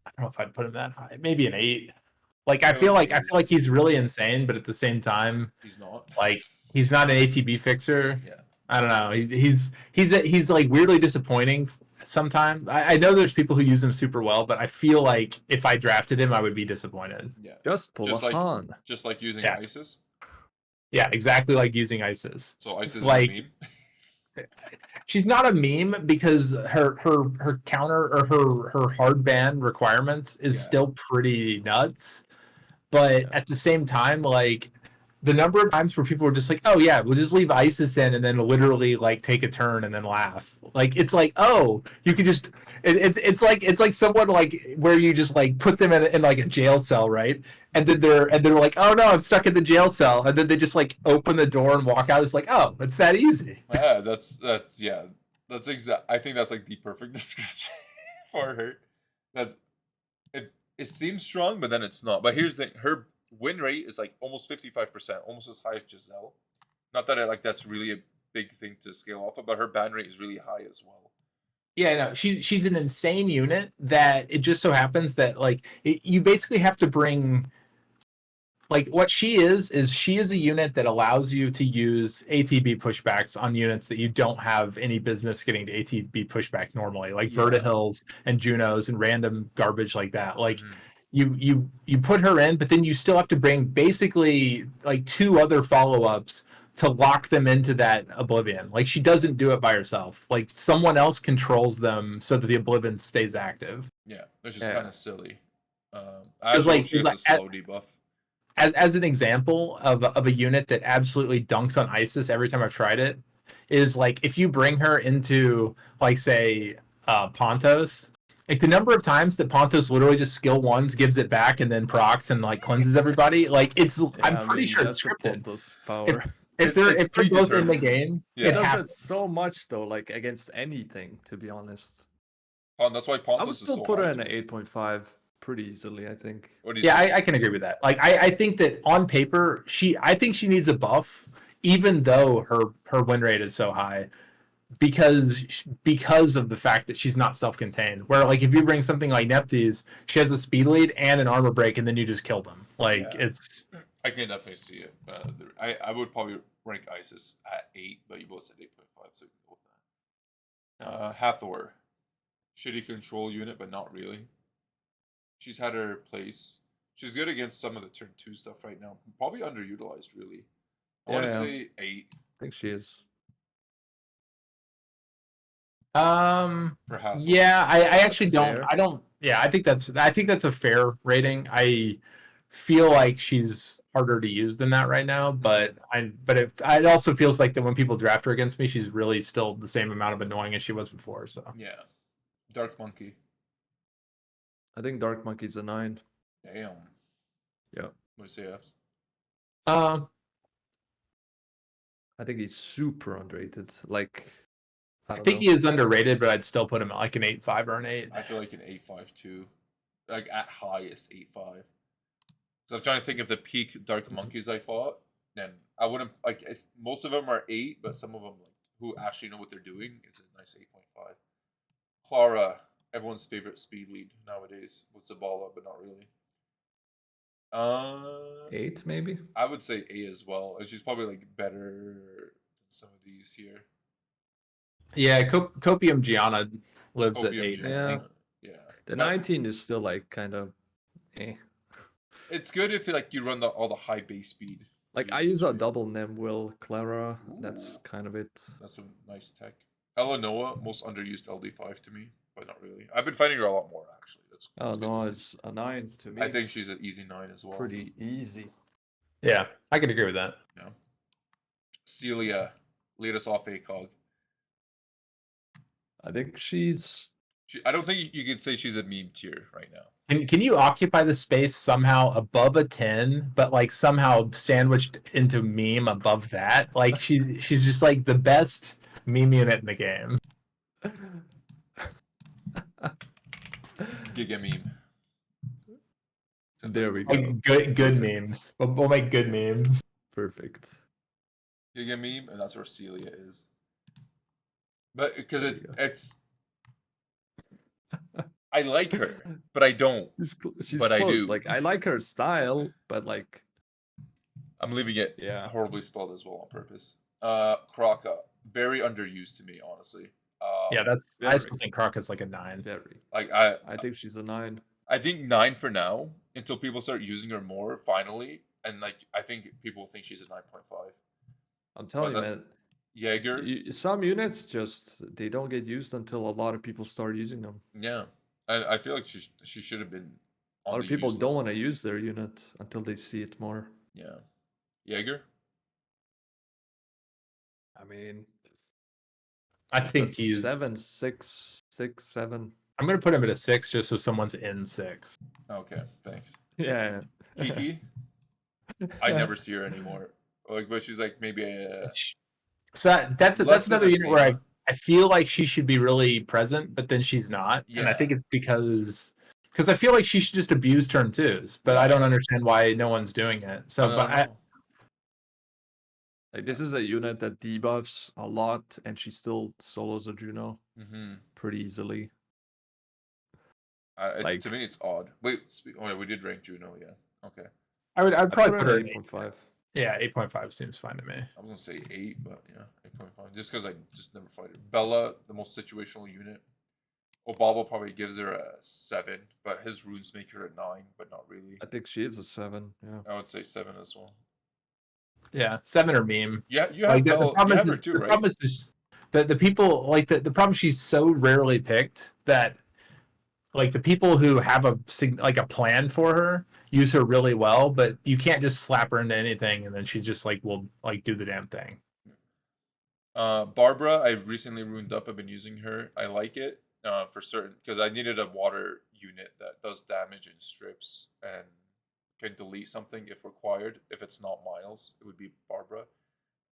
I don't know if I'd put him that high. Maybe an 8. Like I feel like he's really insane, but at the same time, he's not. Like he's not an ATB fixer. Yeah. I don't know. He's like weirdly disappointing sometimes. I know there's people who use him super well, but I feel like if I drafted him, I would be disappointed. Yeah. Just pull a Han. Just like using ISIS. Yeah, exactly like using ISIS. So ISIS like, is a meme. She's not a meme because her counter or her hard ban requirements is still pretty nuts. But at the same time, like the number of times where people were just like, "Oh yeah, we'll just leave ISIS in and then literally like take a turn and then laugh." Like it's like, oh, you could just it's like someone like where you just like put them in like a jail cell, right? And then they're like, "Oh no, I'm stuck in the jail cell," and then they just like open the door and walk out. It's like, oh, it's that easy. Yeah, that's exact. I think that's like the perfect description for her. That's it. It seems strong, but then it's not. But here's the thing: her win rate is like almost 55%, almost as high as Giselle. Not that that's really a big thing to scale off of, but her ban rate is really high as well. Yeah, no, she's an insane unit that it just so happens that like you basically have to bring like what she is she is a unit that allows you to use ATB pushbacks on units that you don't have any business getting to ATB pushback normally, like Vertihills and Junos and random garbage like that. Like you put her in, but then you still have to bring basically like 2 other follow-ups to lock them into that Oblivion. Like she doesn't do it by herself. Like someone else controls them so that the Oblivion stays active. Yeah, that's just kind of silly. It's like she has a slow debuff. As an example of a unit that absolutely dunks on ISIS every time I've tried it, is like if you bring her into like say Pontos, like the number of times that Pontos literally just skill 1s, gives it back, and then procs and like cleanses everybody, like it's I'm pretty sure it's scripted. Power. If they're both in the game, it does it so much though, like against anything, to be honest. Oh, that's why Pontos I would still put her in an 8.5 pretty easily, I think. Yeah, I can agree with that. Like I think that on paper, I think she needs a buff, even though her win rate is so high, because of the fact that she's not self-contained. Where like if you bring something like Nephthys, she has a speed lead and an armor break, and then you just kill them. Like it's. I can definitely see it. I would probably rank ISIS at 8, but you both said 8.5, so you can go with that. Hathor, shitty control unit, but not really. She's had her place. She's good against some of the turn 2 stuff right now. Probably underutilized, really. I want to say 8. I think she is. For Hathor. Yeah, I actually don't. Fair. I don't. Yeah, I think that's a fair rating. I feel like she's harder to use than that right now, but it also feels like that when people draft her against me, she's really still the same amount of annoying as she was before. So yeah, Dark Monkey. I think Dark Monkey's a 9. Damn. Yeah. What do you say, Apze? I think he's super underrated. Like, I think he is underrated, but I'd still put him at like an 8.5 or an 8. I feel like an 8.5 too. Like at highest 8.5. So I'm trying to think of the peak Dark Monkeys I fought. Then I wouldn't like if most of them are 8, but some of them like who actually know what they're doing. It's a nice 8.5. Clara, everyone's favorite speed lead nowadays with Zabala, but not really. 8 maybe. I would say 8 as well. She's probably like better than some of these here. Yeah, Copium Gianna lives Copium at 8. Yeah. Yeah. The 19 is still like kind of It's good if like you run all the high base speed. Like I use a double Nem Will Clara. Ooh. That's kind of it. That's a nice tech. Eleanor, most underused LD5 to me, but not really. I've been fighting her a lot more actually. Eleanor is a 9 to me. I think she's an easy 9 as well. Pretty easy. Yeah, I can agree with that. Yeah. Celia, lead us off Acog. I think I don't think you could say she's a meme tier right now. Can you occupy the space somehow above a 10, but like somehow sandwiched into meme above that? Like she's just like the best meme unit in the game. Giga meme. There we go. Like good memes. We'll make good memes. Perfect. Giga meme, and that's where Celia is. But because it's I like her, but I don't. She's but close. I do. Like I like her style, but like I'm leaving it horribly spelled as well on purpose. Kraka, very underused to me, honestly. Yeah, I still think Kraka's like a 9. Very. Like I think she's a 9. I think 9 for now until people start using her more finally, and like I think people think she's a 9.5. I'm telling you, man. Jaeger. Some units they don't get used until a lot of people start using them. Yeah, I feel like she should have been. A lot of people don't want to use their unit until they see it more. Yeah, Jaeger. I mean, I it's think at he's 7, 6, 6, 7. I'm gonna put him at a 6 just so someone's in 6. Okay, thanks. Yeah. Kiki. I never see her anymore. Like, but she's like maybe So that's less than another a unit where Seema. I feel like she should be really present, but then she's not, and I Yeah. think it's because I feel like she should just abuse turn 2s, but I Yeah. don't understand why no one's doing it. So, I but don't I, know. Like this is a unit that debuffs a lot, and she still solos a Juno pretty easily. Like To me, it's odd. Wait, oh yeah, we did rank Juno. Yeah. Okay. I'd probably put her at at 8.5. Yeah, 8.5 seems fine to me. I was gonna say 8, but yeah, 8.5. Just because I just never fight her. Bella, the most situational unit. Obaba probably gives her a 7, but his runes make her a 9, but not really. I think she is a 7. Yeah. I would say 7 as well. Yeah, 7 or meme. Yeah, you have Like the Bella. problem You is, have her too, the right? problem is just that the people like the problem. She's so rarely picked that like the people who have like a plan for her use her really well, but you can't just slap her into anything and then she just like will like do the damn thing. Barbara, I recently runed up. I've been using her. I like it for certain because I needed a water unit that does damage in strips and can delete something if required. If it's not Miles, it would be Barbara.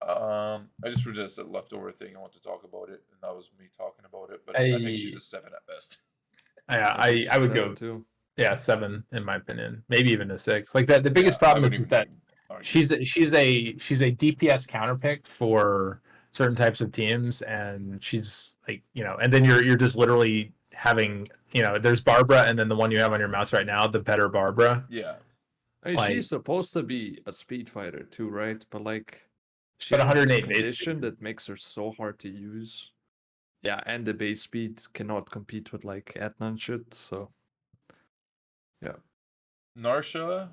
I just read this a leftover thing. I want to talk about it, and that was me talking about it. But I think she's a 7 at best. Yeah, think I would she's go 7 too. Yeah, 7 in my opinion, maybe even a 6. Like the biggest Yeah, I problem wouldn't is that even argue. she's a DPS counterpick for certain types of teams, and she's like and then you're just literally having there's Barbara, and then the one you have on your mouse right now, the better Barbara. Yeah. I mean, Like- she's supposed to be a speed fighter too, right? But like, she But has this 108 base condition speed. that makes her so hard to use. Yeah, and the base speed cannot compete with like Etna and shit. So, yeah, Narsha,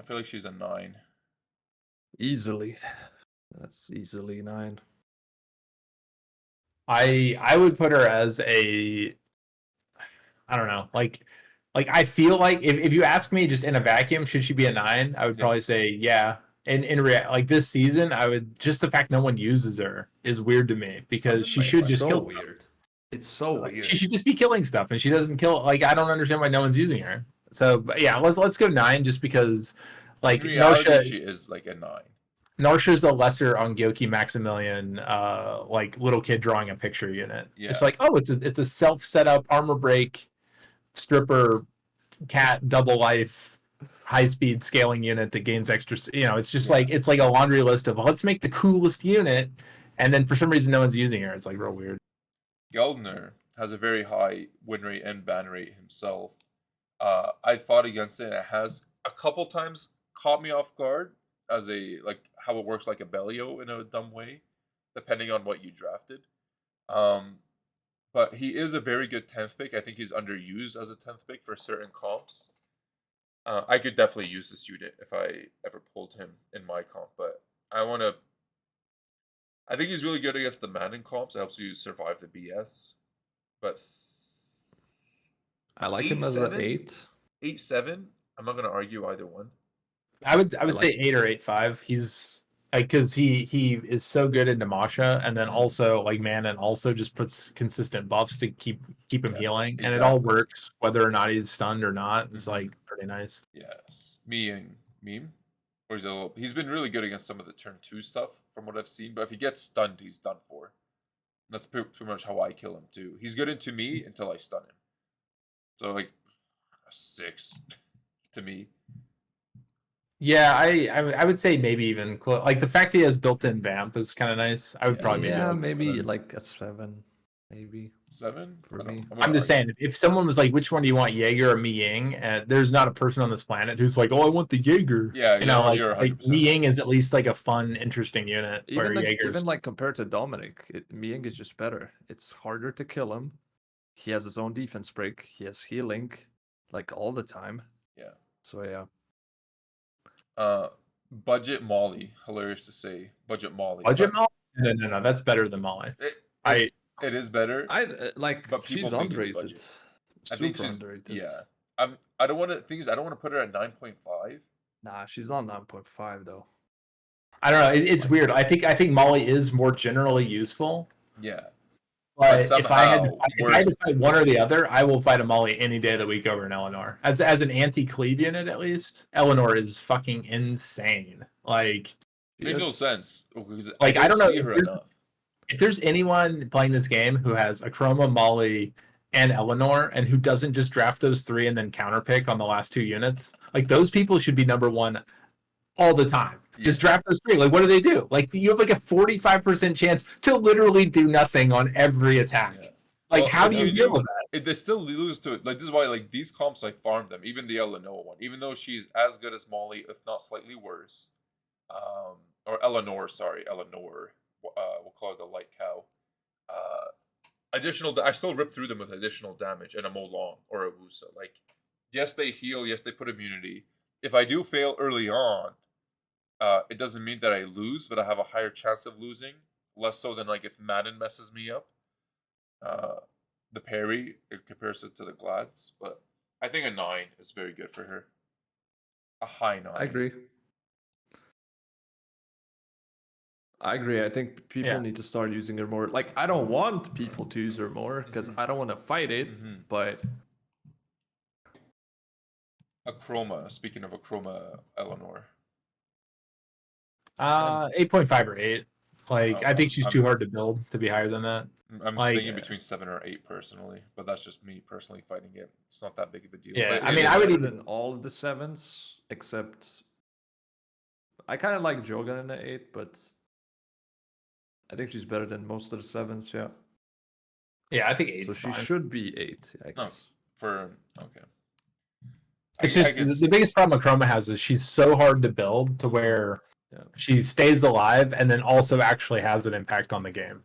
I feel like she's a 9. easily. That's easily 9. I would put her as a, I don't know, like I feel like if you ask me just in a vacuum, should she be a 9? I would Yeah. probably say yeah. And like this season, I would just the fact no one uses her is weird to me because she should just so kill weird. It's so Like, weird. she should just be killing stuff, and she doesn't kill. Like I don't understand why no one's using her. So but yeah, let's go 9 just because like In reality, Narsha she is like a 9. Narsha's a lesser Ongyoki Maximilian, like little kid drawing a picture unit. Yeah. It's like, oh, it's a self set up armor break stripper cat double life high speed scaling unit that gains extra. It's just like it's like a laundry list of let's make the coolest unit, and then for some reason no one's using her. It's like real weird. Geldner has a very high win rate and ban rate himself. I fought against it, and it has a couple times caught me off guard as a like how it works like a Bellio in a dumb way, depending on what you drafted. But he is a very good 10th pick. I think he's underused as a 10th pick for certain comps. I could definitely use this unit if I ever pulled him in my comp, but I think he's really good against the Madden comps. It helps you survive the BS. But I like him as an 8. 8-7. I'm not gonna argue either one. I would like- say 8 or 8.5. He's like because he is so good in Damasha, and then also like Manon also just puts consistent buffs to keep him healing, and it all exactly. works whether or not he's stunned or not. It's like pretty nice. Yes, meme. Or he's been really good against some of the turn 2 stuff from what I've seen. But if he gets stunned, he's done for. That's pretty much how I kill him too. He's good into me until I stun him. So like a 6 to me. Yeah, I would say maybe even like the fact that he has built-in vamp is kind of nice. I would probably maybe like a 7, maybe 7 for me. I'm just saying, if someone was like, "Which one do you want, Jaeger or Mi Ying?" and there's not a person on this planet who's like, "Oh, I want the Jaeger." Yeah, you're like 100% Mi Ying is at least like a fun, interesting unit. Even where like, Jaeger's compared to Dominic, Miing is just better. It's harder to kill him. He has his own defense break. He has healing, like all the time. Yeah. So yeah. Budget Molly. Hilarious to say. Budget Molly. budget Molly. No, that's better than Molly. It is better. I like. But people she's think it's underrated. budget. Super I think she's underrated. yeah. I don't want to. Things I don't want to put her at 9.5. Nah, she's not 9.5 though. I don't know. It's weird. I think Molly is more generally useful. Yeah. But if I had to somehow fight, if I had to fight one or the other, I will fight a Molly any day of the week over an Eleanor. As an anti-cleave unit, at least, Eleanor is fucking insane. Like, Makes no sense. Because like I don't know see her enough. if there's anyone playing this game who has Achroma, Molly, and Eleanor, and who doesn't just draft those three and then counterpick on the last two units. Like those people should be number one all the time. Yeah. Just draft those three. Like, what do they do? Like, you have like a 45% chance to literally do nothing on every attack. Yeah. Like, Well, how if do you you deal do- with that? They still lose to it. Like this is why like these comps I farmed them. Even the Eleanor one, even though she's as good as Molly, if not slightly worse. Or Eleanor, sorry, Eleanor. We'll call her the light cow. I still rip through them with additional damage and a Molong or a Wusa. Like, yes, they heal. Yes, they put immunity. If I do fail early on, it doesn't mean that I lose, but I have a higher chance of losing. Less so than like if Madden messes me up. The parry in comparison to the Glads, but I think a 9 is very good for her. A high 9. I agree. I think people need to start using her more. Like, I don't want people to use her more because I don't want to fight it, but Achroma. Speaking of Achroma, Eleanor. 8.5 or 8. Like, I think she's too hard to build to be higher than that. I'm like, thinking between 7 or 8 personally, but that's just me personally fighting it. It's not that big of a deal. Yeah, but I mean, I would even all of the 7s except I kind of like Jogan in the 8, but I think she's better than most of the 7s. Yeah. Yeah, I think 8. So she should be 8, I guess. Okay. It's just the biggest problem Achroma has is she's so hard to build to where she stays alive and then also actually has an impact on the game.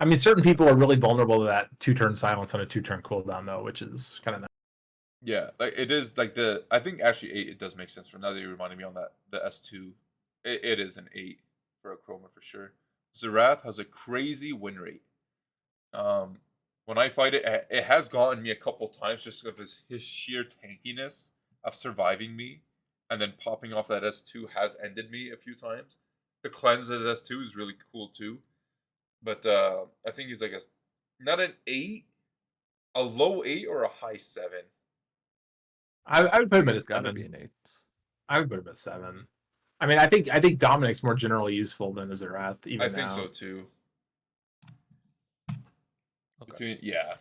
I mean, certain people are really vulnerable to that 2-turn silence on a 2-turn cooldown, though, which is kind of nice. Yeah, like it is like I think actually 8 it does make sense for now that you reminded me on that the S2. It is an 8 for Achroma for sure. Zerath has a crazy win rate. When I fight it, it has gotten me a couple times just because of his sheer tankiness of surviving me, and then popping off that S2 has ended me a few times. The cleanse of S2 is really cool too, but I think he's like not an 8, a low 8 or a high 7. I would put him at a It's gotta 7. be an 8. I would put him at 7. I mean, I think Dominic's more generally useful than a Zerath. Even I think now. so too. Okay. Yeah.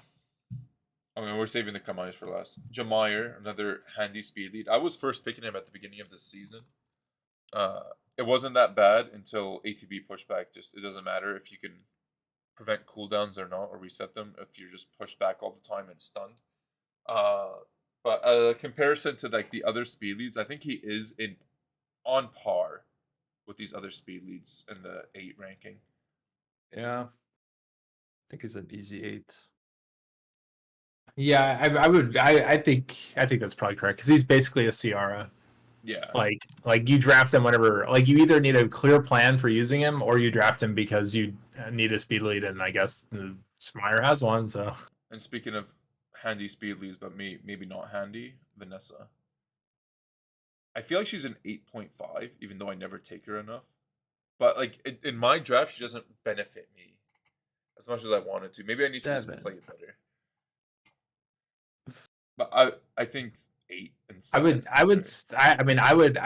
I mean, we're saving the Kamais for last. Jamire, another handy speed lead. I was first picking him at the beginning of this season. It wasn't that bad until ATB pushback. Just it doesn't matter if you can prevent cooldowns or not, or reset them if you're just pushed back all the time and stunned. But comparison to like the other speed leads, I think he is on par with these other speed leads in the 8 ranking. Yeah. I think it's an easy 8. Yeah, I think that's probably correct because he's basically a Ciara. Yeah. Like you draft him whenever, like you either need a clear plan for using him or you draft him because you need a speed lead, and I guess Smire has one. So. And speaking of handy speed leads, but maybe not handy, Vanessa. I feel like she's an 8.5, even though I never take her enough. But like in my draft, she doesn't benefit me as much as I wanted to. Maybe I need to just play it better. But I think 8 and 7. I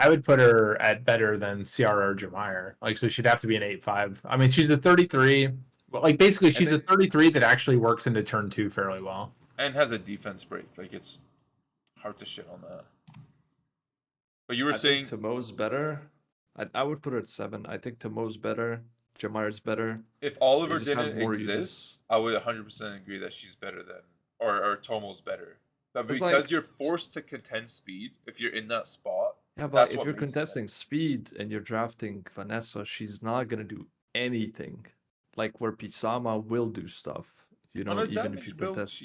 would put her at better than Ciara or Jamire. Like, so she'd have to be an 8.5. I mean, she's a 33. Well, like basically, she's a 33 that actually works into turn 2 fairly well. And has a defense break. Like, it's hard to shit on that. But you were saying Tomo's better. I would put her at 7. I think Tomo's better. Jamire's better. If Oliver didn't exist, I would 100% agree that she's better than, or Tomo's better. But because you're forced to contend speed, if you're in that spot. Yeah, but if you're contesting speed and you're drafting Vanessa, she's not gonna do anything. Like where Pisama will do stuff, you know, even if you contest.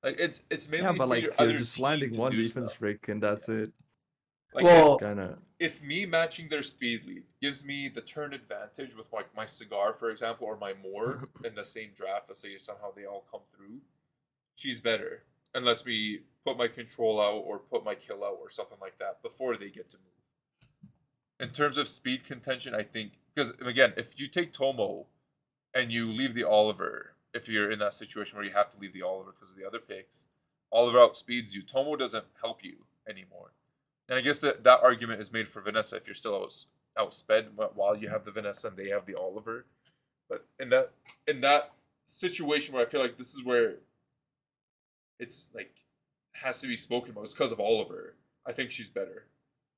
Like it's mainly yeah, but like you're just landing one defense break and that's it. Like if me matching their speed lead gives me the turn advantage with like my cigar, for example, or my Moore in the same draft, let's say somehow they all come through, she's better. And lets me put my control out or put my kill out or something like that before they get to move. in terms of speed contention, I think because again, if you take Tomo and you leave the Oliver, if you're in that situation where you have to leave the Oliver because of the other picks, Oliver outspeeds you. Tomo doesn't help you anymore. And I guess that argument is made for Vanessa if you're still outsped while you have the Vanessa and they have the Oliver. But in that situation where I feel like this is where it's like has to be spoken about, it's because of Oliver. I think she's better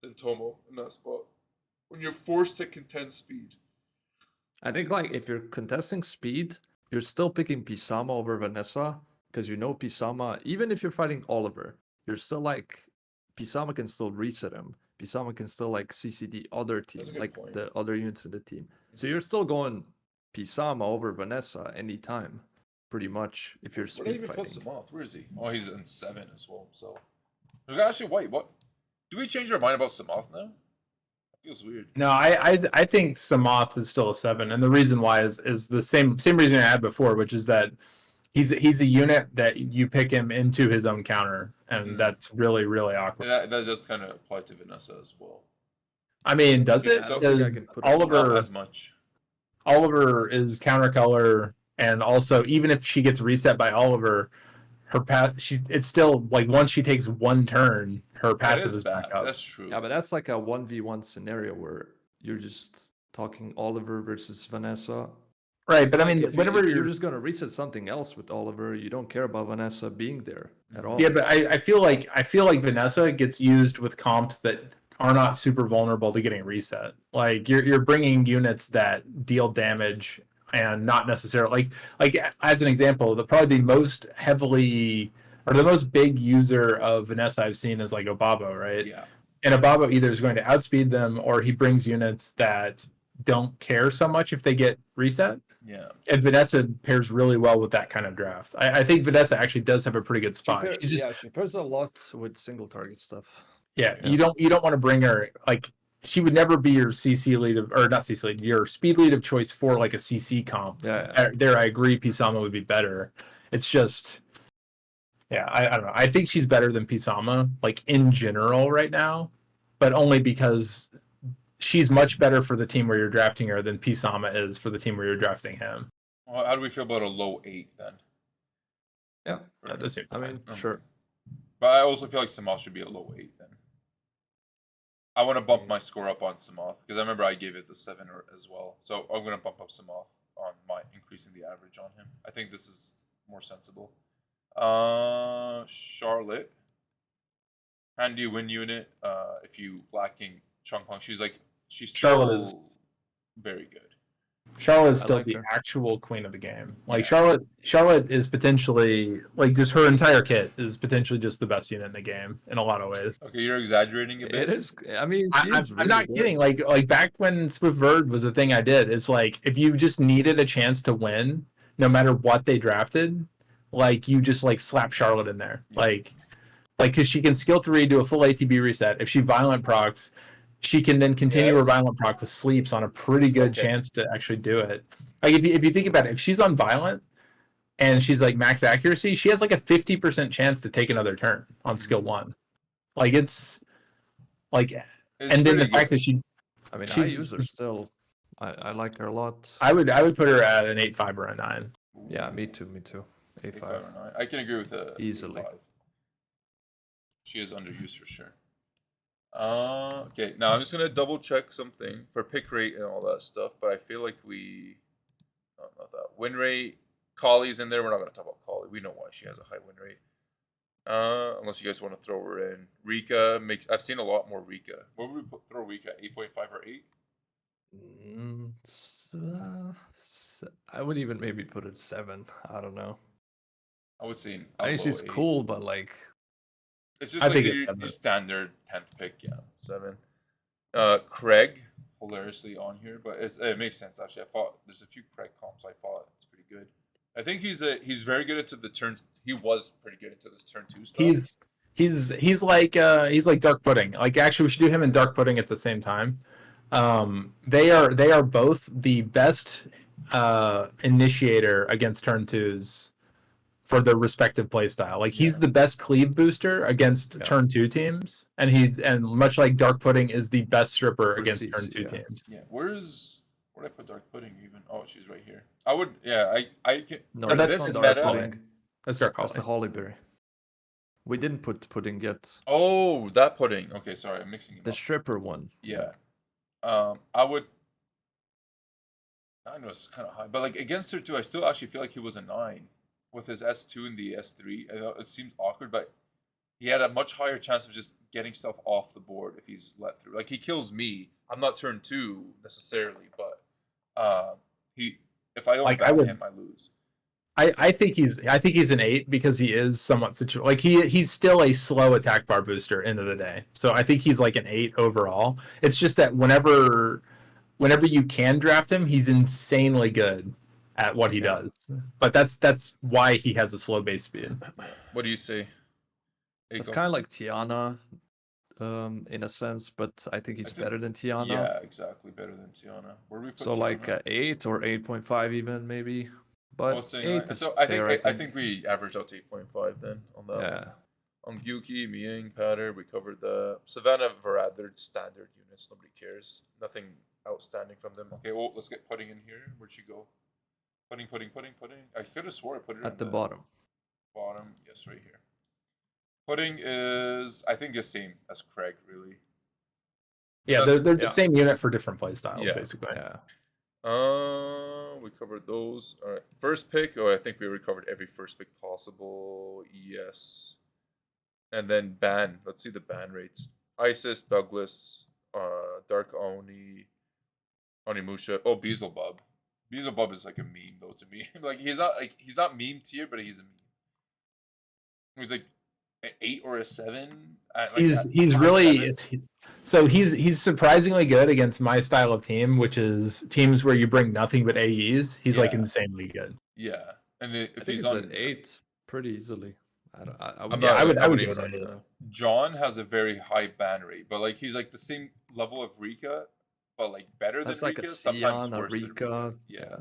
than Tomo in that spot. When you're forced to contend speed. I think like if you're contesting speed, you're still picking Pisama over Vanessa because you know Pisama, even if you're fighting Oliver, you're still like Pisama can still reset him. Pisama can still like CC the other team, That's a good like point. the other units in the team. So you're still going Pisama over Vanessa anytime, pretty much. If you're Where did I speed even put fighting. Samoth? Where is he? Oh, he's in 7 as well. So there's actually wait, what? Do we change our mind about Samoth now? Feels weird. No, I think Samoth is still a 7, and the reason why is the same reason I had before, which is that he's a unit that you pick him into his own counter, and that's really awkward. Yeah, that does kind of apply to Vanessa as well. I mean, does Yeah, it? I don't think I Does can put it Not Oliver as much. Oliver is counter color, and also even if she gets reset by Oliver, her path it's still like once she takes one turn, her passive is back up. That's true. Yeah, but that's like a 1v1 scenario where you're just talking Oliver versus Vanessa. Right, but I Like, mean, if whenever you're just gonna reset something else with Oliver, you don't care about Vanessa being there at all. yeah, but I feel like Vanessa gets used with comps that are not super vulnerable to getting reset. Like you're bringing units that deal damage and not necessarily like as an example, probably the most heavily or the most big user of Vanessa I've seen is like Obabo, right? Yeah. And Obabo either is going to outspeed them or he brings units that don't care so much if they get reset. Yeah. And Vanessa pairs really well with that kind of draft. I think Vanessa actually does have a pretty good spot. She pairs a lot with single target stuff. Yeah, you don't want to bring her like she would never be your CC lead or not CC lead, your speed lead of choice for like a CC comp. Yeah. There, I agree. Pisama would be better. It's just, yeah, I don't know. I think she's better than Pisama, like in general right now, but only because she's much better for the team where you're drafting her than Pisama is for the team where you're drafting him. Well, how do we feel about a low 8 then? Yeah. I mean, sure. But I also feel like Samoth should be a low 8 then. I want to bump my score up on Samoth because I remember I gave it the 7 as well. So I'm going to bump up Samoth on my increasing the average on him. I think this is more sensible. Charlotte. Handy win unit. If you lacking Chungpong, she's Charlotte still very good. Charlotte is still like the her. actual queen of the game. Like Yeah. Charlotte is potentially like just her entire kit is potentially just the best unit in the game in a lot of ways. Okay, you're exaggerating a bit. It is. I mean, I'm not kidding. Like back when Swift Verd was the thing I did. It's like if you just needed a chance to win, no matter what they drafted, like you just like slap Charlotte in there, like because she can skill 3 do a full ATB reset. If she violent procs, she can then continue her violent proc with sleeps on a pretty good chance to actually do it. Like if you think about it, if she's on violent and she's like max accuracy, she has like a 50% chance to take another turn on skill 1. Like it's like, and then the fact that I mean, I use her still. I like her a lot. I would put her at an 8.5 or a 9. Yeah, me too. 8.5 or 9. I can agree with the easily. 8.5. She is underused for sure. Okay, now I'm just gonna double check something for pick rate and all that stuff, but I feel like not that win rate. Collie's in there. We're not gonna talk about Collie. We know why she has a high win rate. Unless you guys want to throw her in. Rika makes. I've seen a lot more Rika. What would we throw Rika? 8.5 or 8? I would even maybe put it 7. I don't know. I would say. I think she's 8. cool, but like. It's just like your standard 10th pick, 7. Craig, hilariously on here, but it makes sense actually. I thought there's a few Craig comps. I thought it's pretty good. I think he's very good into the turn. He was pretty good into this turn 2 stuff. He's like Dark Pudding. Like actually, we should do him and Dark Pudding at the same time. They are both the best initiator against turn 2s for their respective playstyle. Like he's Yeah. the best cleave booster against Yeah. turn 2 teams, and much like Dark Pudding is the best stripper For against CC, turn 2 yeah. teams. Yeah, where'd I put Dark Pudding even? Oh, she's right here. I would, yeah, I can. No, for that's this not Dark meta. Pudding. That's Dark That's the Holly. Hollyberry. We didn't put pudding yet. Oh, that pudding. Okay, sorry, I'm mixing it The up. stripper one. Yeah. I would. I know it's kind of high, but like against her too, I still actually feel like he was a 9 with his S2 and the S3. I thought it seems awkward, but he had a much higher chance of just getting stuff off the board if he's let through. Like he kills me, I'm not turn 2 necessarily, but if I don't Like, ban him, I lose. I think he's an 8 because he is somewhat like he's still a slow attack bar booster end of the day. So I think he's like an 8 overall. It's just that whenever you can draft him, he's insanely good at what he does. But that's why he has a slow base speed. What do you say? It's kind of like Tiana, in a sense, but I think he's better than Tiana. Yeah, exactly, better than Tiana. Where do we put so Tiana? like 8 or 8.5 even maybe. But 8 is so fair, I think we averaged out to 8.5 then on that. Yeah. One. On Gyuki, Miing, Patter, we covered the Savannah, Varad, they're standard units. Nobody cares. Nothing outstanding from them. Okay, well, let's get Pudding in here. Where'd she go? Pudding. I could have swore I put it At the bottom. Bottom, yes, right here. Pudding is, I think, the same as Craig, really. Yeah, they're the same unit for different playstyles, basically. Yeah. We covered those. All right, first pick. Oh, I think we recovered every first pick possible. Yes. And then ban. Let's see the ban rates. Isis, Douglas, Dark Oni, Onimusha. Oh, Beelzebub. Beelzebub is like a meme though to me. Like he's not meme tier, but he's a meme. He's like an 8 or a 7. He's really so he's surprisingly good against my style of team, which is teams where you bring nothing but AEs. He's like insanely good. Yeah, and if I think he's it's on an 8 pretty easily. I would give it an 8. John has a very high ban rate, but like he's like the same level of Rika, but like better That's than like Rika. a Sometimes Sion, a worse than Rika. Yeah,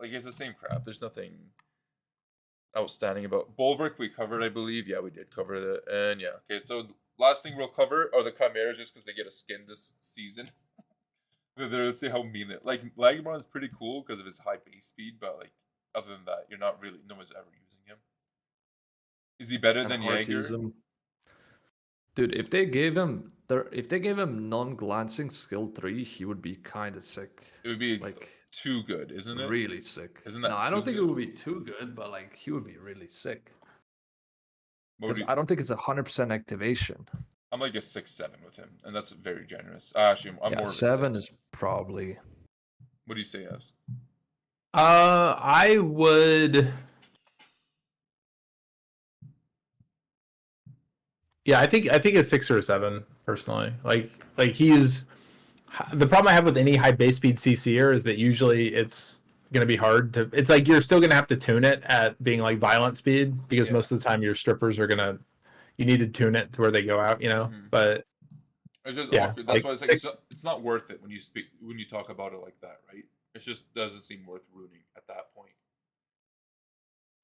like it's the same crap. There's nothing outstanding about Bulwark. We covered, I believe. Yeah, we did cover that. And yeah, okay. So last thing we'll cover are the Chimeras, just because they get a skin this season. Let's see how mean it. Like Lagmon is pretty cool because of his high base speed, but like other than that, you're not really. No one's ever using him. Is he better than Jaeger? Dude, if they gave him non-glancing skill 3, he would be kind of sick. It would be like too good, isn't it? Really sick. Isn't that? No, I don't think it would be too good, but like he would be really sick. Because I don't think it's 100% activation. I'm like a 6-7 with him, and that's very generous. Actually, I'm more of a 7 6. is probably. What do you say, Apze? I would. Yeah, I think a 6 or a 7 personally. Like he's the problem I have with any high base speed CCer is that usually it's going to be hard to. It's like you're still going to have to tune it at being like violent speed because most of the time your strippers are gonna. You need to tune it to where they go out, But it's just awkward. That's why it's like it's not worth it when you talk about it like that, right? It just doesn't seem worth ruining at that point.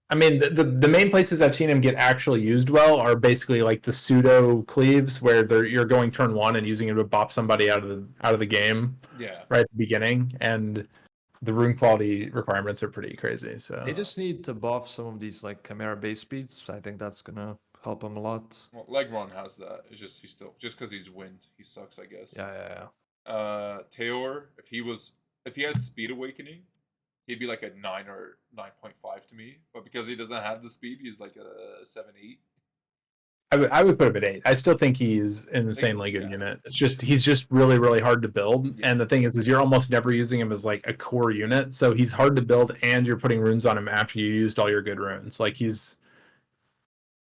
I mean, the main places I've seen him get actually used well are basically like the pseudo cleaves where you're going turn 1 and using him to bop somebody out of the game. Yeah. Right at the beginning, and the rune quality requirements are pretty crazy. So they just need to buff some of these like Chimera base speeds. I think that's gonna help him a lot. Well, Legron has that. It's just he's still just because he's wind, he sucks, I guess. Yeah. Teor, if he had speed awakening, he'd be like a 9 or 9.5 to me. But because he doesn't have the speed, he's like a 7-8. I would put him at 8. I still think he's in the same league of unit. It's just he's just really, really hard to build. Yeah. And the thing is you're almost never using him as like a core unit. So he's hard to build and you're putting runes on him after you used all your good runes. Like it's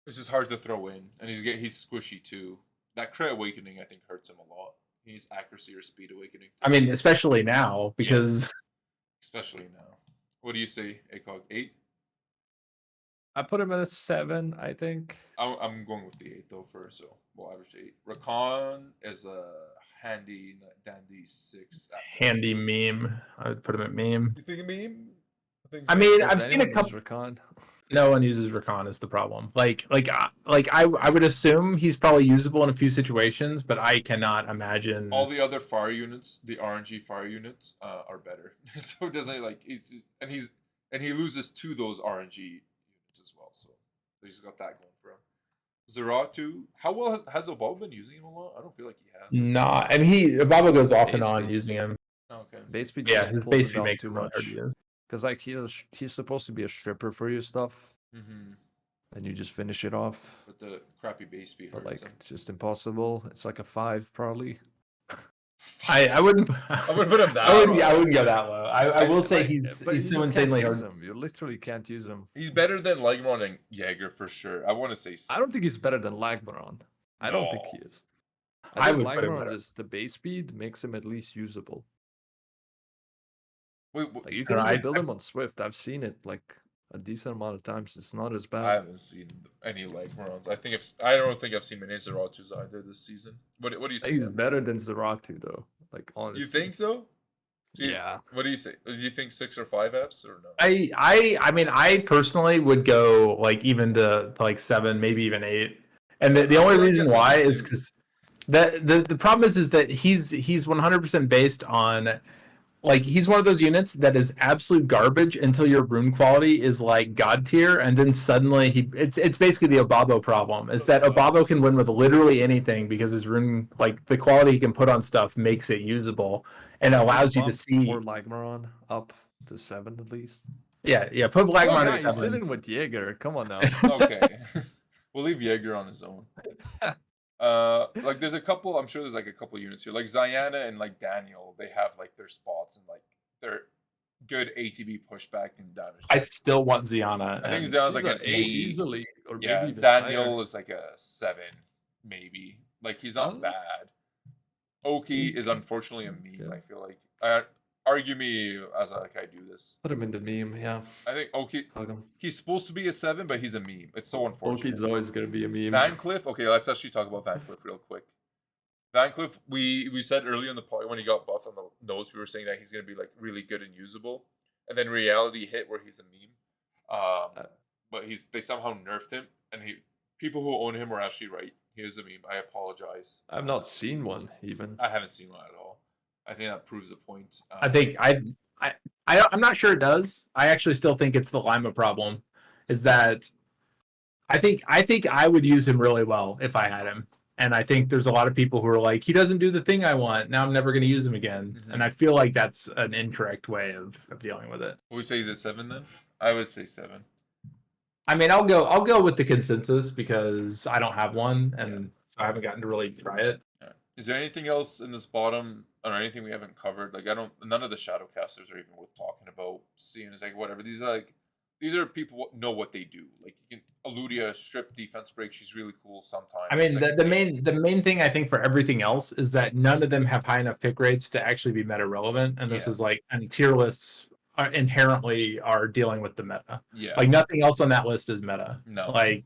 just hard to throw in. And he's squishy too. That crit awakening I think hurts him a lot. He needs accuracy or speed awakening. I mean, especially now because especially now. What do you say, Acog? 8? I put him at a 7, I think. I'm going with the 8 though first, so we'll average 8. Rakan is a handy dandy 6. Handy meme. I would put him at meme. You think a meme? I mean, I've seen a couple. Rakan. No one uses Rakan is the problem. I would assume he's probably usable in a few situations, but I cannot imagine. All the other fire units, the RNG fire units, are better. So it doesn't like and he loses to those RNG units as well. So he's got that going for him. Zeratu, how well has Obama been using him a lot? I don't feel like he has. Not, and Baba goes off and Base on speed. using him. Okay. Base speed Yeah, just his pulls base it speed down makes too him really hard much. to use. Because like he's supposed to be a stripper for your stuff, Mm-hmm. and you just finish it off. But the crappy base speed But hurts like him. it's just impossible. It's like a 5 probably. I wouldn't. I wouldn't put him that I wouldn't. low. I wouldn't go that low. I will say But he's you so just insanely can't use hard. him. You literally can't use him. He's better than Legmon and Jaeger for sure. I want to say. I don't think he's better than Lagmaron. I don't think No. he is. I think would put him Lagmaron better. just the base speed makes him at least usable. Wait, Like you I can don't know, even build him on Swift. I've seen it like a decent amount of times. It's not as I bad. haven't seen any Legmons. I don't think I've seen many Zeratus either this season. What do you say? He's Em? better than Zeratu though. Like honestly. You think so? Yeah. What do you say? Do you think 6 or 5 apps or no? I mean, I personally would go like even to like 7, maybe even 8. And the only reason why is because the problem is that he's 100% based on, like, he's one of those units that is absolute garbage until your rune quality is like god tier, and then suddenly it's basically the Obabo problem, is that Obabo can win with literally anything because his rune, like the quality he can put on stuff makes it usable and allows you to see. Or Lagmaron up to 7 at least. Yeah, put Black Oh, Monitor yeah, he's 7. sitting with Jaeger. Come on now. Okay. We'll leave Jaeger on his own. Like there's a couple, I'm sure there's like a couple units here. Like Ziana and like Daniel, they have like their spots and like their good ATB pushback and damage. I still want Ziana. I think and Ziana's She's like an 8 easily, or maybe Yeah, even Daniel higher. is like a 7, maybe. Like he's not Oh. bad. Oki is unfortunately a meme. Yeah. I feel like argue me as I do this. Put him in the meme, yeah. I think Oki, Hug him. he's supposed to be a 7, but he's a meme. It's so unfortunate. Oki's always gonna be a meme. Van Cliff. Okay, let's actually talk about Van Cliff real quick. Van Cliff, we said earlier in the pod when he got buffed on the nose, we were saying that he's gonna be like really good and usable, and then reality hit where he's a meme. But they somehow nerfed him, and people who own him were actually right. He is a meme. I apologize. I've not seen one even. I haven't seen one at all. I think that proves the point. I think I'm not sure it does. I actually still think it's the Lima problem. Is that I think I would use him really well if I had him. And I think there's a lot of people who are like, he doesn't do the thing I want. Now I'm never going to use him again. Mhm. And I feel like that's an incorrect way of dealing with it. Would we say he's a 7 then? I would say 7. I mean, I'll go with the consensus because I don't have one, and so I haven't gotten to really try it. Yeah. Is there anything else in this bottom or anything we haven't covered? Like none of the Shadowcasters are even worth talking about. Seeing as like whatever. These are people who know what they do. Like you can Eludia strip defense break. She's really cool sometimes. I mean, Like, the main thing I think for everything else is that none of them have high enough pick rates to actually be meta relevant, and this is like, and tier lists inherently are dealing with the meta. Yeah. Like nothing else on that list is meta. No. Like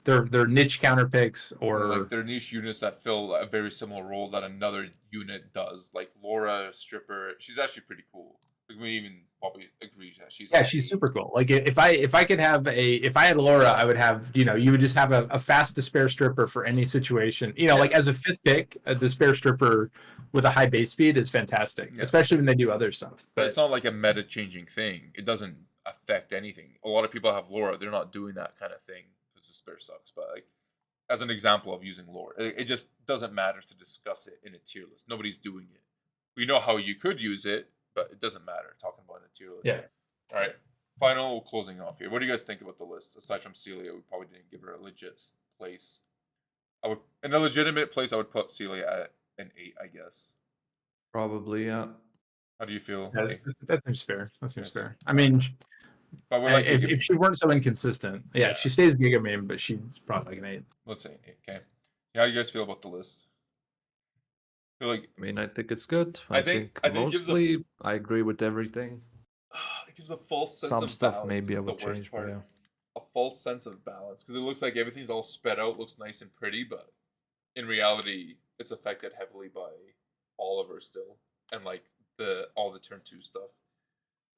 they're niche counter picks or like they're niche units that fill a very similar role that another unit does. Like Laura Stripper, she's actually pretty cool. Like we even probably agree that she's super cool. Like if I could have if I had Laura, I would have, you would just have a fast despair stripper for any situation. Like as a 5th pick, a despair stripper with a high base speed is fantastic, especially when they do other stuff. But it's not like a meta changing thing. It doesn't affect anything. A lot of people have Laura, they're not doing that kind of thing because despair sucks. But like as an example of using Laura, it just doesn't matter to discuss it in a tier list. Nobody's doing it. We know how you could use it, but it doesn't matter talking about a tier list. Yeah. All right. Final closing off here. What do you guys think about the list? Aside from Celia, we probably didn't give her a legit place. In a legitimate place, I would put Celia at an 8, I guess. Probably, yeah. How do you feel? That seems fair. That seems fair. I mean, but we're like if she weren't so inconsistent, she stays Giga meme, but she's probably like an 8. Let's say 8. Okay. How do you guys feel about the list? I mean, I think it's good. I think mostly I agree with everything. It gives a false sense Some of stuff balance. maybe I Is the would worst change, part. but yeah. A false sense of balance because it looks like everything's all spread out, looks nice and pretty, but in reality, it's affected heavily by Oliver still and like all the turn 2 stuff.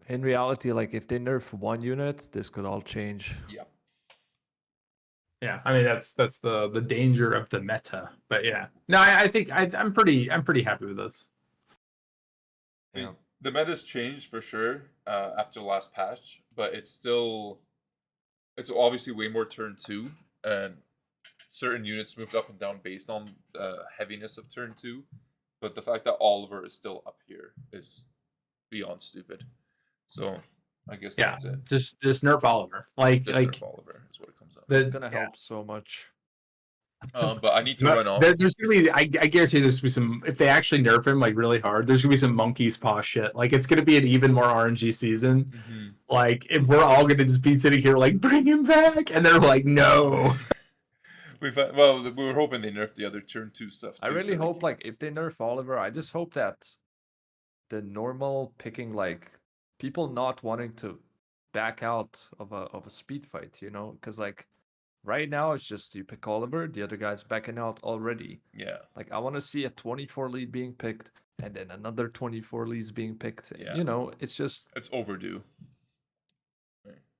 In reality, like if they nerf one unit, this could all change. Yeah. Yeah, I mean that's the danger of the meta. But yeah, no, I think I'm pretty happy with this. I mean, Yeah. the meta's changed for sure after the last patch, but it's obviously way more turn 2, and certain units moved up and down based on the heaviness of turn 2. But the fact that Oliver is still up here is beyond stupid. So I guess Yeah, that's it. just nerf Oliver. Like Just nerf Oliver is what it comes out. It's gonna help so much. But I need to run off. There's gonna be, I guarantee there's gonna be some, if they actually nerf him like really hard, there's gonna be some monkey's paw shit. Like it's gonna be an even more RNG season. Mm-hmm. Like if we're all gonna just be sitting here like bring him back, and they're like no. We were hoping they nerfed the other turn 2 stuff too. I really hope like if they nerf Oliver, I just hope that the normal picking, like people not wanting to back out of a speed fight, you know, because like right now it's just you pick Oliver, the other guy's backing out already. Yeah. Like I want to see a 24 lead being picked and then another 24 leads being picked. Yeah. You know, it's overdue.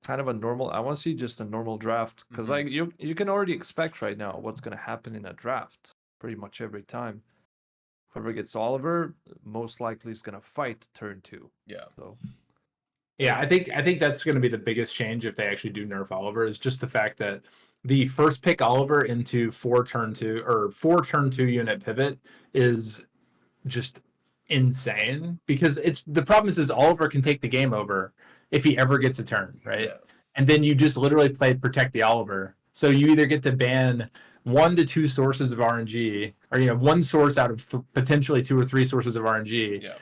Kind of a normal. I want to see just a normal draft because like you can already expect right now what's gonna happen in a draft pretty much every time. Whoever gets Oliver most likely is gonna fight turn 2. Yeah. So yeah, I think that's going to be the biggest change if they actually do nerf Oliver, is just the fact that the first pick Oliver into 4 turn 2 unit pivot is just insane, because it's the problem is Oliver can take the game over if he ever gets a turn, right? Yeah. And then you just literally play protect the Oliver. So you either get to ban 1 to 2 sources of RNG, or one source out of potentially 2 or 3 sources of RNG. Yeah.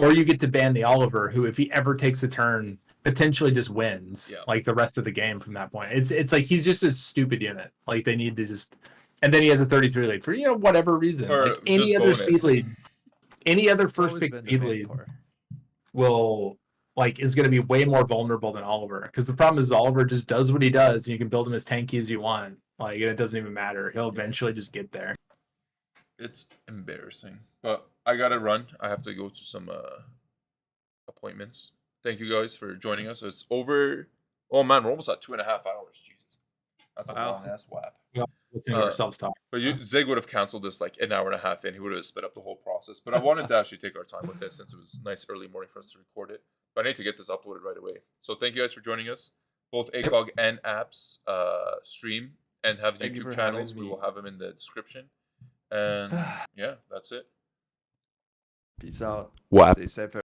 Or you get to ban the Oliver, who, if he ever takes a turn, potentially just wins like the rest of the game from that point. It's like he's just a stupid unit. Like they need to just, and then he has a 33 lead for whatever reason. Or like any other bonus. speed lead, any other it's first always pick been the speed main lead part. will is going to be way more vulnerable than Oliver, because the problem is Oliver just does what he does, and you can build him as tanky as you want. Like it doesn't even matter. He'll eventually just get there. It's embarrassing, but I gotta run. I have to go to some appointments. Thank you guys for joining us. It's over. Oh man, we're almost at 2.5 hours. Jesus, that's a long ass whap. Listening to ourselves talk. But Zig would have canceled this like an hour and a half in. He would have sped up the whole process. But I wanted to actually take our time with this since it was a nice early morning for us to record it. But I need to get this uploaded right away. So thank you guys for joining us. Both Acog and Apze stream and have Thank you YouTube for channels. having We me. will have them in the description. And yeah, that's it. Peace out. What? Stay safe.